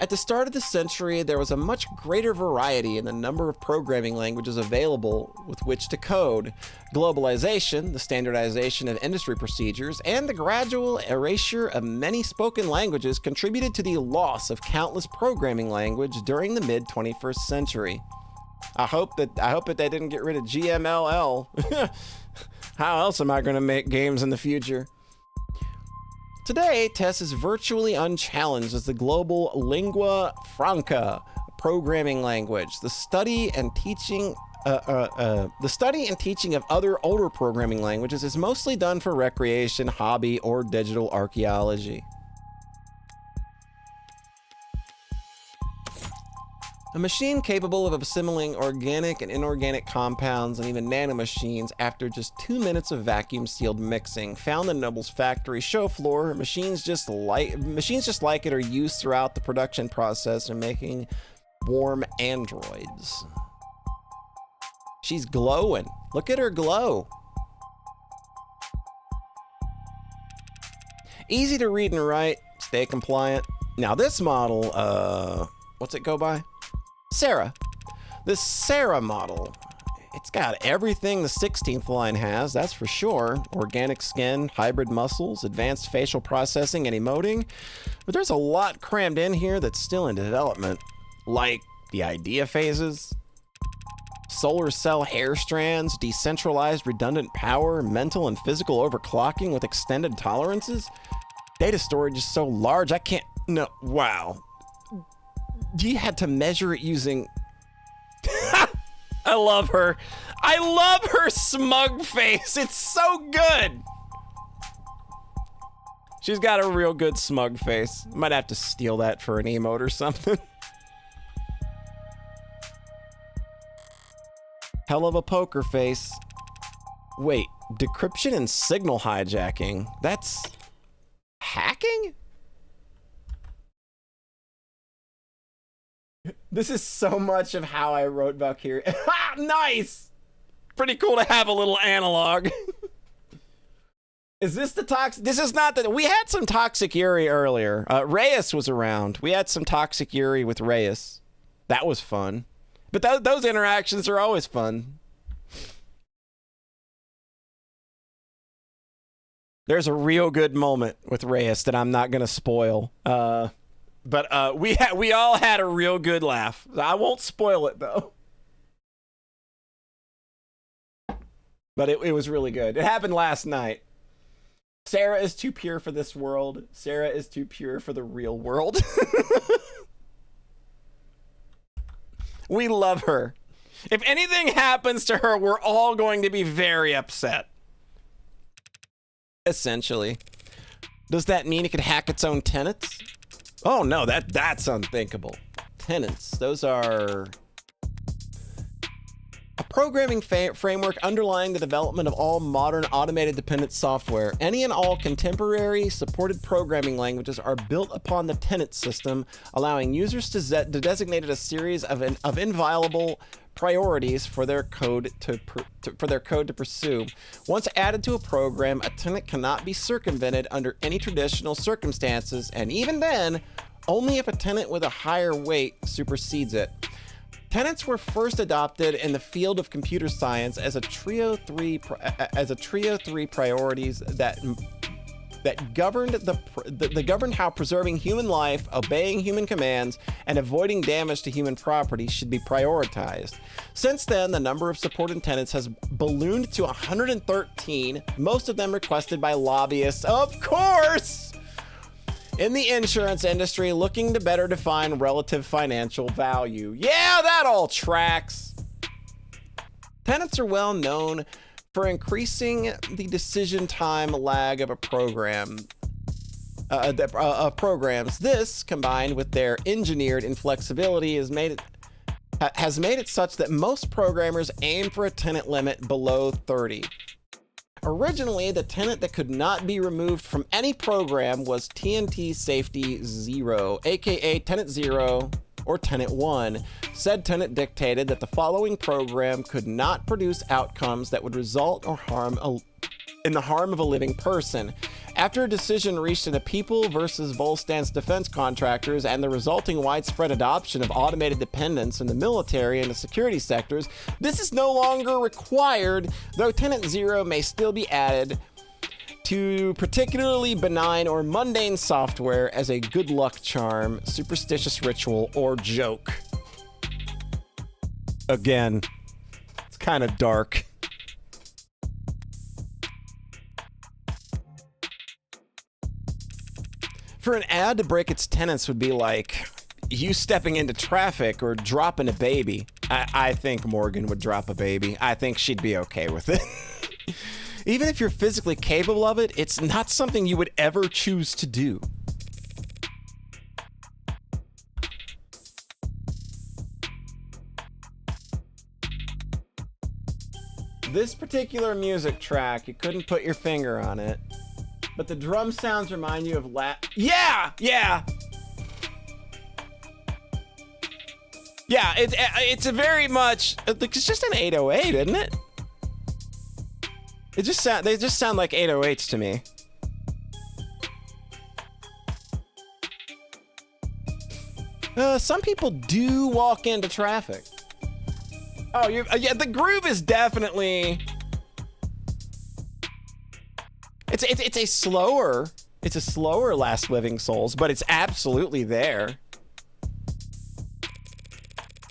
At the start of the century, there was a much greater variety in the number of programming languages available with which to code. Globalization, the standardization of industry procedures, and the gradual erasure of many spoken languages contributed to the loss of countless programming language during the mid-21st century. I hope that they didn't get rid of GMLL. How else am I going to make games in the future? Today, Tess is virtually unchallenged as the global lingua franca programming language. The study and teaching of other older programming languages is mostly done for recreation, hobby, or digital archaeology. A machine capable of assimilating organic and inorganic compounds and even nanomachines after just 2 minutes of vacuum-sealed mixing. Found in Noble's factory show floor, machines just like it are used throughout the production process in making warm androids. She's glowing. Look at her glow. Easy to read and write. Stay compliant. Now this model, what's it go by? Sarah. This Sarah model, it's got everything the 16th line has, that's for sure. Organic skin, hybrid muscles, advanced facial processing and emoting. But there's a lot crammed in here that's still in development. Like the idea phases, solar cell hair strands, decentralized redundant power, mental and physical overclocking with extended tolerances. Data storage is so large I can't, no, wow. You had to measure it using... I love her. I love her smug face. It's so good. She's got a real good smug face. Might have to steal that for an emote or something. Hell of a poker face. Wait, decryption and signal hijacking. That's hacking? This is so much of how I wrote Valkyria. Nice! Pretty cool to have a little analog. Is this the toxic? This is not the. We had some Toxic Yuri earlier. Reyes was around. We had some Toxic Yuri with Reyes. That was fun. But those interactions are always fun. There's a real good moment with Reyes that I'm not gonna spoil. But we all had a real good laugh. I won't spoil it though. But it was really good. It happened last night. Sarah is too pure for this world. Sarah is too pure for the real world. We love her. If anything happens to her, we're all going to be very upset. Essentially. Does that mean it could hack its own tenants? Oh no, that's unthinkable. Tenants, those are a programming framework underlying the development of all modern automated dependent software. Any and all contemporary supported programming languages are built upon the tenant system, allowing users to designate a series of inviolable priorities for their code to pursue. Once added to a program, a tenant cannot be circumvented under any traditional circumstances, and even then, only if a tenant with a higher weight supersedes it. Tenants were first adopted in the field of computer science as a trio three priorities that governed how preserving human life, obeying human commands, and avoiding damage to human property should be prioritized. Since then, the number of supported tenants has ballooned to 113, most of them requested by lobbyists, of course, in the insurance industry looking to better define relative financial value. Yeah, that all tracks. Tenants are well known for increasing the decision time lag of a program. Programs. This, combined with their engineered inflexibility, has made it such that most programmers aim for a tenant limit below 30. Originally, the tenant that could not be removed from any program was TNT Safety 0, aka Tenant 0 or Tenant 1. Said tenant dictated that the following program could not produce outcomes that would result or in the harm of a living person. After a decision reached in the People versus Volstans defense contractors and the resulting widespread adoption of automated dependence in the military and the security sectors, this is no longer required, though Tenant 0 may still be added to particularly benign or mundane software as a good luck charm, superstitious ritual, or joke. Again, it's kind of dark. For an ad to break its tenants would be like you stepping into traffic or dropping a baby. I think Morgan would drop a baby. I think she'd be okay with it. Even if you're physically capable of it, it's not something you would ever choose to do. This particular music track, you couldn't put your finger on it, but the drum sounds remind you of Yeah! Yeah, it's a very much, it's just an 808, isn't it? They just sound like 808s to me. Some people do walk into traffic. Oh, yeah, the groove is definitely. It's a slower Last Living Souls, but it's absolutely there.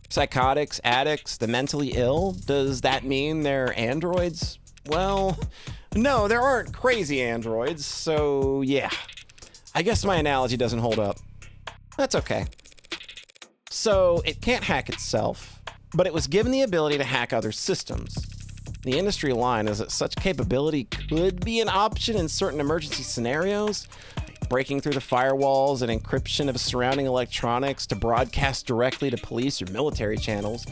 Psychotics, addicts, the mentally ill. Does that mean they're androids? Well, no, there aren't crazy androids, so yeah. I guess my analogy doesn't hold up. That's okay. So, it can't hack itself, but it was given the ability to hack other systems. The industry line is that such capability could be an option in certain emergency scenarios. breaking through the firewalls and encryption of surrounding electronics to broadcast directly to police or military channels.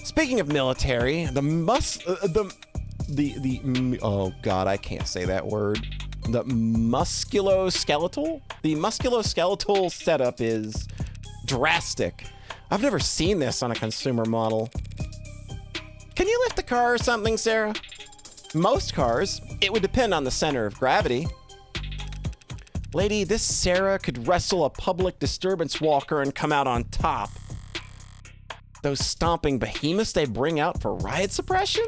Speaking of military, oh god, I can't say that word. The musculoskeletal setup is drastic. I've never seen this on a consumer model. Can you lift a car or something, Sarah? Most cars, it would depend on the center of gravity. Lady, this Sarah could wrestle a public disturbance walker and come out on top. Those stomping behemoths they bring out for riot suppression?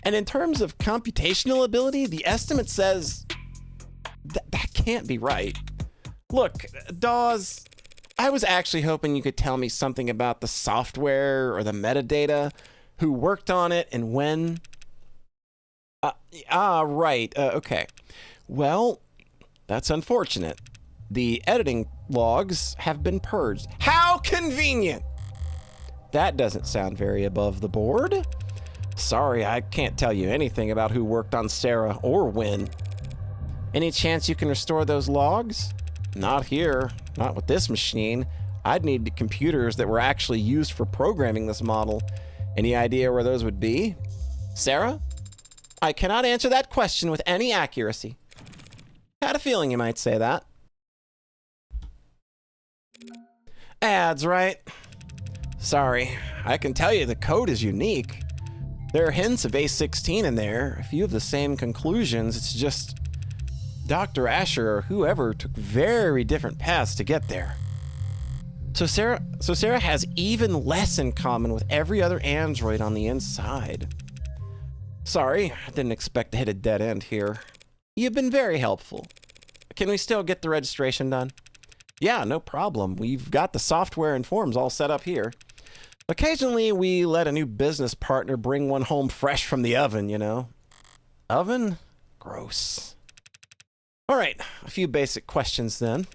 And in terms of computational ability, the estimate says that can't be right. Look, Dawes, I was actually hoping you could tell me something about the software or the metadata, who worked on it and when. Right. Okay. Well, that's unfortunate. The editing logs have been purged. How convenient! That doesn't sound very above the board. Sorry, I can't tell you anything about who worked on Sarah or when. Any chance you can restore those logs? Not here. Not with this machine. I'd need the computers that were actually used for programming this model. Any idea where those would be? Sarah? I cannot answer that question with any accuracy. Had a feeling you might say that. Ads, right? Sorry, I can tell you the code is unique. There are hints of A16 in there, a few of the same conclusions. It's just Dr. Asher or whoever took very different paths to get there. So Sarah has even less in common with every other android on the inside. Sorry, I didn't expect to hit a dead end here. You've been very helpful. Can we still get the registration done? Yeah, no problem. We've got the software and forms all set up here. Occasionally, we let a new business partner bring one home fresh from the oven, you know. Oven? Gross. All right, a few basic questions then.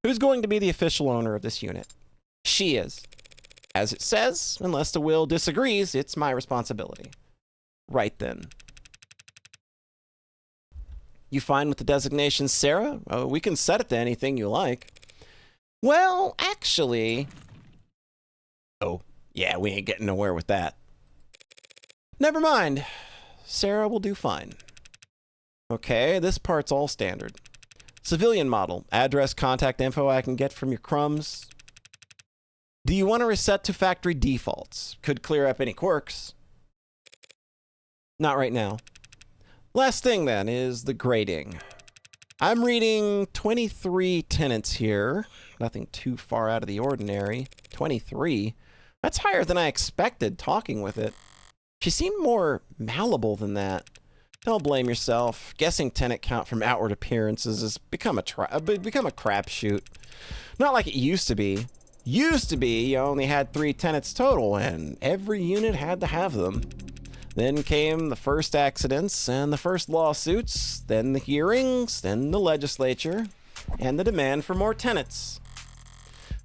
Who's going to be the official owner of this unit? She is. As it says, unless the will disagrees, it's my responsibility. Right then. You fine with the designation Sarah? Oh, we can set it to anything you like. Well, actually... Oh, yeah, we ain't getting nowhere with that. Never mind. Sarah will do fine. Okay, this part's all standard. Civilian model. Address, contact info I can get from your crumbs. Do you want to reset to factory defaults? Could clear up any quirks. Not right now. Last thing then is the grading. I'm reading 23 tenants here. Nothing too far out of the ordinary. 23? That's higher than I expected talking with it. She seemed more malleable than that. Don't blame yourself. Guessing tenant count from outward appearances has become a crapshoot. Not like it used to be. Used to be, you only had 3 tenants total, and every unit had to have them. Then came the first accidents and the first lawsuits, then the hearings, then the legislature, and the demand for more tenants.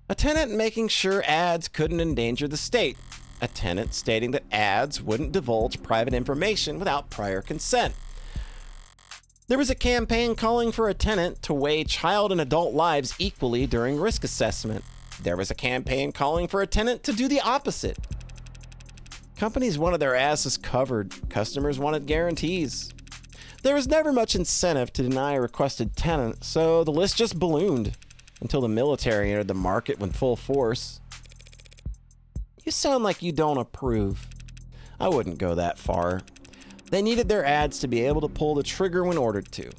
A tenant making sure ads couldn't endanger the state. A tenant stating that ads wouldn't divulge private information without prior consent. There was a campaign calling for a tenant to weigh child and adult lives equally during risk assessment. There was a campaign calling for a tenant to do the opposite. Companies wanted their asses covered. Customers wanted guarantees. There was never much incentive to deny a requested tenant, so the list just ballooned until the military entered the market with full force. You sound like you don't approve. I wouldn't go that far. They needed their ads to be able to pull the trigger when ordered to,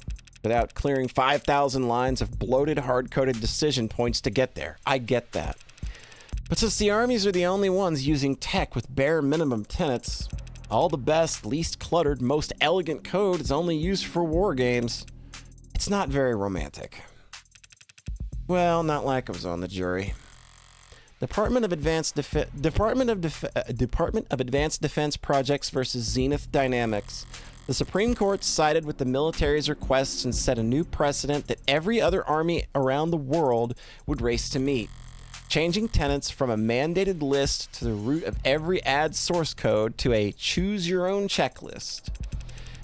without clearing 5,000 lines of bloated, hard-coded decision points to get there. I get that. But since the armies are the only ones using tech with bare minimum tenets, all the best, least cluttered, most elegant code is only used for war games. It's not very romantic. Well, not like I was on the jury. Department of Advanced Defense Projects versus Zenith Dynamics. The Supreme Court sided with the military's requests and set a new precedent that every other army around the world would race to meet, changing tenets from a mandated list to the root of every ad source code to a choose-your-own checklist.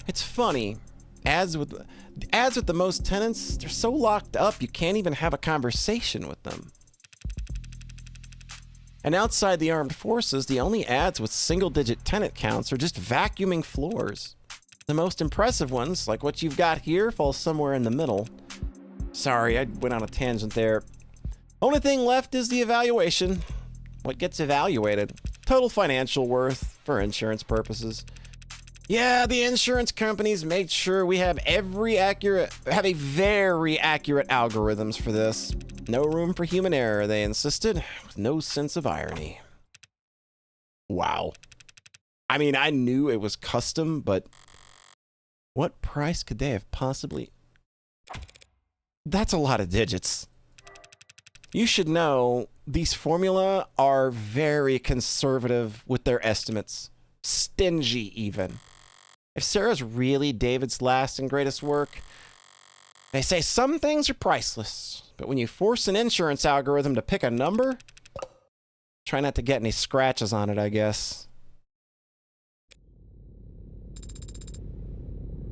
It's funny, ads with the most tenants, they're so locked up you can't even have a conversation with them. And outside the armed forces, the only ads with single-digit tenant counts are just vacuuming floors. The most impressive ones, like what you've got here, fall somewhere in the middle. Sorry, I went on a tangent there. Only thing left is the evaluation. What gets evaluated? Total financial worth for insurance purposes. Yeah, the insurance companies made sure we have a very accurate algorithms for this. No room for human error, they insisted, with no sense of irony. Wow. I mean, I knew it was custom, but what price could they have possibly... That's a lot of digits. You should know these formula are very conservative with their estimates. Stingy, even. If Sarah's really David's last and greatest work, they say some things are priceless, but when you force an insurance algorithm to pick a number, try not to get any scratches on it, I guess.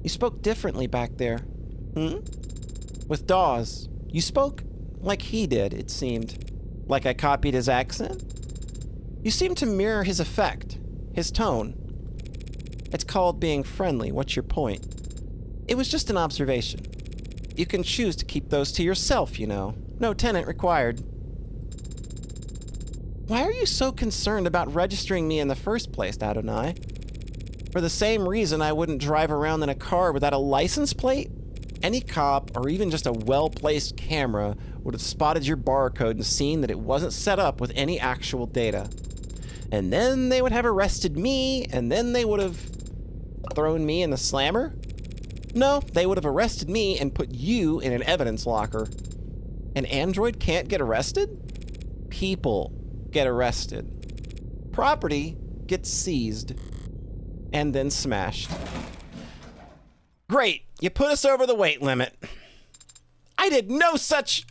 You spoke differently back there. With Dawes. You spoke like he did, it seemed. Like I copied his accent? You seemed to mirror his effect, his tone. It's called being friendly. What's your point? It was just an observation. You can choose to keep those to yourself, you know. No tenant required. Why are you so concerned about registering me in the first place, Adonai? For the same reason I wouldn't drive around in a car without a license plate? Any cop, or even just a well-placed camera, would have spotted your barcode and seen that it wasn't set up with any actual data. And then they would have arrested me, and then they would have thrown me in the slammer? No, they would have arrested me and put you in an evidence locker. An android can't get arrested? People get arrested. Property gets seized. And then smashed. Great, you put us over the weight limit. I did no such...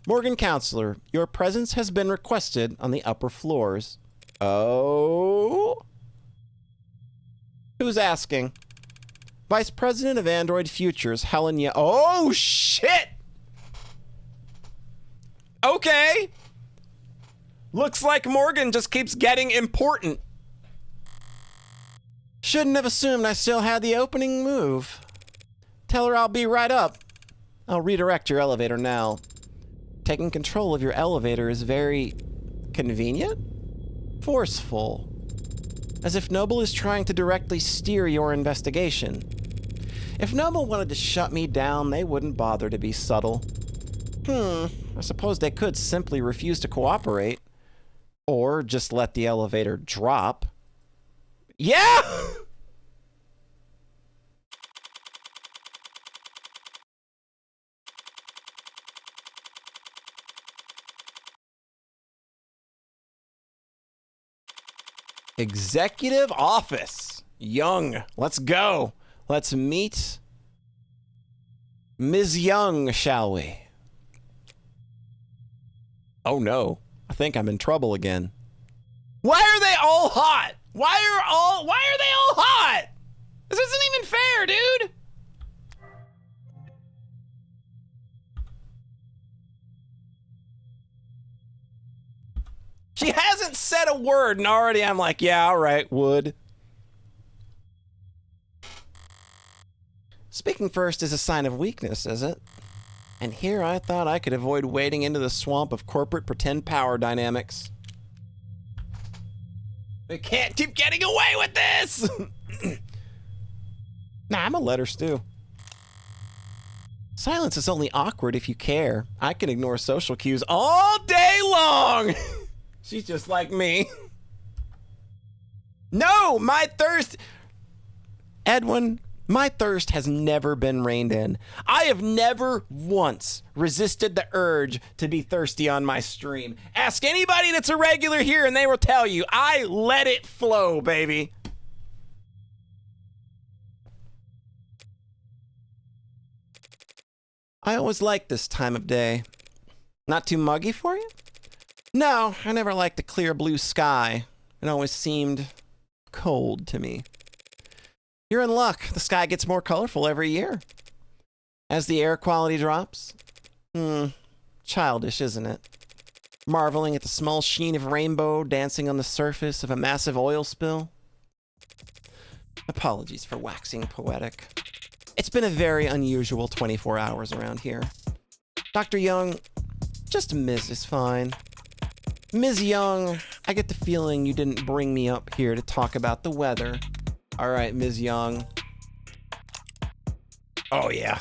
Morgan Counselor, your presence has been requested on the upper floors. Oh? Who's asking? Vice President of Android Futures, Helen Oh, shit! Okay. Looks like Morgan just keeps getting important. Shouldn't have assumed I still had the opening move. Tell her I'll be right up. I'll redirect your elevator now. Taking control of your elevator is very... convenient? Forceful. As if Noble is trying to directly steer your investigation. If Noble wanted to shut me down, they wouldn't bother to be subtle. I suppose they could simply refuse to cooperate. Or just let the elevator drop. Yeah! Executive office. Young. Let's go. Let's meet Ms. Young, shall we? Oh no. I think I'm in trouble again. Why are they all hot? Why are they all hot? This isn't even fair, dude. She hasn't said a word and already I'm like, yeah, all right, would. Speaking first is a sign of weakness, is it? And here I thought I could avoid wading into the swamp of corporate pretend power dynamics. We can't keep getting away with this! Nah, I'm a letter stew. Silence is only awkward if you care. I can ignore social cues all day long! She's just like me. No, my thirst... Edwin, my thirst has never been reined in. I have never once resisted the urge to be thirsty on my stream. Ask anybody that's a regular here and they will tell you, I let it flow, baby. I always liked this time of day. Not too muggy for you? No, I never liked the clear blue sky. It always seemed cold to me. You're in luck. The sky gets more colorful every year. As the air quality drops? Childish, isn't it? Marveling at the small sheen of rainbow dancing on the surface of a massive oil spill? Apologies for waxing poetic. It's been a very unusual 24 hours around here. Dr. Young, just Ms. is fine. Ms. Young, I get the feeling you didn't bring me up here to talk about the weather. All right, Ms. Young. Oh, yeah.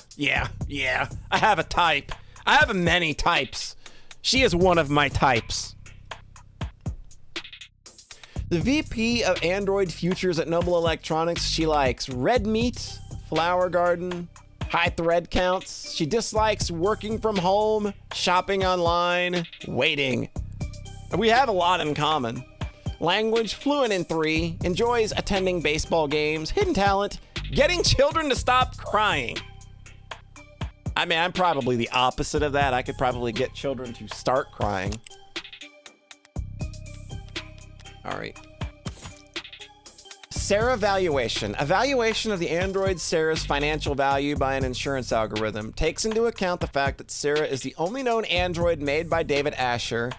I have a type. I have many types. She is one of my types. The VP of Android Futures at Noble Electronics, she likes red meat, flower garden, high thread counts. She dislikes working from home, shopping online, waiting. We have a lot in common. Language fluent in 3, enjoys attending baseball games, hidden talent, getting children to stop crying. I mean, I'm probably the opposite of that. I could probably get children to start crying. All right. Sarah valuation. Evaluation of the Android Sarah's financial value by an insurance algorithm takes into account the fact that Sarah is the only known Android made by David Asher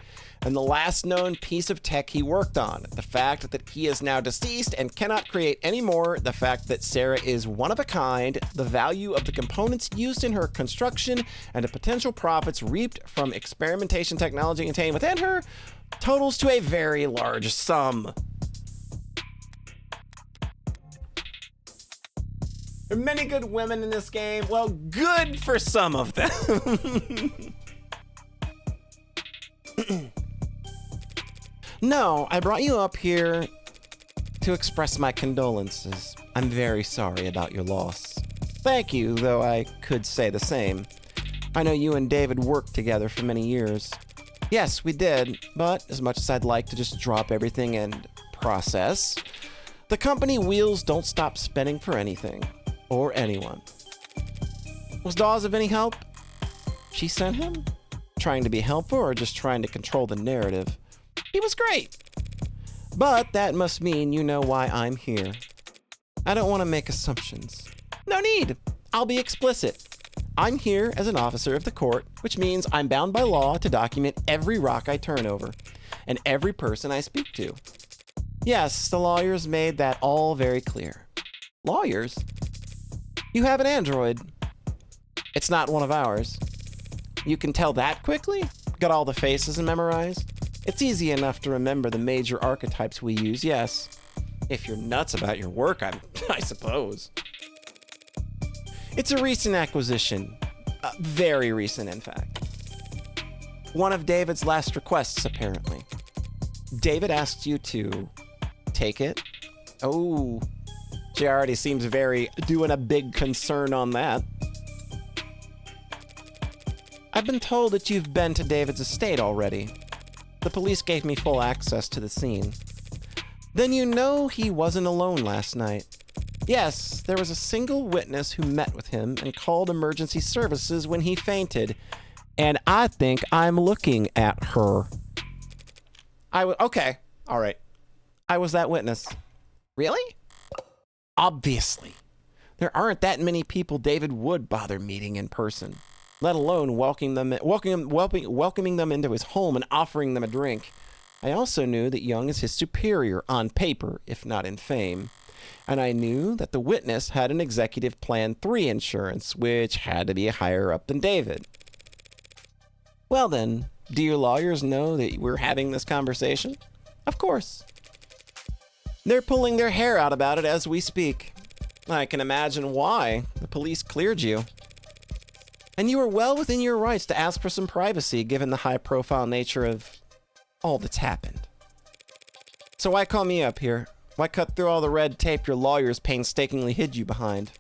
and the last known piece of tech he worked on. The fact that he is now deceased and cannot create any more, the fact that Sarah is one of a kind, the value of the components used in her construction, and the potential profits reaped from experimentation technology contained within her totals to a very large sum. There are many good women in this game. Well, good for some of them. No, I brought you up here to express my condolences. I'm very sorry about your loss. Thank you, though I could say the same. I know you and David worked together for many years. Yes, we did, but as much as I'd like to just drop everything and process, the company wheels don't stop spinning for anything. Or anyone. Was Dawes of any help? She sent him? Trying to be helpful or just trying to control the narrative? He was great. But that must mean you know why I'm here. I don't want to make assumptions. No need. I'll be explicit. I'm here as an officer of the court, which means I'm bound by law to document every rock I turn over and every person I speak to. Yes, the lawyers made that all very clear. Lawyers? You have an android. It's not one of ours. You can tell that quickly? Got all the faces memorized? It's easy enough to remember the major archetypes we use, yes. If you're nuts about your work, I suppose. It's a recent acquisition. Very recent, in fact. One of David's last requests, apparently. David asked you to take it? Oh. She already seems very doing a big concern on that. I've been told that you've been to David's estate already. The police gave me full access to the scene. Then you know he wasn't alone last night. Yes, there was a single witness who met with him and called emergency services when he fainted. And I think I'm looking at her. Okay, all right. I was that witness. Really? Obviously. There aren't that many people David would bother meeting in person, let alone welcoming them into his home and offering them a drink. I also knew that Young is his superior on paper, if not in fame. And I knew that the witness had an Executive Plan 3 insurance, which had to be higher up than David. Well then, do your lawyers know that we're having this conversation? Of course. They're pulling their hair out about it as we speak. I can imagine why. The police cleared you. And you were well within your rights to ask for some privacy given the high-profile nature of all that's happened. So why call me up here? Why cut through all the red tape your lawyers painstakingly hid you behind?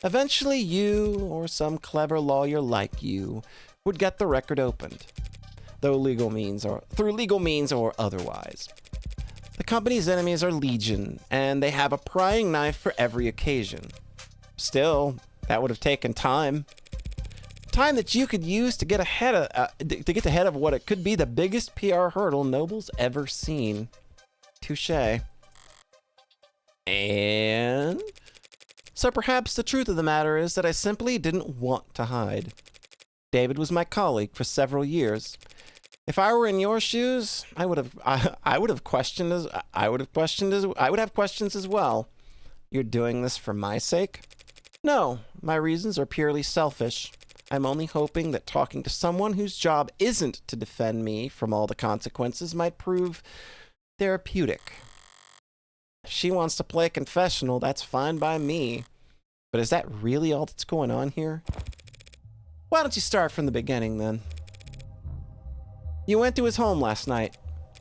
Eventually you, or some clever lawyer like you, would get the record opened. Through legal means or otherwise. The company's enemies are legion, and they have a prying knife for every occasion. Still, that would have taken time. Time that you could use to get ahead of what it could be the biggest PR hurdle Noble's ever seen. Touché. And So perhaps the truth of the matter is that I simply didn't want to hide. David was my colleague for several years. If I were in your shoes, I would have questioned I would have questions as well. You're doing this for my sake? No, my reasons are purely selfish. I'm only hoping that talking to someone whose job isn't to defend me from all the consequences might prove therapeutic. If she wants to play a confessional, that's fine by me. But is that really all that's going on here? Why don't you start from the beginning, then? You went to his home last night.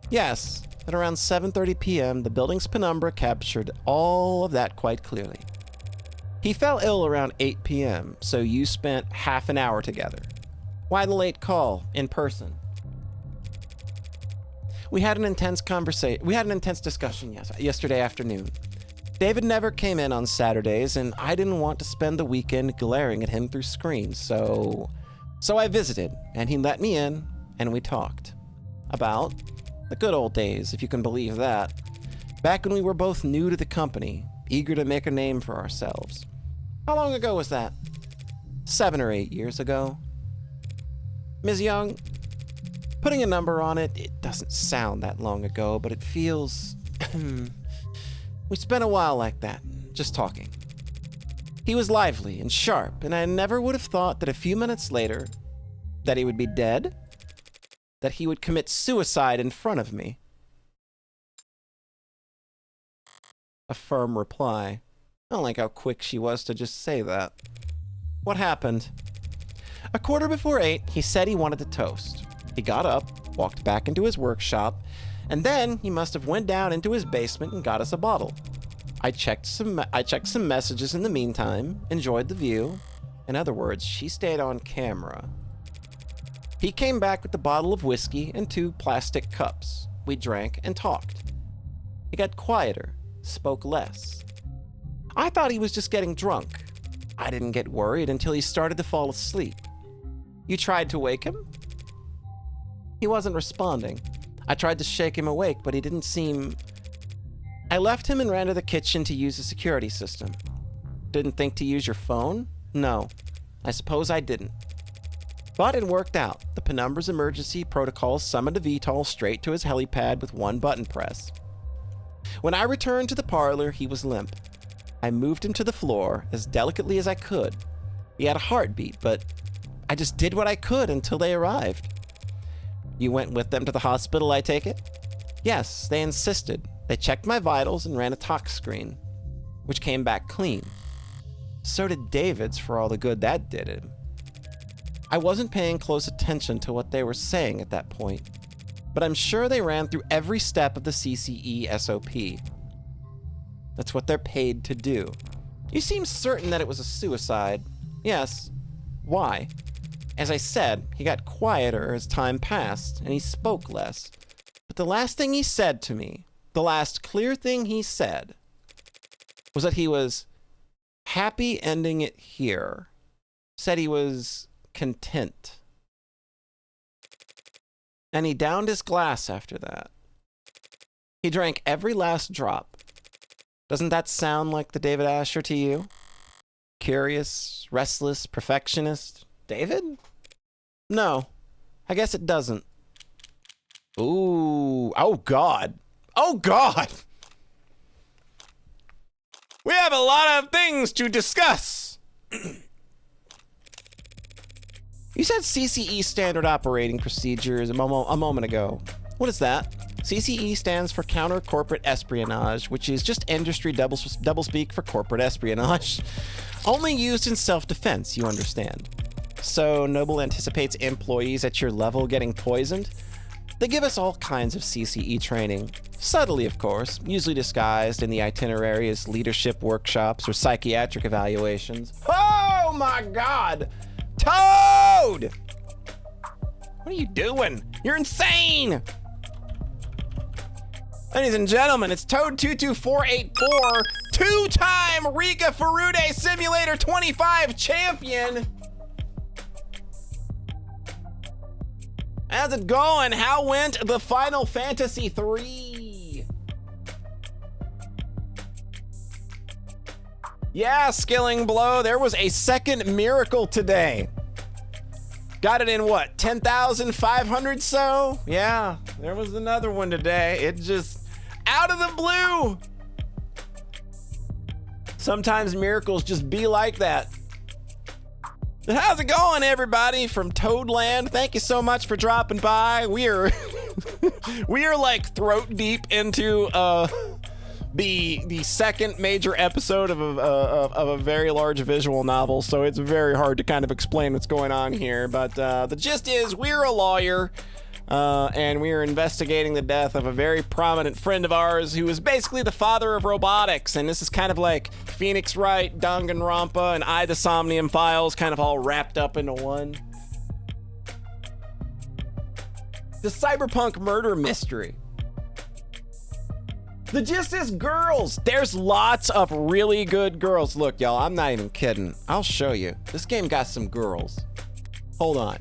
Yes, at around 7:30 p.m., the building's penumbra captured all of that quite clearly. He fell ill around 8 p.m., so you spent half an hour together. Why the late call in person? We had an intense discussion yesterday afternoon. David never came in on Saturdays, and I didn't want to spend the weekend glaring at him through screens, so I visited, and he let me in, and we talked. About the good old days, if you can believe that. Back when we were both new to the company, eager to make a name for ourselves. How long ago was that? 7 or 8 years ago. Ms. Young, putting a number on it, it doesn't sound that long ago, but it feels... We spent a while like that, just talking. He was lively and sharp, and I never would have thought that a few minutes later, that he would be dead, that he would commit suicide in front of me. A firm reply. I don't like how quick she was to just say that. What happened? 8:15, he said he wanted to toast. He got up, walked back into his workshop, and then he must have went down into his basement and got us a bottle. I checked some messages in the meantime, enjoyed the view. In other words, she stayed on camera. He came back with the bottle of whiskey and 2 plastic cups. We drank and talked. He got quieter, spoke less. I thought he was just getting drunk. I didn't get worried until he started to fall asleep. You tried to wake him? He wasn't responding. I tried to shake him awake, but he didn't seem... I left him and ran to the kitchen to use the security system. Didn't think to use your phone? No, I suppose I didn't. But it worked out. The Penumbra's emergency protocol summoned a VTOL straight to his helipad with 1 button press. When I returned to the parlor, he was limp. I moved him to the floor as delicately as I could. He had a heartbeat, but I just did what I could until they arrived. You went with them to the hospital, I take it? Yes, they insisted. They checked my vitals and ran a tox screen, which came back clean. So did David's, for all the good that did him. I wasn't paying close attention to what they were saying at that point, but I'm sure they ran through every step of the CCE SOP. That's what they're paid to do. You seem certain that it was a suicide. Yes. Why? As I said, he got quieter as time passed, and he spoke less. But the last thing he said to me, the last clear thing he said, was that he was happy ending it here. Said he was content. And he downed his glass after that. He drank every last drop. Doesn't that sound like the David Asher to you? Curious, restless, perfectionist. David? No, I guess it doesn't. Ooh, oh God. Oh God! We have a lot of things to discuss. You said CCE standard operating procedures a moment ago. What is that? CCE stands for Counter Corporate Espionage, which is just industry doublespeak for corporate espionage. Only used in self-defense, you understand. So Noble anticipates employees at your level getting poisoned? They give us all kinds of CCE training. Subtly, of course, usually disguised in the itinerary as leadership workshops or psychiatric evaluations. Oh my God! Toad! What are you doing? You're insane! Ladies and gentlemen, it's Toad22484, 2-time Riga Ferude Simulator 25 champion. How's it going? How went the Final Fantasy III? Yeah, Skilling Blow. There was a second miracle today. Got it in what? 10,500 so? Yeah, there was another one today. It just out of the blue. Sometimes miracles just be like that. How's it going, everybody from Toadland? Thank you so much for dropping by. We are we are like throat deep into the second major episode of a very large visual novel, so it's very hard to kind of explain what's going on here. But the gist is, we're a lawyer, and we are investigating the death of a very prominent friend of ours who is basically the father of robotics. And this is kind of like Phoenix Wright, Danganronpa, and I, the Somnium Files, kind of all wrapped up into one. The cyberpunk murder mystery. The gist is girls. There's lots of really good girls. Look, y'all, I'm not even kidding. I'll show you. This game got some girls. Hold on.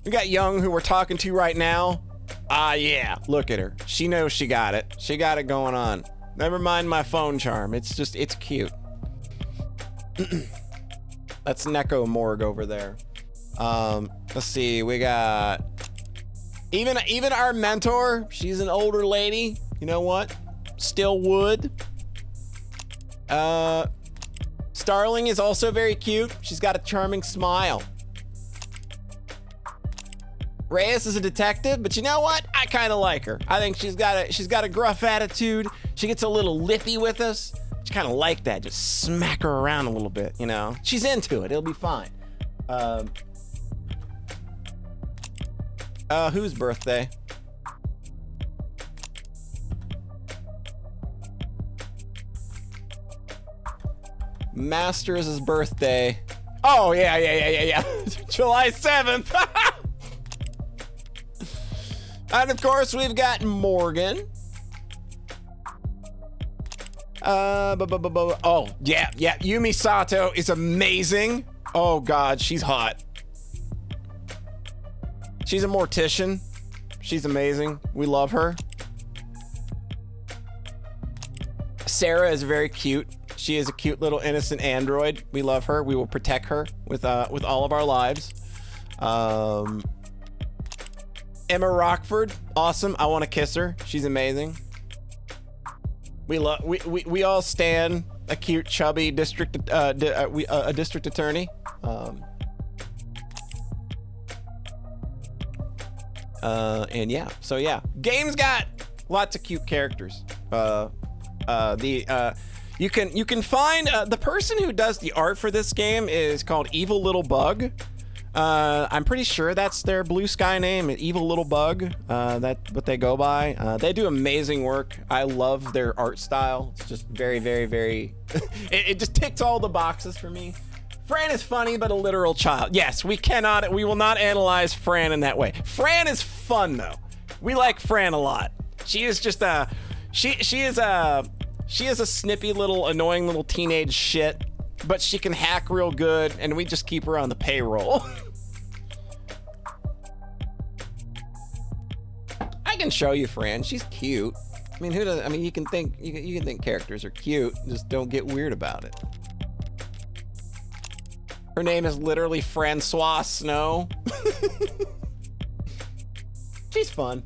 We got Young, who we're talking to right now. Ah, yeah, look at her. She knows she got it. She got it going on. Never mind my phone charm. It's cute. That's Neko Morg over there. Let's see. We got even our mentor. She's an older lady. You know what? Still would. Starling is also very cute. She's got a charming smile. Reyes is a detective, but you know what? I kind of like her. I think she's got a gruff attitude. She gets a little lippy with us. She kind of like that. Just smack her around a little bit, you know? She's into it. It'll be fine. Whose birthday? Masters' birthday. Oh, yeah. July 7th. And of course, we've got Morgan. Oh, yeah. Yumi Sato is amazing. Oh, God, she's hot. She's a mortician. She's amazing. We love her. Sarah is very cute. She is a cute little innocent android. We love her. We will protect her with all of our lives. Emma Rockford, awesome. I want to kiss her. She's amazing. We all stan a cute, chubby district attorney. And yeah, so yeah, game's got lots of cute characters. You can find the person who does the art for this game is called Evil Little Bug. I'm pretty sure that's their Blue Sky name, Evil Little Bug. That's what they go by. They do amazing work. I love their art style. It's just very, very, very. it just ticks all the boxes for me. Fran is funny, but a literal child. Yes, we will not analyze Fran in that way. Fran is fun though. We like Fran a lot. She is just she is a snippy little, annoying little teenage shit. But she can hack real good, and we just keep her on the payroll. I can show you Fran. She's cute. I mean, you can think characters are cute. Just don't get weird about it. Her name is literally Francois Snow. She's fun.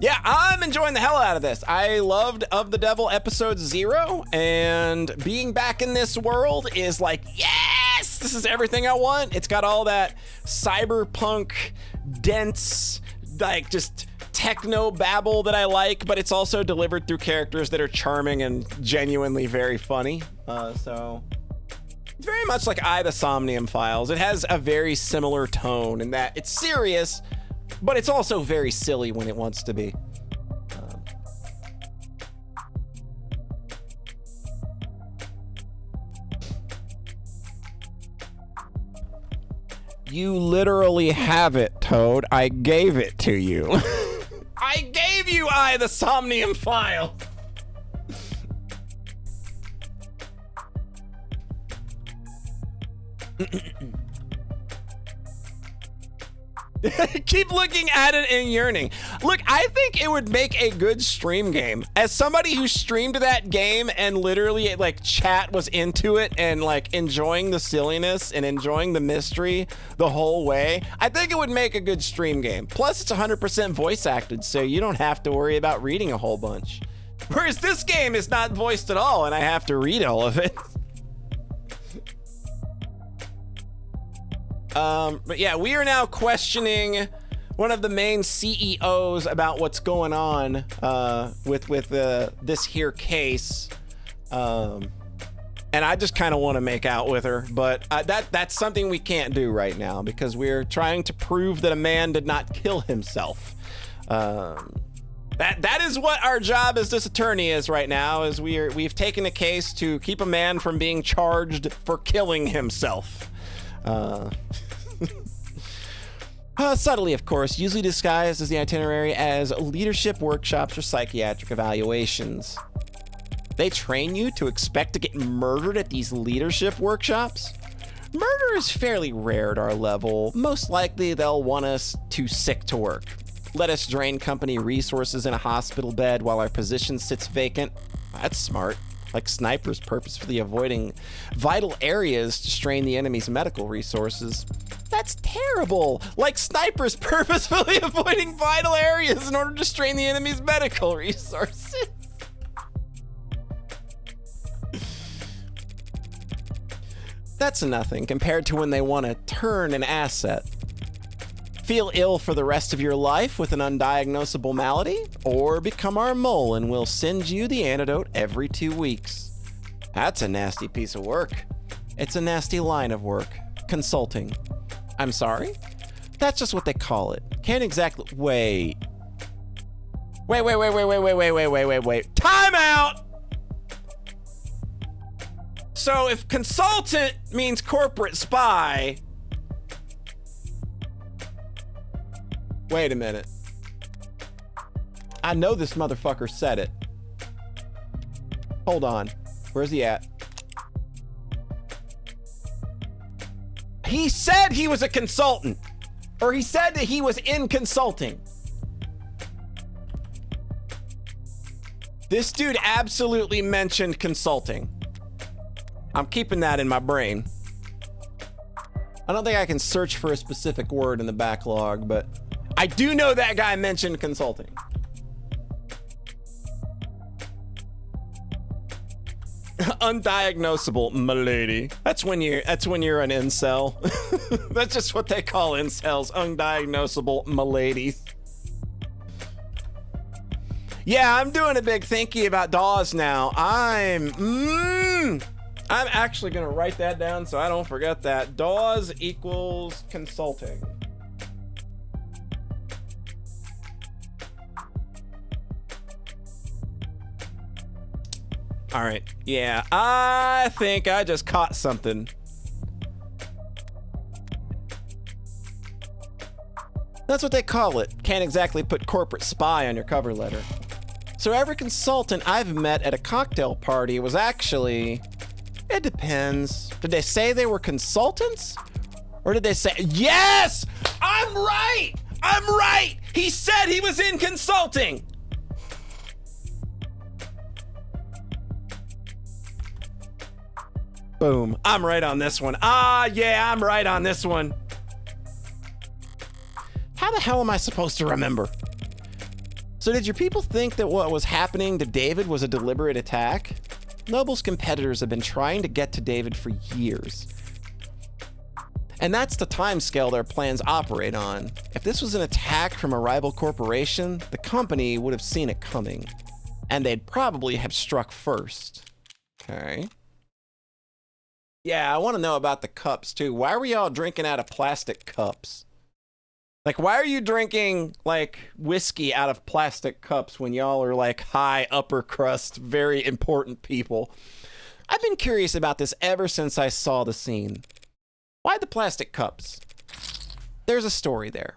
Yeah, I'm enjoying the hell out of this. I loved Of the Devil episode 0, and being back in this world is like, yes, this is everything I want. It's got all that cyberpunk, dense, like just techno babble that I like, but it's also delivered through characters that are charming and genuinely very funny. So it's very much like I, the Somnium Files. It has a very similar tone in that it's serious, but it's also very silly when it wants to be. You literally have it, Toad. I gave it to you. I gave you I, the Somnium File. Keep looking at it and yearning. Look, I think it would make a good stream game. As somebody who streamed that game and literally like chat was into it and like enjoying the silliness and enjoying the mystery the whole way, I think it would make a good stream game. Plus, it's 100% voice acted, so you don't have to worry about reading a whole bunch. Whereas this game is not voiced at all, and I have to read all of it. But yeah, we are now questioning one of the main CEOs about what's going on with this here case. And I just kind of want to make out with her, but that's something we can't do right now because we're trying to prove that a man did not kill himself. That is what our job as this attorney is right now, is we've taken a case to keep a man from being charged for killing himself. Subtly, of course, usually disguised as the itinerary as leadership workshops or psychiatric evaluations. They train you to expect to get murdered at these leadership workshops? Murder is fairly rare at our level. Most likely they'll want us too sick to work. Let us drain company resources in a hospital bed while our position sits vacant. That's smart. Like snipers purposefully avoiding vital areas to strain the enemy's medical resources. That's terrible! Like snipers purposefully avoiding vital areas in order to strain the enemy's medical resources. That's nothing compared to when they want to turn an asset. Feel ill for the rest of your life with an undiagnosable malady? Or become our mole and we'll send you the antidote every 2 weeks. That's a nasty piece of work. It's a nasty line of work. Consulting. I'm sorry? That's just what they call it. Can't exactly... Wait. Wait. Time out! So if consultant means corporate spy... Wait a minute. I know this motherfucker said it. Hold on. Where's he at? He said he was a consultant. Or he said that he was in consulting. This dude absolutely mentioned consulting. I'm keeping that in my brain. I don't think I can search for a specific word in the backlog, but I do know that guy mentioned consulting. Undiagnosable, milady. That's when you're an incel. That's just what they call incels, undiagnosable miladies. Yeah, I'm doing a big thinky about Dawes now. I'm actually gonna write that down so I don't forget that. Dawes equals consulting. All right, yeah, I think I just caught something. That's what they call it. Can't exactly put corporate spy on your cover letter. So every consultant I've met at a cocktail party was actually... It depends. Did they say they were consultants? Or did they say... Yes! I'm right! I'm right! He said he was in consulting! Boom. I'm right on this one. Yeah, I'm right on this one. How the hell am I supposed to remember? So did your people think that what was happening to David was a deliberate attack? Noble's competitors have been trying to get to David for years. And that's the timescale their plans operate on. If this was an attack from a rival corporation, the company would have seen it coming. And they'd probably have struck first. Okay. Yeah, I want to know about the cups too. Why were y'all drinking out of plastic cups? Like, why are you drinking, like, whiskey out of plastic cups when y'all are, like, high upper crust, very important people? I've been curious about this ever since I saw the scene. Why the plastic cups? There's a story there.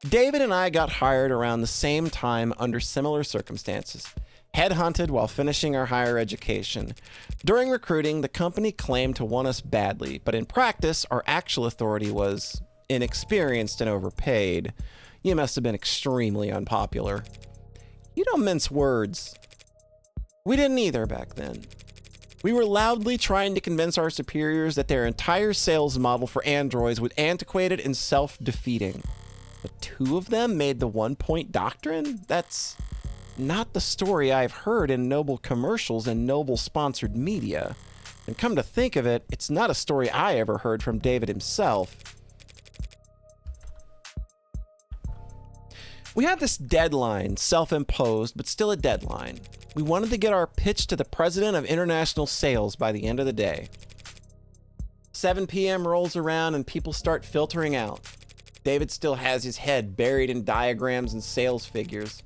David and I got hired around the same time under similar circumstances. Headhunted while finishing our higher education. During recruiting, the company claimed to want us badly, but in practice, our actual authority was inexperienced and overpaid. You must have been extremely unpopular. You don't mince words. We didn't either back then. We were loudly trying to convince our superiors that their entire sales model for androids was antiquated and self-defeating. But 2 of them made the 1-point doctrine? That's not the story I've heard in Noble commercials and Noble-sponsored media. And come to think of it, it's not a story I ever heard from David himself. We had this deadline, self-imposed, but still a deadline. We wanted to get our pitch to the president of international sales by the end of the day. 7 p.m. rolls around and people start filtering out. David still has his head buried in diagrams and sales figures.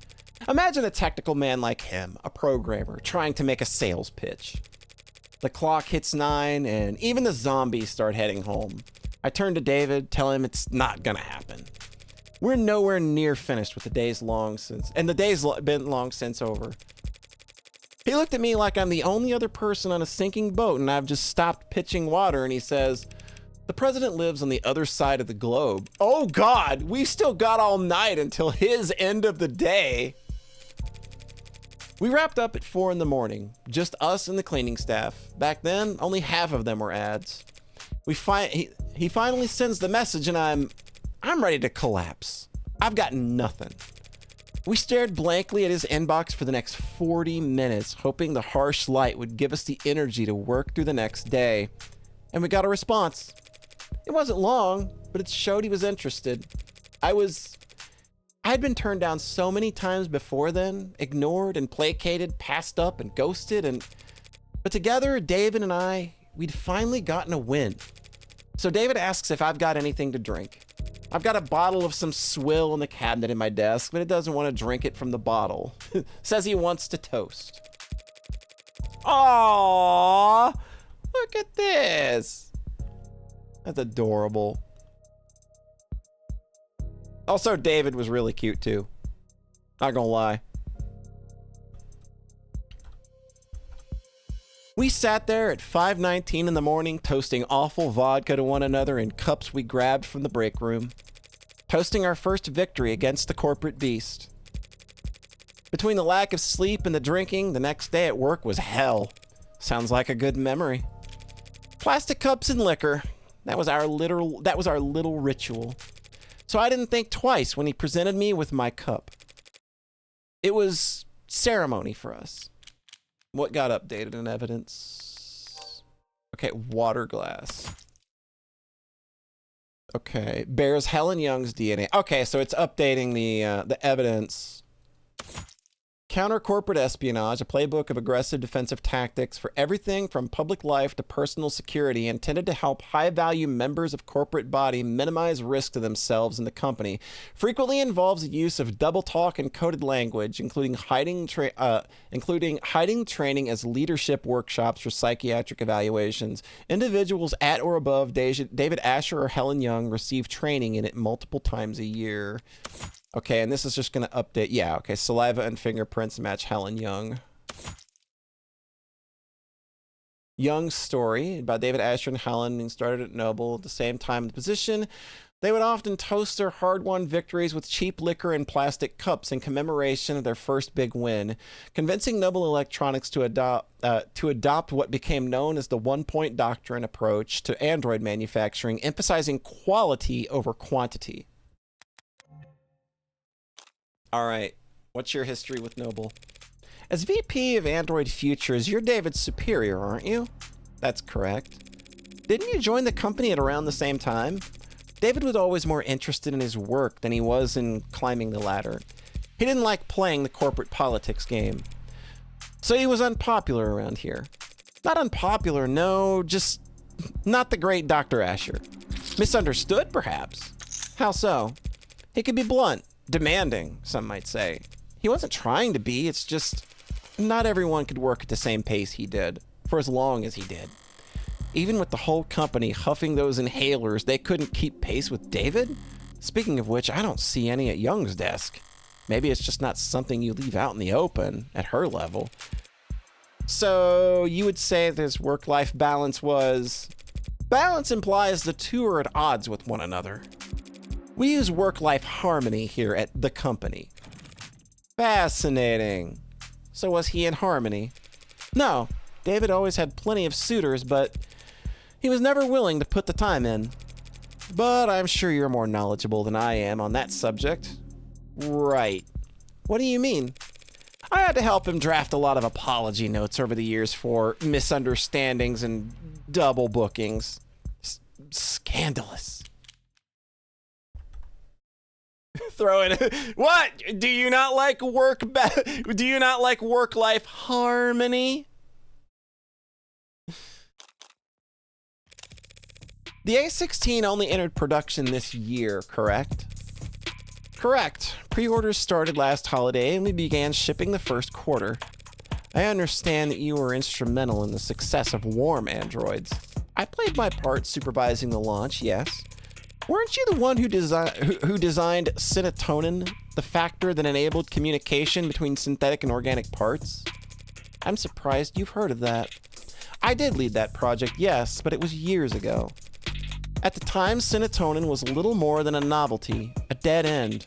Imagine a technical man like him, a programmer, trying to make a sales pitch. The clock hits 9 and even the zombies start heading home. I turn to David, tell him it's not gonna happen. We're nowhere near finished with the day's long since, and the day's been long since over. He looked at me like I'm the only other person on a sinking boat and I've just stopped pitching water, and he says, "The president lives on the other side of the globe." Oh God, we still got all night until his end of the day. We wrapped up at 4 in the morning, just us and the cleaning staff. Back then, only half of them were ads. He finally sends the message and I'm ready to collapse. I've got nothing. We stared blankly at his inbox for the next 40 minutes, hoping the harsh light would give us the energy to work through the next day. And we got a response. It wasn't long, but it showed he was interested. I had been turned down so many times before then, ignored and placated, passed up and ghosted, but together, David and we'd finally gotten a win. So David asks if I've got anything to drink. I've got a bottle of some swill in the cabinet in my desk, but it doesn't want to drink it from the bottle. Says he wants to toast. Aww, look at this. That's adorable. Also, David was really cute too. Not gonna lie. We sat there at 5:19 in the morning, toasting awful vodka to one another in cups we grabbed from the break room, toasting our first victory against the corporate beast. Between the lack of sleep and the drinking, the next day at work was hell. Sounds like a good memory. Plastic cups and liquor. That was our little ritual. So I didn't think twice when he presented me with my cup. It was ceremony for us. What got updated in evidence? Okay, water glass. Okay, bears Helen Young's DNA. Okay, so it's updating the evidence. Counter-corporate espionage, a playbook of aggressive defensive tactics for everything from public life to personal security, intended to help high-value members of corporate body minimize risk to themselves and the company. Frequently involves the use of double talk and coded language, including hiding training as leadership workshops for psychiatric evaluations. Individuals at or above David Asher or Helen Young receive training in it multiple times a year. Okay, and this is just going to update. Yeah, okay, saliva and fingerprints match Helen Young. Young's story about David Asher and Helen being started at Noble at the same time in the position. They would often toast their hard-won victories with cheap liquor and plastic cups in commemoration of their first big win, convincing Noble Electronics to adopt what became known as the one-point doctrine approach to Android manufacturing, emphasizing quality over quantity. All right, what's your history with Noble? As VP of Android Futures, you're David's superior, aren't you? That's correct. Didn't you join the company at around the same time? David was always more interested in his work than he was in climbing the ladder. He didn't like playing the corporate politics game. So he was unpopular around here. Not unpopular, no, just not the great Dr. Asher. Misunderstood, perhaps. How so? He could be blunt. Demanding, some might say. He wasn't trying to be, it's just not everyone could work at the same pace he did, for as long as he did. Even with the whole company huffing those inhalers, they couldn't keep pace with David? Speaking of which, I don't see any at Young's desk. Maybe it's just not something you leave out in the open, at her level. So, you would say this work-life balance was Balance implies the two are at odds with one another. We use work-life harmony here at the company. Fascinating. So was he in harmony? No, David always had plenty of suitors, but he was never willing to put the time in. But I'm sure you're more knowledgeable than I am on that subject. Right. What do you mean? I had to help him draft a lot of apology notes over the years for misunderstandings and double bookings. Scandalous. Throw in what? Do you not like do you not like work-life harmony? The A16 only entered production this year, correct? Correct. Pre-orders started last holiday and we began shipping the first quarter. I understand that you were instrumental in the success of Warm Androids. I played my part supervising the launch, yes. Weren't you the one who designed Synatonin, the factor that enabled communication between synthetic and organic parts? I'm surprised you've heard of that. I did lead that project, yes, but it was years ago. At the time, Synatonin was little more than a novelty, a dead end.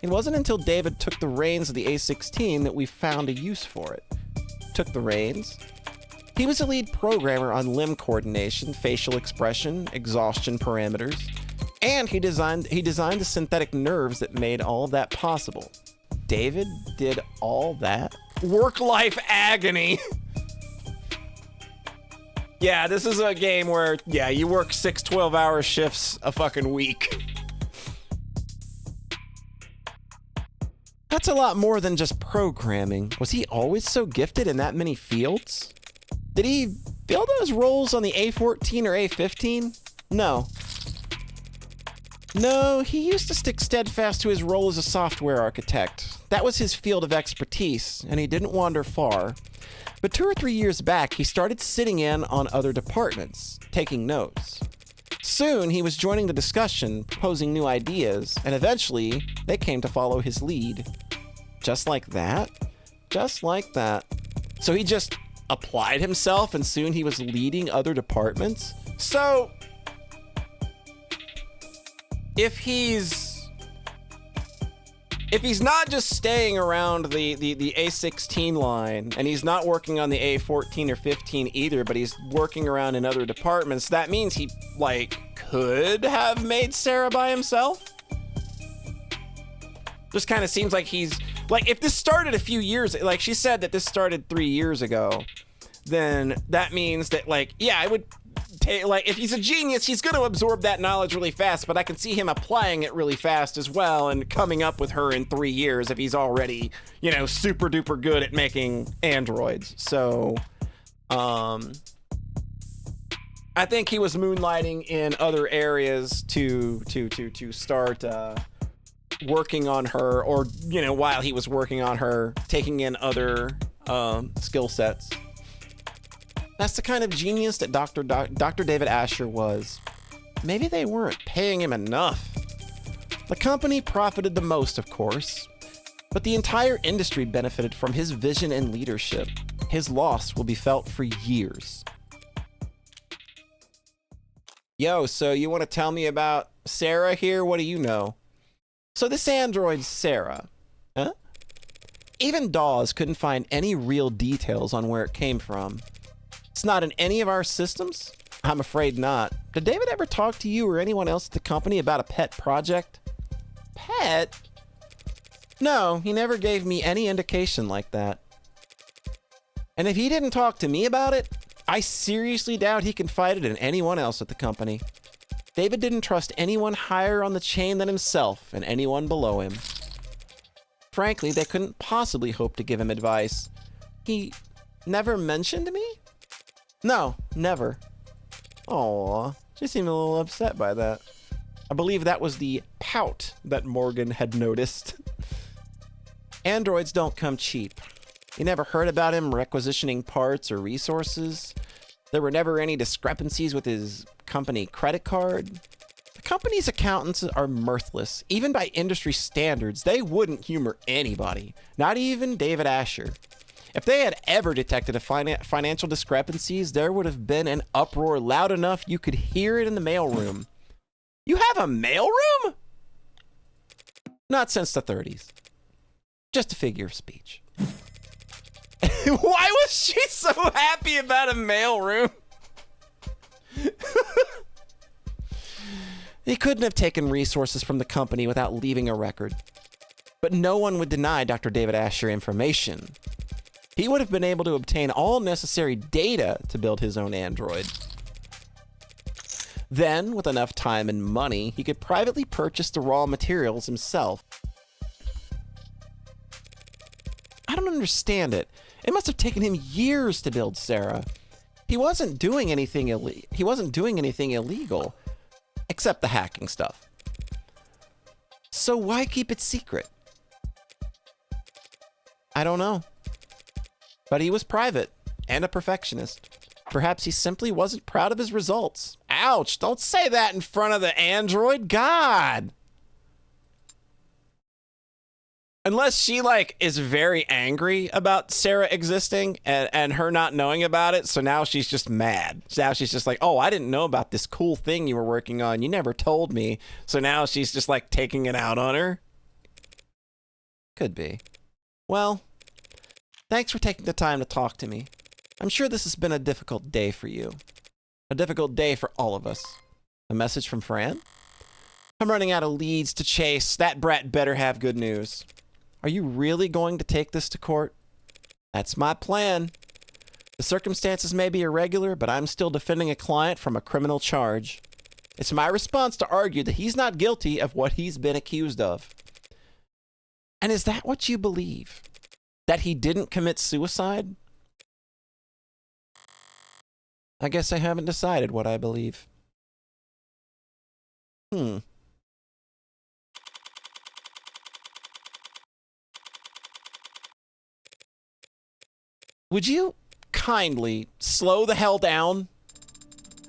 It wasn't until David took the reins of the A16 that we found a use for it. Took the reins? He was a lead programmer on limb coordination, facial expression, exhaustion parameters, and he designed the synthetic nerves that made all of that possible. David did all that? Work-life agony! Yeah, this is a game where, yeah, you work 6 12-hour shifts a fucking week. That's a lot more than just programming. Was he always so gifted in that many fields? Did he fill those roles on the A14 or A15? No. No, he used to stick steadfast to his role as a software architect. That was his field of expertise, and he didn't wander far. But 2 or 3 years back, he started sitting in on other departments, taking notes. Soon, he was joining the discussion, proposing new ideas, and eventually, they came to follow his lead. Just like that? Just like that. So he just applied himself, and soon he was leading other departments? So, if he's not just staying around the A16 line, and he's not working on the A14 or 15 either, but he's working around in other departments, that means he, like, could have made Sarah by himself? Just kind of seems like he's, like, if this started a few years, like she said that this started 3 years ago, then that means that, like, yeah, I would like, if he's a genius, he's going to absorb that knowledge really fast, but I can see him applying it really fast as well and coming up with her in 3 years if he's already, you know, super duper good at making androids. So, I think he was moonlighting in other areas to start working on her, or, you know, while he was working on her, taking in other skill sets. That's the kind of genius that Dr. David Asher was. Maybe they weren't paying him enough. The company profited the most, of course, but the entire industry benefited from his vision and leadership. His loss will be felt for years. Yo, so you want to tell me about Sarah here? What do you know? So this android Sarah, huh? Even Dawes couldn't find any real details on where it came from. It's not in any of our systems? I'm afraid not. Did David ever talk to you or anyone else at the company about a pet project? Pet? No, he never gave me any indication like that. And if he didn't talk to me about it, I seriously doubt he confided in anyone else at the company. David didn't trust anyone higher on the chain than himself and anyone below him. Frankly, they couldn't possibly hope to give him advice. He never mentioned me? No, never. Aw, she seemed a little upset by that. I believe that was the pout that Morgan had noticed. Androids don't come cheap. You never heard about him requisitioning parts or resources? There were never any discrepancies with his company credit card? The company's accountants are mirthless. Even by industry standards, they wouldn't humor anybody, not even David Asher. If they had ever detected a financial discrepancies, there would have been an uproar loud enough you could hear it in the mailroom. You have a mailroom? Not since the 30s. Just a figure of speech. Why was she so happy about a mailroom? He couldn't have taken resources from the company without leaving a record. But no one would deny Dr. David Asher information. He would have been able to obtain all necessary data to build his own android. Then, with enough time and money, he could privately purchase the raw materials himself. I don't understand it. It must have taken him years to build Sarah. He wasn't doing anything illegal, except the hacking stuff. So why keep it secret? I don't know. But he was private and a perfectionist. Perhaps he simply wasn't proud of his results. Ouch, don't say that in front of the android. God. Unless she, like, is very angry about Sarah existing and her not knowing about it, so now she's just mad. Now she's just like, oh, I didn't know about this cool thing you were working on. You never told me. So now she's just, like, taking it out on her. Could be. Well, thanks for taking the time to talk to me. I'm sure this has been a difficult day for you. A difficult day for all of us. A message from Fran? I'm running out of leads to chase. That brat better have good news. Are you really going to take this to court? That's my plan. The circumstances may be irregular, but I'm still defending a client from a criminal charge. It's my response to argue that he's not guilty of what he's been accused of. And is that what you believe? That he didn't commit suicide? I guess I haven't decided what I believe. Would you kindly slow the hell down?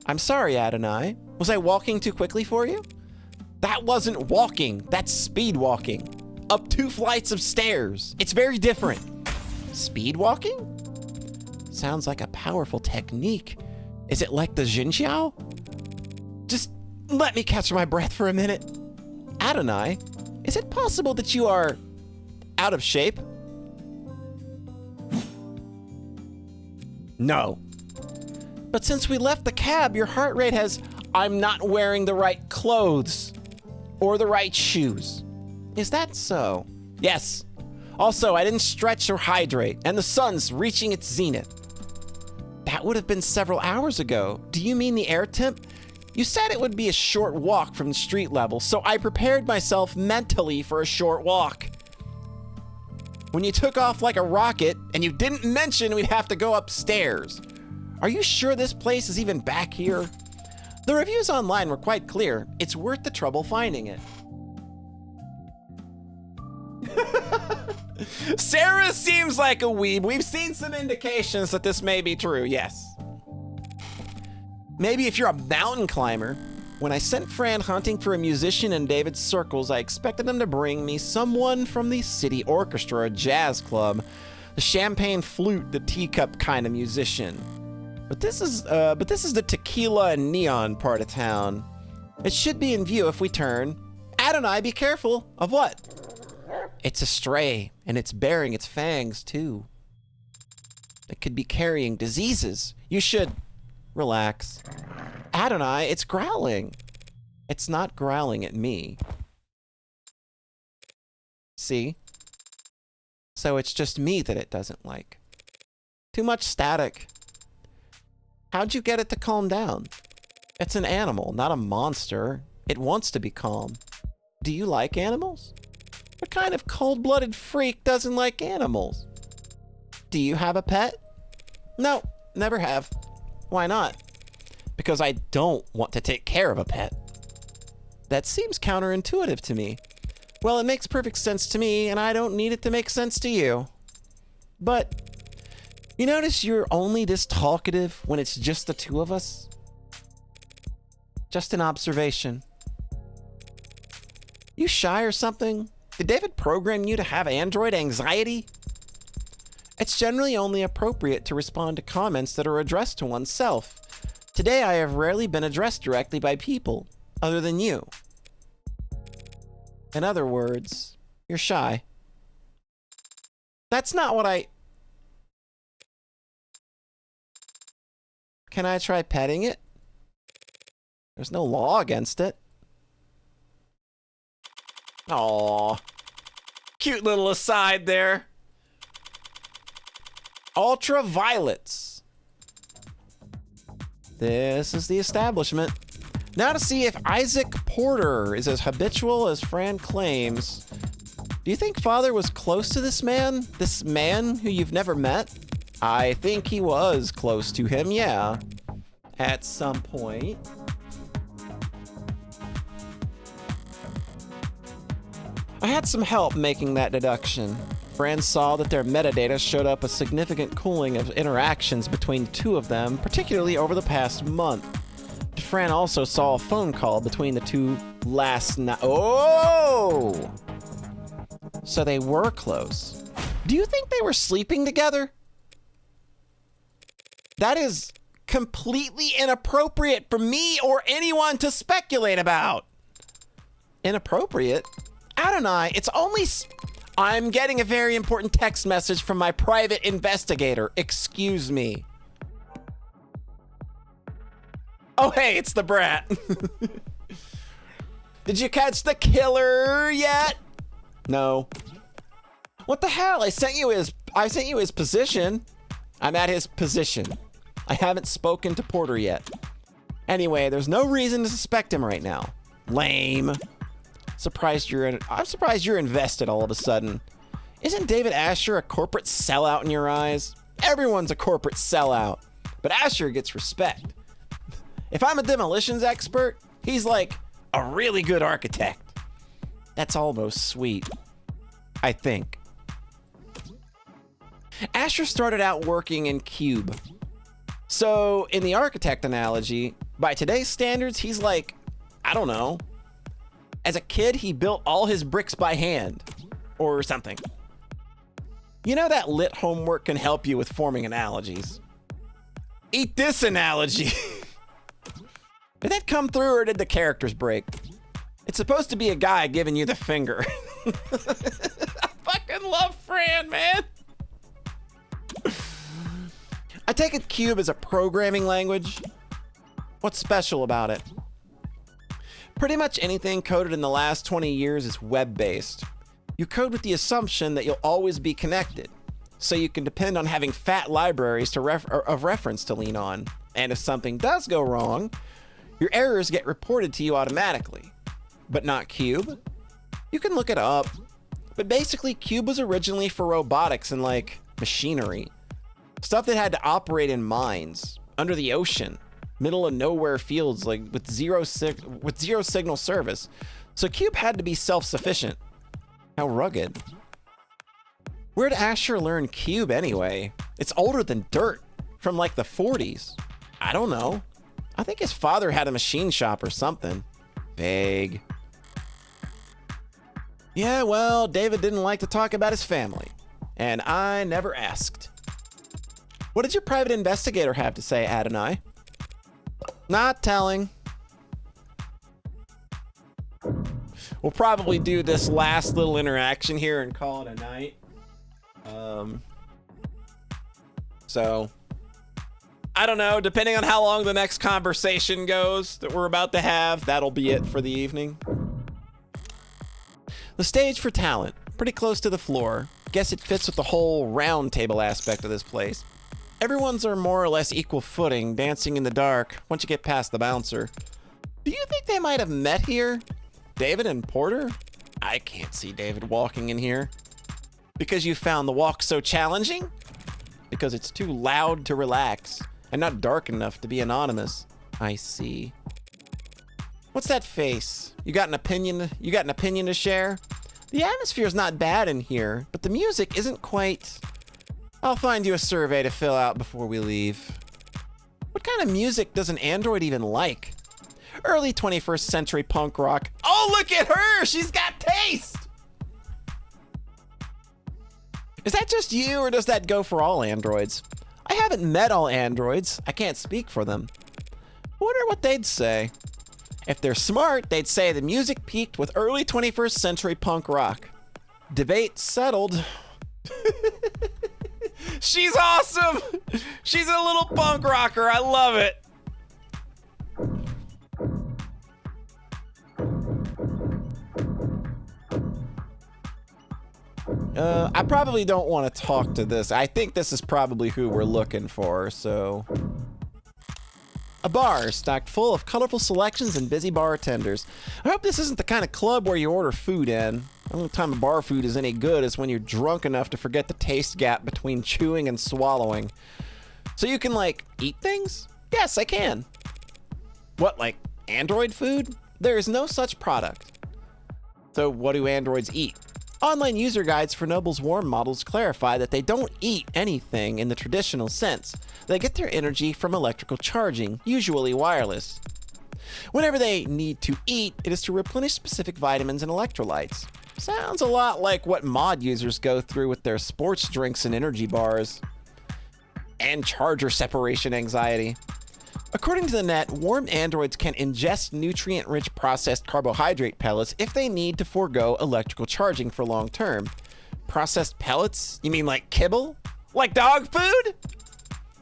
I'm sorry, Adonai. Was I walking too quickly for you? That wasn't walking. That's speed walking. Up 2 flights of stairs. It's very different. Speed walking? Sounds like a powerful technique. Is it like the Jinxiao? Just let me catch my breath for a minute. Adonai, is it possible that you are out of shape? No. But since we left the cab, your heart rate has, I'm not wearing the right clothes or the right shoes. Is that so? Yes. Also, I didn't stretch or hydrate, and the sun's reaching its zenith. That would have been several hours ago. Do you mean the air temp? You said it would be a short walk from the street level, so I prepared myself mentally for a short walk. When you took off like a rocket, and you didn't mention we'd have to go upstairs. Are you sure this place is even back here? The reviews online were quite clear. It's worth the trouble finding it. Sarah seems like a weeb. We've seen some indications that this may be true, yes. Maybe if you're a mountain climber. When I sent Fran hunting for a musician in David's circles, I expected him to bring me someone from the city orchestra or jazz club. The champagne flute, the teacup kind of musician. But this is the tequila and neon part of town. It should be in view if we turn. Adonai, be careful. Of what? It's a stray, and it's bearing its fangs, too. It could be carrying diseases. You should relax. Adonai, it's growling. It's not growling at me. See? So it's just me that it doesn't like. Too much static. How'd you get it to calm down? It's an animal, not a monster. It wants to be calm. Do you like animals? What kind of cold-blooded freak doesn't like animals? Do you have a pet? No, never have. Why not? Because I don't want to take care of a pet. That seems counterintuitive to me. Well, it makes perfect sense to me, and I don't need it to make sense to you. But you notice you're only this talkative when it's just the two of us? Just an observation. You shy or something? Did David program you to have android anxiety? It's generally only appropriate to respond to comments that are addressed to oneself. Today, I have rarely been addressed directly by people other than you. In other words, you're shy. That's not what I... Can I try petting it? There's no law against it. Aww. Cute little aside there. Ultraviolets. This is the establishment. Now to see if Isaac Porter is as habitual as Fran claims. Do you think Father was close to this man? This man who you've never met? I think he was close to him, yeah. At some point. I had some help making that deduction. Fran saw that their metadata showed up a significant cooling of interactions between the two of them, particularly over the past month. Fran also saw a phone call between the two last night. Oh! So they were close. Do you think they were sleeping together? That is completely inappropriate for me or anyone to speculate about. Inappropriate? Adonai, it's only... I'm getting a very important text message from my private investigator. Excuse me. Oh, hey, it's the brat. Did you catch the killer yet? No. What the hell? I sent you his position. I'm at his position. I haven't spoken to Porter yet. Anyway, there's no reason to suspect him right now. Lame. I'm surprised you're invested all of a sudden. Isn't David Asher a corporate sellout in your eyes? Everyone's a corporate sellout, but Asher gets respect. If I'm a demolitions expert, he's like a really good architect. That's almost sweet, I think. Asher started out working in Cube. So in the architect analogy, by today's standards, he's like, I don't know. As a kid, he built all his bricks by hand or something. You know that lit homework can help you with forming analogies. Eat this analogy. Did that come through or did the characters break? It's supposed to be a guy giving you the finger. I fucking love Fran, man. I take it Cube is a programming language. What's special about it? Pretty much anything coded in the last 20 years is web-based. You code with the assumption that you'll always be connected, so you can depend on having fat libraries of reference to lean on. And if something does go wrong, your errors get reported to you automatically. But not Cube. You can look it up. But basically, Cube was originally for robotics and like machinery. Stuff that had to operate in mines, under the ocean, middle of nowhere fields like with zero signal service. So Cube had to be self-sufficient. How rugged. Where'd Asher learn Cube anyway? It's older than dirt, from like the 40s. I don't know. I think his father had a machine shop or something. Vague. Yeah, well, David didn't like to talk about his family, and I never asked. What did your private investigator have to say, Adonai? Not telling. We'll probably do this last little interaction here and call it a night. So, I don't know, depending on how long the next conversation goes that we're about to have, that'll be it for the evening. The stage for talent, pretty close to the floor. Guess it fits with the whole round table aspect of this place. Everyone's on more or less equal footing, dancing in the dark once you get past the bouncer. Do you think they might have met here? David and Porter? I can't see David walking in here. Because you found the walk so challenging? Because it's too loud to relax and not dark enough to be anonymous. I see. What's that face? You got an opinion? You got an opinion to share? The atmosphere's not bad in here, but the music isn't quite... I'll find you a survey to fill out before we leave. What kind of music does an android even like? Early 21st century punk rock. Oh, look at her! She's got taste! Is that just you, or does that go for all androids? I haven't met all androids. I can't speak for them. I wonder what they'd say. If they're smart, they'd say the music peaked with early 21st century punk rock. Debate settled. She's awesome! She's a little punk rocker. I love it. I probably don't want to talk to this. I think this is probably who we're looking for, so... A bar stacked full of colorful selections and busy bartenders. I hope this isn't the kind of club where you order food in. The only time a bar food is any good is when you're drunk enough to forget the taste gap between chewing and swallowing. So you can, like, eat things? Yes, I can. What, like android food? There is no such product. So what do androids eat? Online user guides for Noble's Warm models clarify that they don't eat anything in the traditional sense. They get their energy from electrical charging, usually wireless. Whenever they need to eat, it is to replenish specific vitamins and electrolytes. Sounds a lot like what mod users go through with their sports drinks and energy bars. And charger separation anxiety. According to the net, warm androids can ingest nutrient-rich processed carbohydrate pellets if they need to forego electrical charging for long term. Processed pellets? You mean like kibble? Like dog food?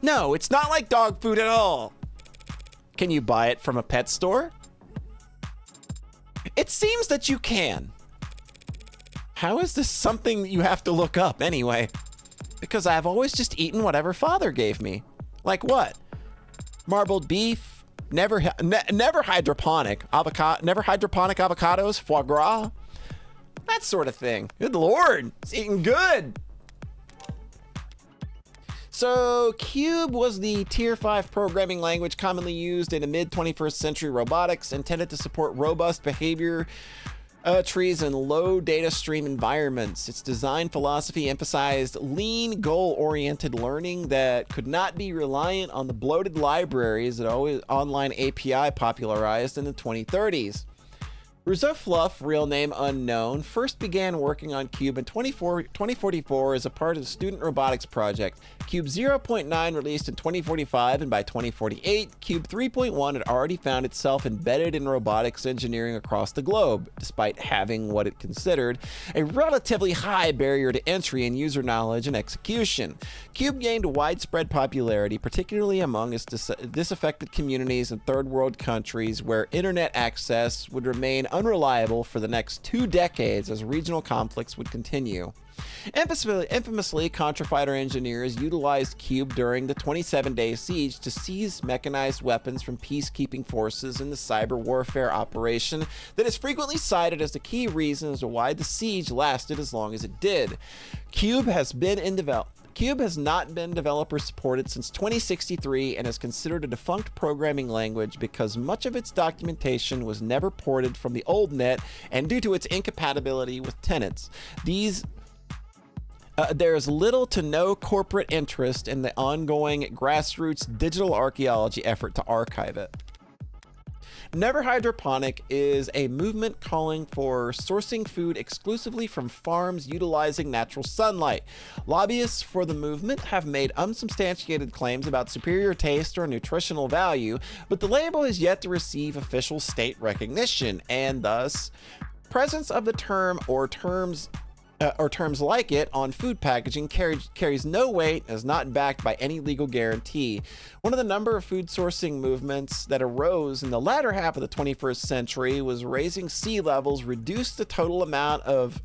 No, it's not like dog food at all. Can you buy it from a pet store? It seems that you can. How is this something you have to look up anyway? Because I've always just eaten whatever father gave me. Like what? Marbled beef, never hydroponic avocados, foie gras, that sort of thing. Good Lord, it's eating good. So Cube was the Tier 5 programming language commonly used in a mid-21st century robotics, intended to support robust behavior trees in low data stream environments. Its design philosophy emphasized lean, goal-oriented learning that could not be reliant on the bloated libraries that always online API popularized in the 2030s. Rouseau Fluff, real name unknown, first began working on Cube in 2044 as a part of the Student Robotics Project. Cube 0.9 released in 2045, and by 2048, Cube 3.1 had already found itself embedded in robotics engineering across the globe, despite having what it considered a relatively high barrier to entry in user knowledge and execution. Cube gained widespread popularity, particularly among its disaffected communities in third world countries where internet access would remain unreliable for the next 2 decades as regional conflicts would continue. Infamously, Contra Fighter engineers utilized Cube during the 27-day siege to seize mechanized weapons from peacekeeping forces in the cyber warfare operation that is frequently cited as the key reason as to why the siege lasted as long as it did. Cube has not been developer supported since 2063 and is considered a defunct programming language because much of its documentation was never ported from the old net and due to its incompatibility with tenants. There is little to no corporate interest in the ongoing grassroots digital archaeology effort to archive it. Never Hydroponic is a movement calling for sourcing food exclusively from farms utilizing natural sunlight. Lobbyists for the movement have made unsubstantiated claims about superior taste or nutritional value, but the label has yet to receive official state recognition, and thus, presence of the term or terms like it on food packaging carries no weight and is not backed by any legal guarantee. One of the number of food sourcing movements that arose in the latter half of the 21st century was raising sea levels, reduced the total amount of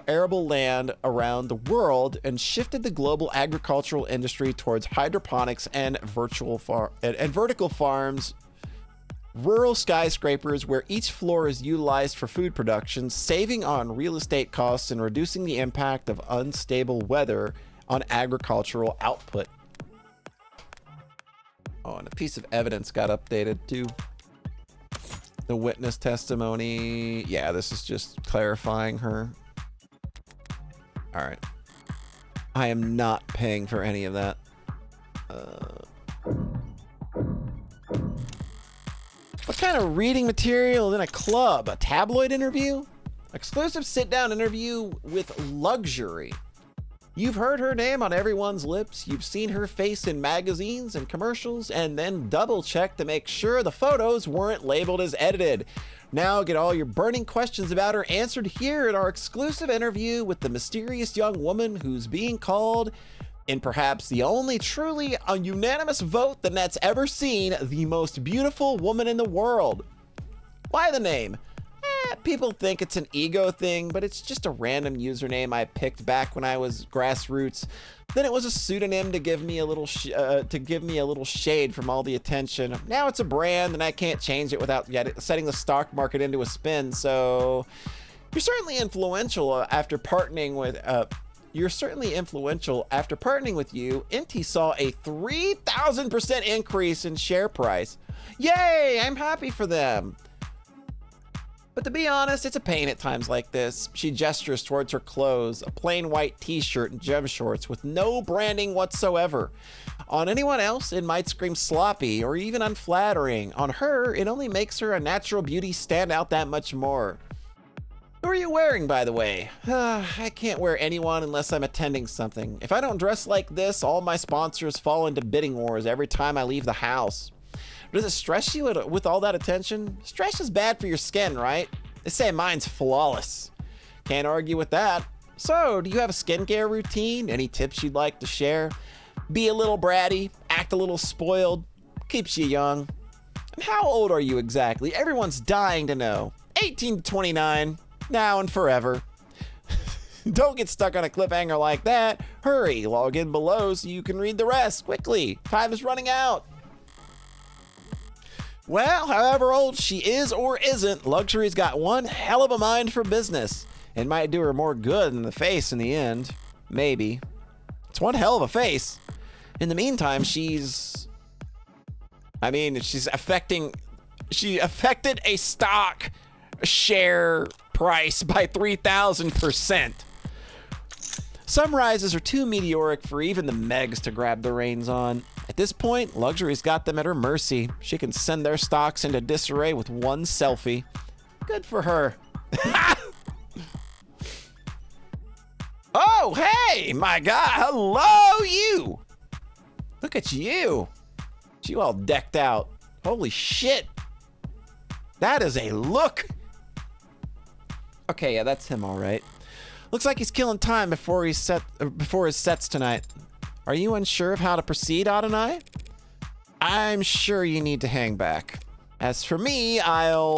arable land around the world, and shifted the global agricultural industry towards hydroponics and vertical farms. Rural skyscrapers where each floor is utilized for food production, saving on real estate costs and reducing the impact of unstable weather on agricultural output. Oh, and a piece of evidence got updated too. The witness testimony. Yeah, this is just clarifying her. All right. I am not paying for any of that. What kind of reading material in a club? A tabloid interview? Exclusive sit-down interview with Luxury. You've heard her name on everyone's lips, you've seen her face in magazines and commercials, and then double-check to make sure the photos weren't labeled as edited. Now get all your burning questions about her answered here in our exclusive interview with the mysterious young woman who's being called, in perhaps the only truly unanimous vote the net's ever seen, the most beautiful woman in the world. Why the name? People think it's an ego thing, but it's just a random username I picked back when I was grassroots. Then it was a pseudonym to give me a little shade from all the attention. Now it's a brand, and I can't change it without setting the stock market into a spin. So you're certainly influential after partnering with. Inti saw a 3,000% increase in share price. Yay! I'm happy for them. But to be honest, it's a pain at times like this. She gestures towards her clothes, a plain white t-shirt and gym shorts with no branding whatsoever. On anyone else, it might scream sloppy or even unflattering. On her, it only makes her a natural beauty stand out that much more. Who are you wearing, by the way? I can't wear anyone unless I'm attending something. If I don't dress like this, all my sponsors fall into bidding wars every time I leave the house. Does it stress you with all that attention? Stress is bad for your skin, right? They say mine's flawless. Can't argue with that. So, do you have a skincare routine? Any tips you'd like to share? Be a little bratty, act a little spoiled, keeps you young. And how old are you exactly? Everyone's dying to know. 18 to 29, now and forever. Don't get stuck on a cliffhanger like that. Hurry, log in below so you can read the rest quickly. Time is running out. Well, however old she is or isn't, Luxury's got one hell of a mind for business. It might do her more good than the face in the end. Maybe. It's one hell of a face. In the meantime, she affected a stock share price by 3,000%. Some rises are too meteoric for even the Megs to grab the reins on. At this point, Luxury's got them at her mercy. She can send their stocks into disarray with one selfie. Good for her. Oh, hey, my God. Hello, you. Look at you. You all decked out. Holy shit. That is a look. Okay, yeah, that's him, all right. Looks like he's killing time before his sets tonight. Are you unsure of how to proceed, Adonai? I'm sure you need to hang back. As for me, God,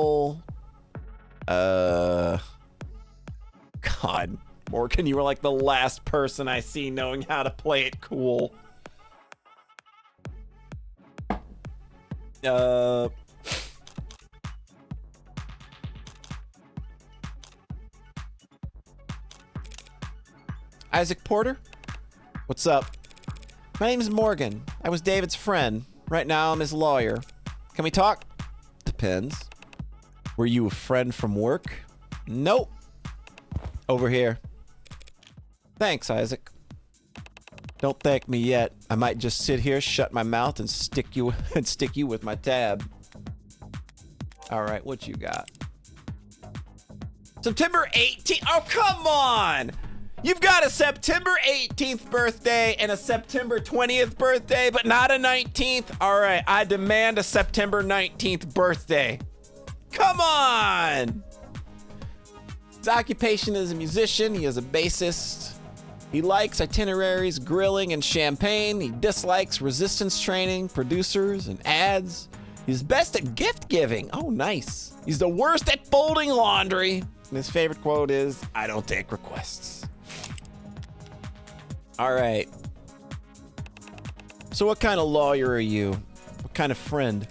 Morgan, you were like the last person I see knowing how to play it cool. Isaac Porter? What's up? My name's Morgan. I was David's friend. Right now, I'm his lawyer. Can we talk? Depends. Were you a friend from work? Nope. Over here. Thanks, Isaac. Don't thank me yet. I might just sit here, shut my mouth, and stick you with my tab. All right, what you got? September 18th. Oh, come on! You've got a September 18th birthday and a September 20th birthday, but not a 19th? All right, I demand a September 19th birthday. Come on! His occupation is a musician. He is a bassist. He likes itineraries, grilling, and champagne. He dislikes resistance training, producers, and ads. He's best at gift giving. Oh, nice. He's the worst at folding laundry. And his favorite quote is, "I don't take requests." All right. So what kind of lawyer are you? What kind of friend?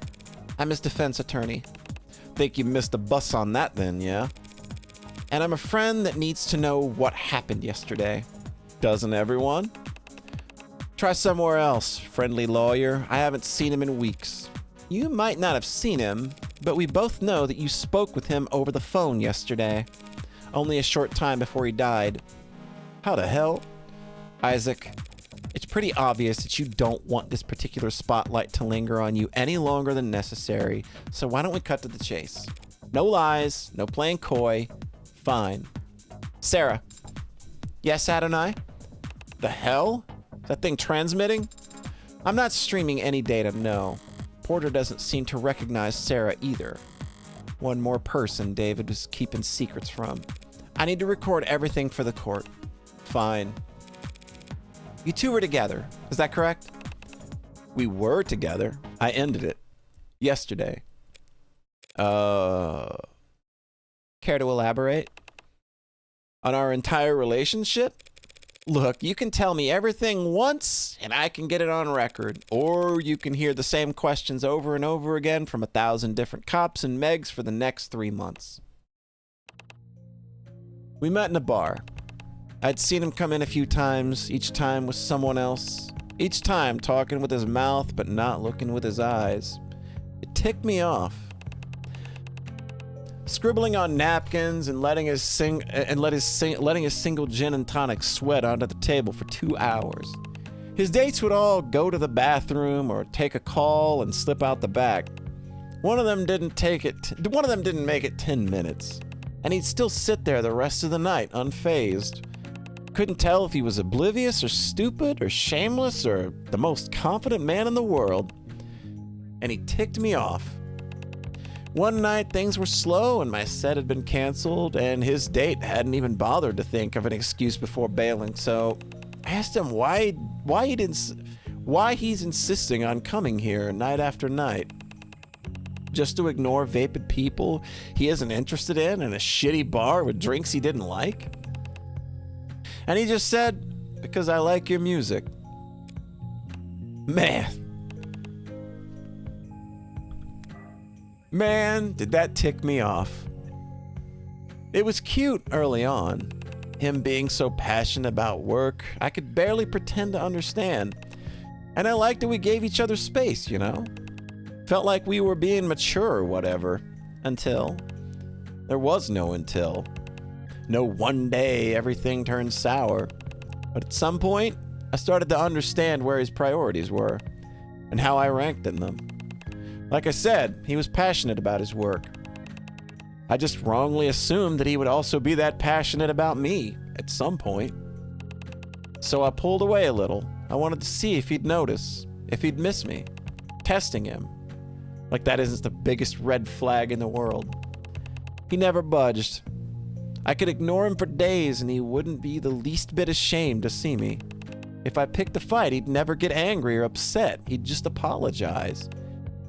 I'm his defense attorney. Think you missed the bus on that then, yeah? And I'm a friend that needs to know what happened yesterday. Doesn't everyone? Try somewhere else, friendly lawyer. I haven't seen him in weeks. You might not have seen him, but we both know that you spoke with him over the phone yesterday. Only a short time before he died. How the hell? Isaac, it's pretty obvious that you don't want this particular spotlight to linger on you any longer than necessary, so why don't we cut to the chase? No lies, no playing coy. Fine. Sarah. Yes, Adonai? The hell? Is that thing transmitting? I'm not streaming any data, no. Porter doesn't seem to recognize Sarah either. One more person David was keeping secrets from. I need to record everything for the court. Fine. You two were together, is that correct? We were together. I ended it. Yesterday. Care to elaborate? On our entire relationship? Look, you can tell me everything once and I can get it on record. Or you can hear the same questions over and over again from 1,000 different cops and Megs for the next 3 months. We met in a bar. I'd seen him come in a few times, each time with someone else. Each time talking with his mouth but not looking with his eyes. It ticked me off. Scribbling on napkins and letting his single gin and tonic sweat onto the table for 2 hours. His dates would all go to the bathroom or take a call and slip out the back. One of them didn't make it 10 minutes, and he'd still sit there the rest of the night unfazed. Couldn't tell if he was oblivious or stupid or shameless or the most confident man in the world. And he ticked me off. One night things were slow and my set had been canceled and his date hadn't even bothered to think of an excuse before bailing, so I asked him why he's insisting on coming here night after night. Just to ignore vapid people he isn't interested in a shitty bar with drinks he didn't like? And he just said, because I like your music. Man, did that tick me off. It was cute early on. Him being so passionate about work, I could barely pretend to understand. And I liked that we gave each other space, you know? Felt like we were being mature or whatever. Until. There was no until. No one day everything turned sour. But at some point, I started to understand where his priorities were. And how I ranked in them. Like I said, he was passionate about his work. I just wrongly assumed that he would also be that passionate about me at some point. So I pulled away a little. I wanted to see if he'd notice, if he'd miss me. Testing him. Like that isn't the biggest red flag in the world. He never budged. I could ignore him for days and he wouldn't be the least bit ashamed to see me. If I picked a fight, he'd never get angry or upset. He'd just apologize.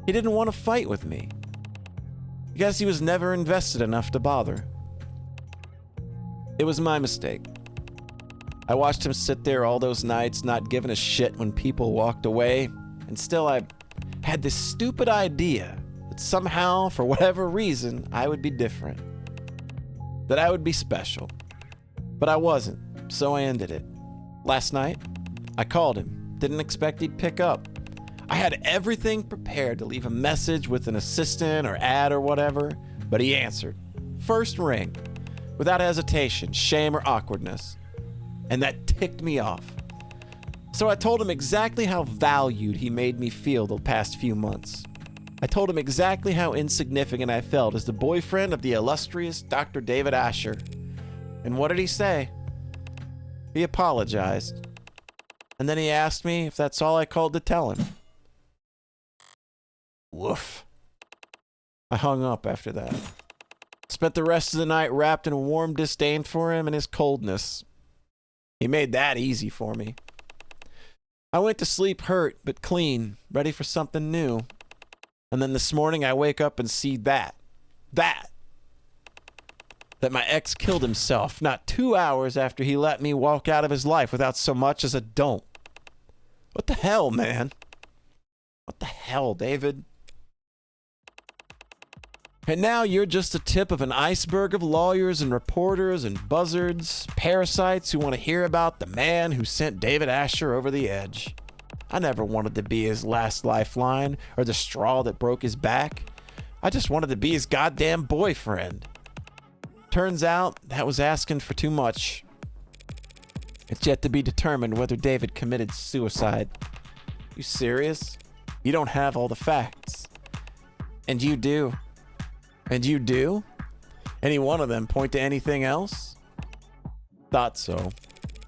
He didn't want to fight with me. I guess he was never invested enough to bother. It was my mistake. I watched him sit there all those nights, not giving a shit when people walked away, and still I had this stupid idea that somehow, for whatever reason, I would be different. That I would be special. But I wasn't, so I ended it. Last night, I called him. Didn't expect he'd pick up. I had everything prepared to leave a message with an assistant or ad or whatever, but he answered. First ring, without hesitation, shame, or awkwardness. And that ticked me off. So I told him exactly how valued he made me feel the past few months. I told him exactly how insignificant I felt as the boyfriend of the illustrious Dr. David Asher. And what did he say? He apologized. And then he asked me if that's all I called to tell him. Woof. I hung up after that. Spent the rest of the night wrapped in a warm disdain for him and his coldness. He made that easy for me. I went to sleep hurt but clean, ready for something new. And then this morning I wake up and see that my ex killed himself not 2 hours after he let me walk out of his life without so much as a don't. What the hell, man? What the hell, David? And now you're just the tip of an iceberg of lawyers and reporters and buzzards, parasites who want to hear about the man who sent David Asher over the edge. I never wanted to be his last lifeline or the straw that broke his back. I just wanted to be his goddamn boyfriend. Turns out that was asking for too much. It's yet to be determined whether David committed suicide. You serious? You don't have all the facts. And you do. And you do? Any one of them point to anything else? Thought so.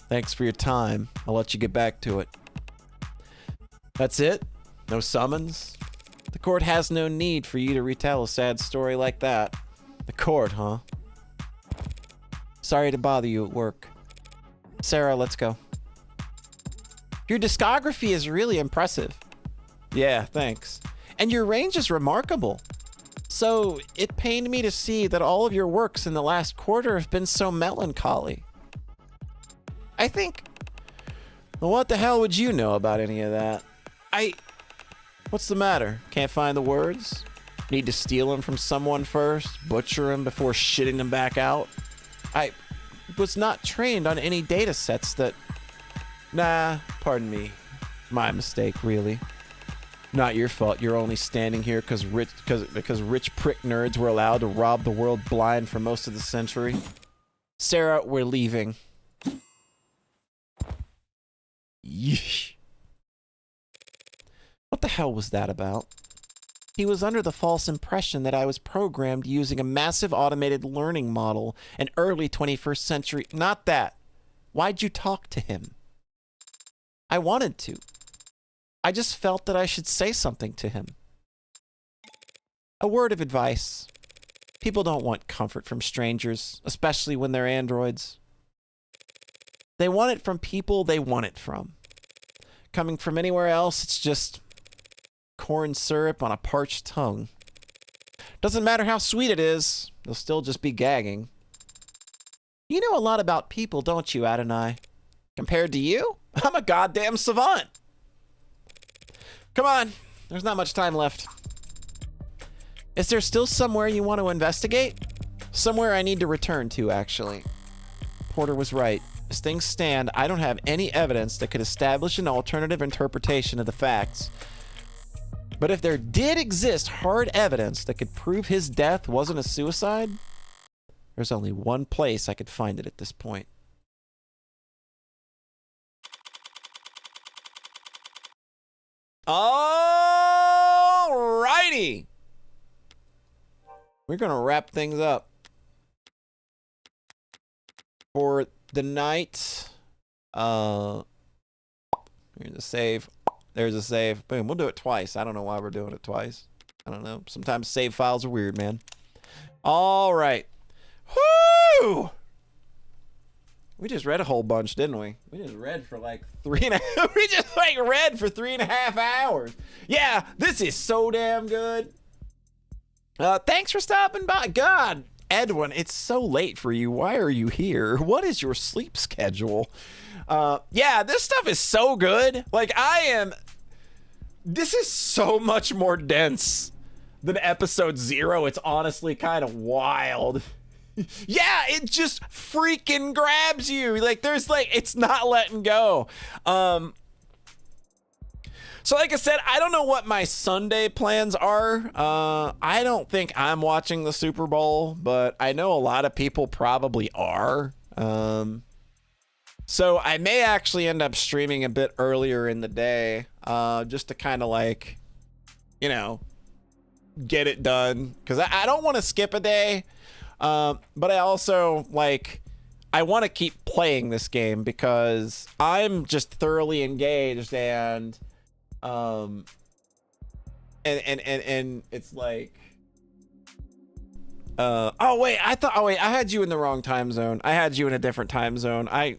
Thanks for your time. I'll let you get back to it. That's it? No summons? The court has no need for you to retell a sad story like that. The court, huh? Sorry to bother you at work. Sarah, let's go. Your discography is really impressive. Yeah, thanks. And your range is remarkable. So, it pained me to see that all of your works in the last quarter have been so melancholy. I think... Well, what the hell would you know about any of that? What's the matter? Can't find the words? Need to steal them from someone first? Butcher them before shitting them back out? I was not trained on any data sets that... Nah, pardon me. My mistake, really. Not your fault. You're only standing here because rich prick nerds were allowed to rob the world blind for most of the century. Sarah, we're leaving. Yeesh. What the hell was that about? He was under the false impression that I was programmed using a massive automated learning model, an early 21st century... Not that. Why'd you talk to him? I wanted to. I just felt that I should say something to him. A word of advice. People don't want comfort from strangers, especially when they're androids. They want it from people they want it from. Coming from anywhere else, it's just corn syrup on a parched tongue. Doesn't matter how sweet it is, they'll still just be gagging. You know a lot about people, don't you, Adonai? Compared to you, I'm a goddamn savant. Come on, there's not much time left. Is there still somewhere you want to investigate? Somewhere I need to return to, actually. Porter was right. As things stand, I don't have any evidence that could establish an alternative interpretation of the facts. But if there did exist hard evidence that could prove his death wasn't a suicide, there's only one place I could find it at this point. Alrighty! We're gonna wrap things up for the night. Here's a save. There's a save. Boom. We'll do it twice. I don't know why we're doing it twice. I don't know. Sometimes save files are weird, man. All right. Woo! We just read a whole bunch, didn't we? We just read for like 3.5 hours. Yeah, this is so damn good. Thanks for stopping by. God, Edwin, it's so late for you. Why are you here? What is your sleep schedule? Yeah, this stuff is so good. Like, this is so much more dense than episode 0. It's honestly kind of wild. Yeah, it just freaking grabs you. Like, it's not letting go. So like I said, I don't know what my Sunday plans are. I don't think I'm watching the Super Bowl, but I know a lot of people probably are. So I may actually end up streaming a bit earlier in the day, just to kind of like, you know, get it done. Because I don't want to skip a day. But I also, like, I want to keep playing this game because I'm just thoroughly engaged and it's like, oh wait, I had you in the wrong time zone. I had you in a different time zone. I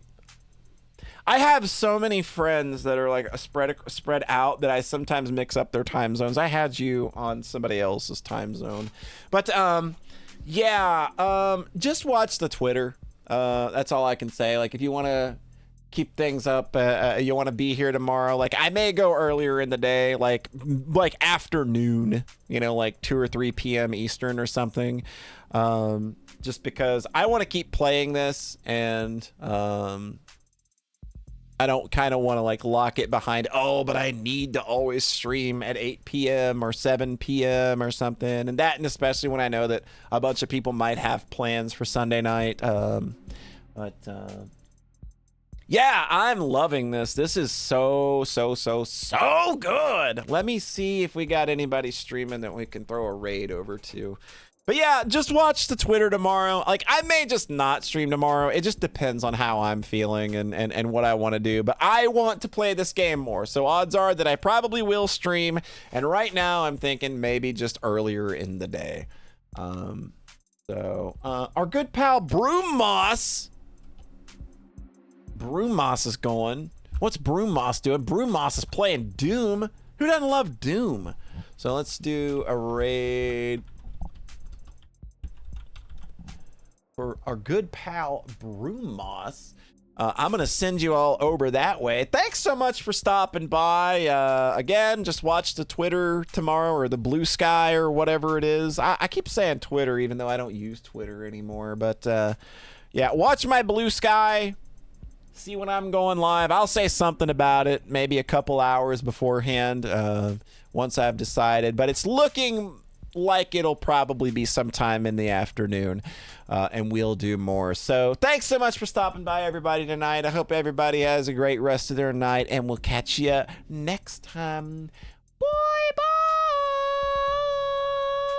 have so many friends that are like spread out that I sometimes mix up their time zones. I had you on somebody else's time zone, but, yeah, just watch the Twitter. That's all I can say. Like, if you want to keep things up, you want to be here tomorrow, like, I may go earlier in the day, like afternoon, you know, like 2 or 3 p.m. Eastern or something, just because I want to keep playing this, and I don't kind of want to like lock it behind, oh, but I need to always stream at 8 p.m. or 7 p.m. or something. And especially when I know that a bunch of people might have plans for Sunday night. Yeah, I'm loving this. This is so good. Let me see if we got anybody streaming that we can throw a raid over to. But yeah, just watch the Twitter tomorrow. Like, I may just not stream tomorrow. It just depends on how I'm feeling and what I want to do. But I want to play this game more. So odds are that I probably will stream. And right now I'm thinking maybe just earlier in the day. Our good pal Broom Moss is going. What's Broom Moss doing? Broom Moss is playing Doom. Who doesn't love Doom? So let's do a raid for our good pal Broom Moss. I'm gonna send you all over that way. Thanks so much for stopping by. Again, just watch the Twitter tomorrow, or the Blue Sky, or whatever it is. I keep saying Twitter even though I don't use Twitter anymore. But yeah, watch my Blue Sky. See when I'm going live. I'll say something about it maybe a couple hours beforehand once I've decided. But it's looking like it'll probably be sometime in the afternoon, and we'll do more. So thanks so much for stopping by, everybody, tonight. I hope everybody has a great rest of their night, and we'll catch you next time.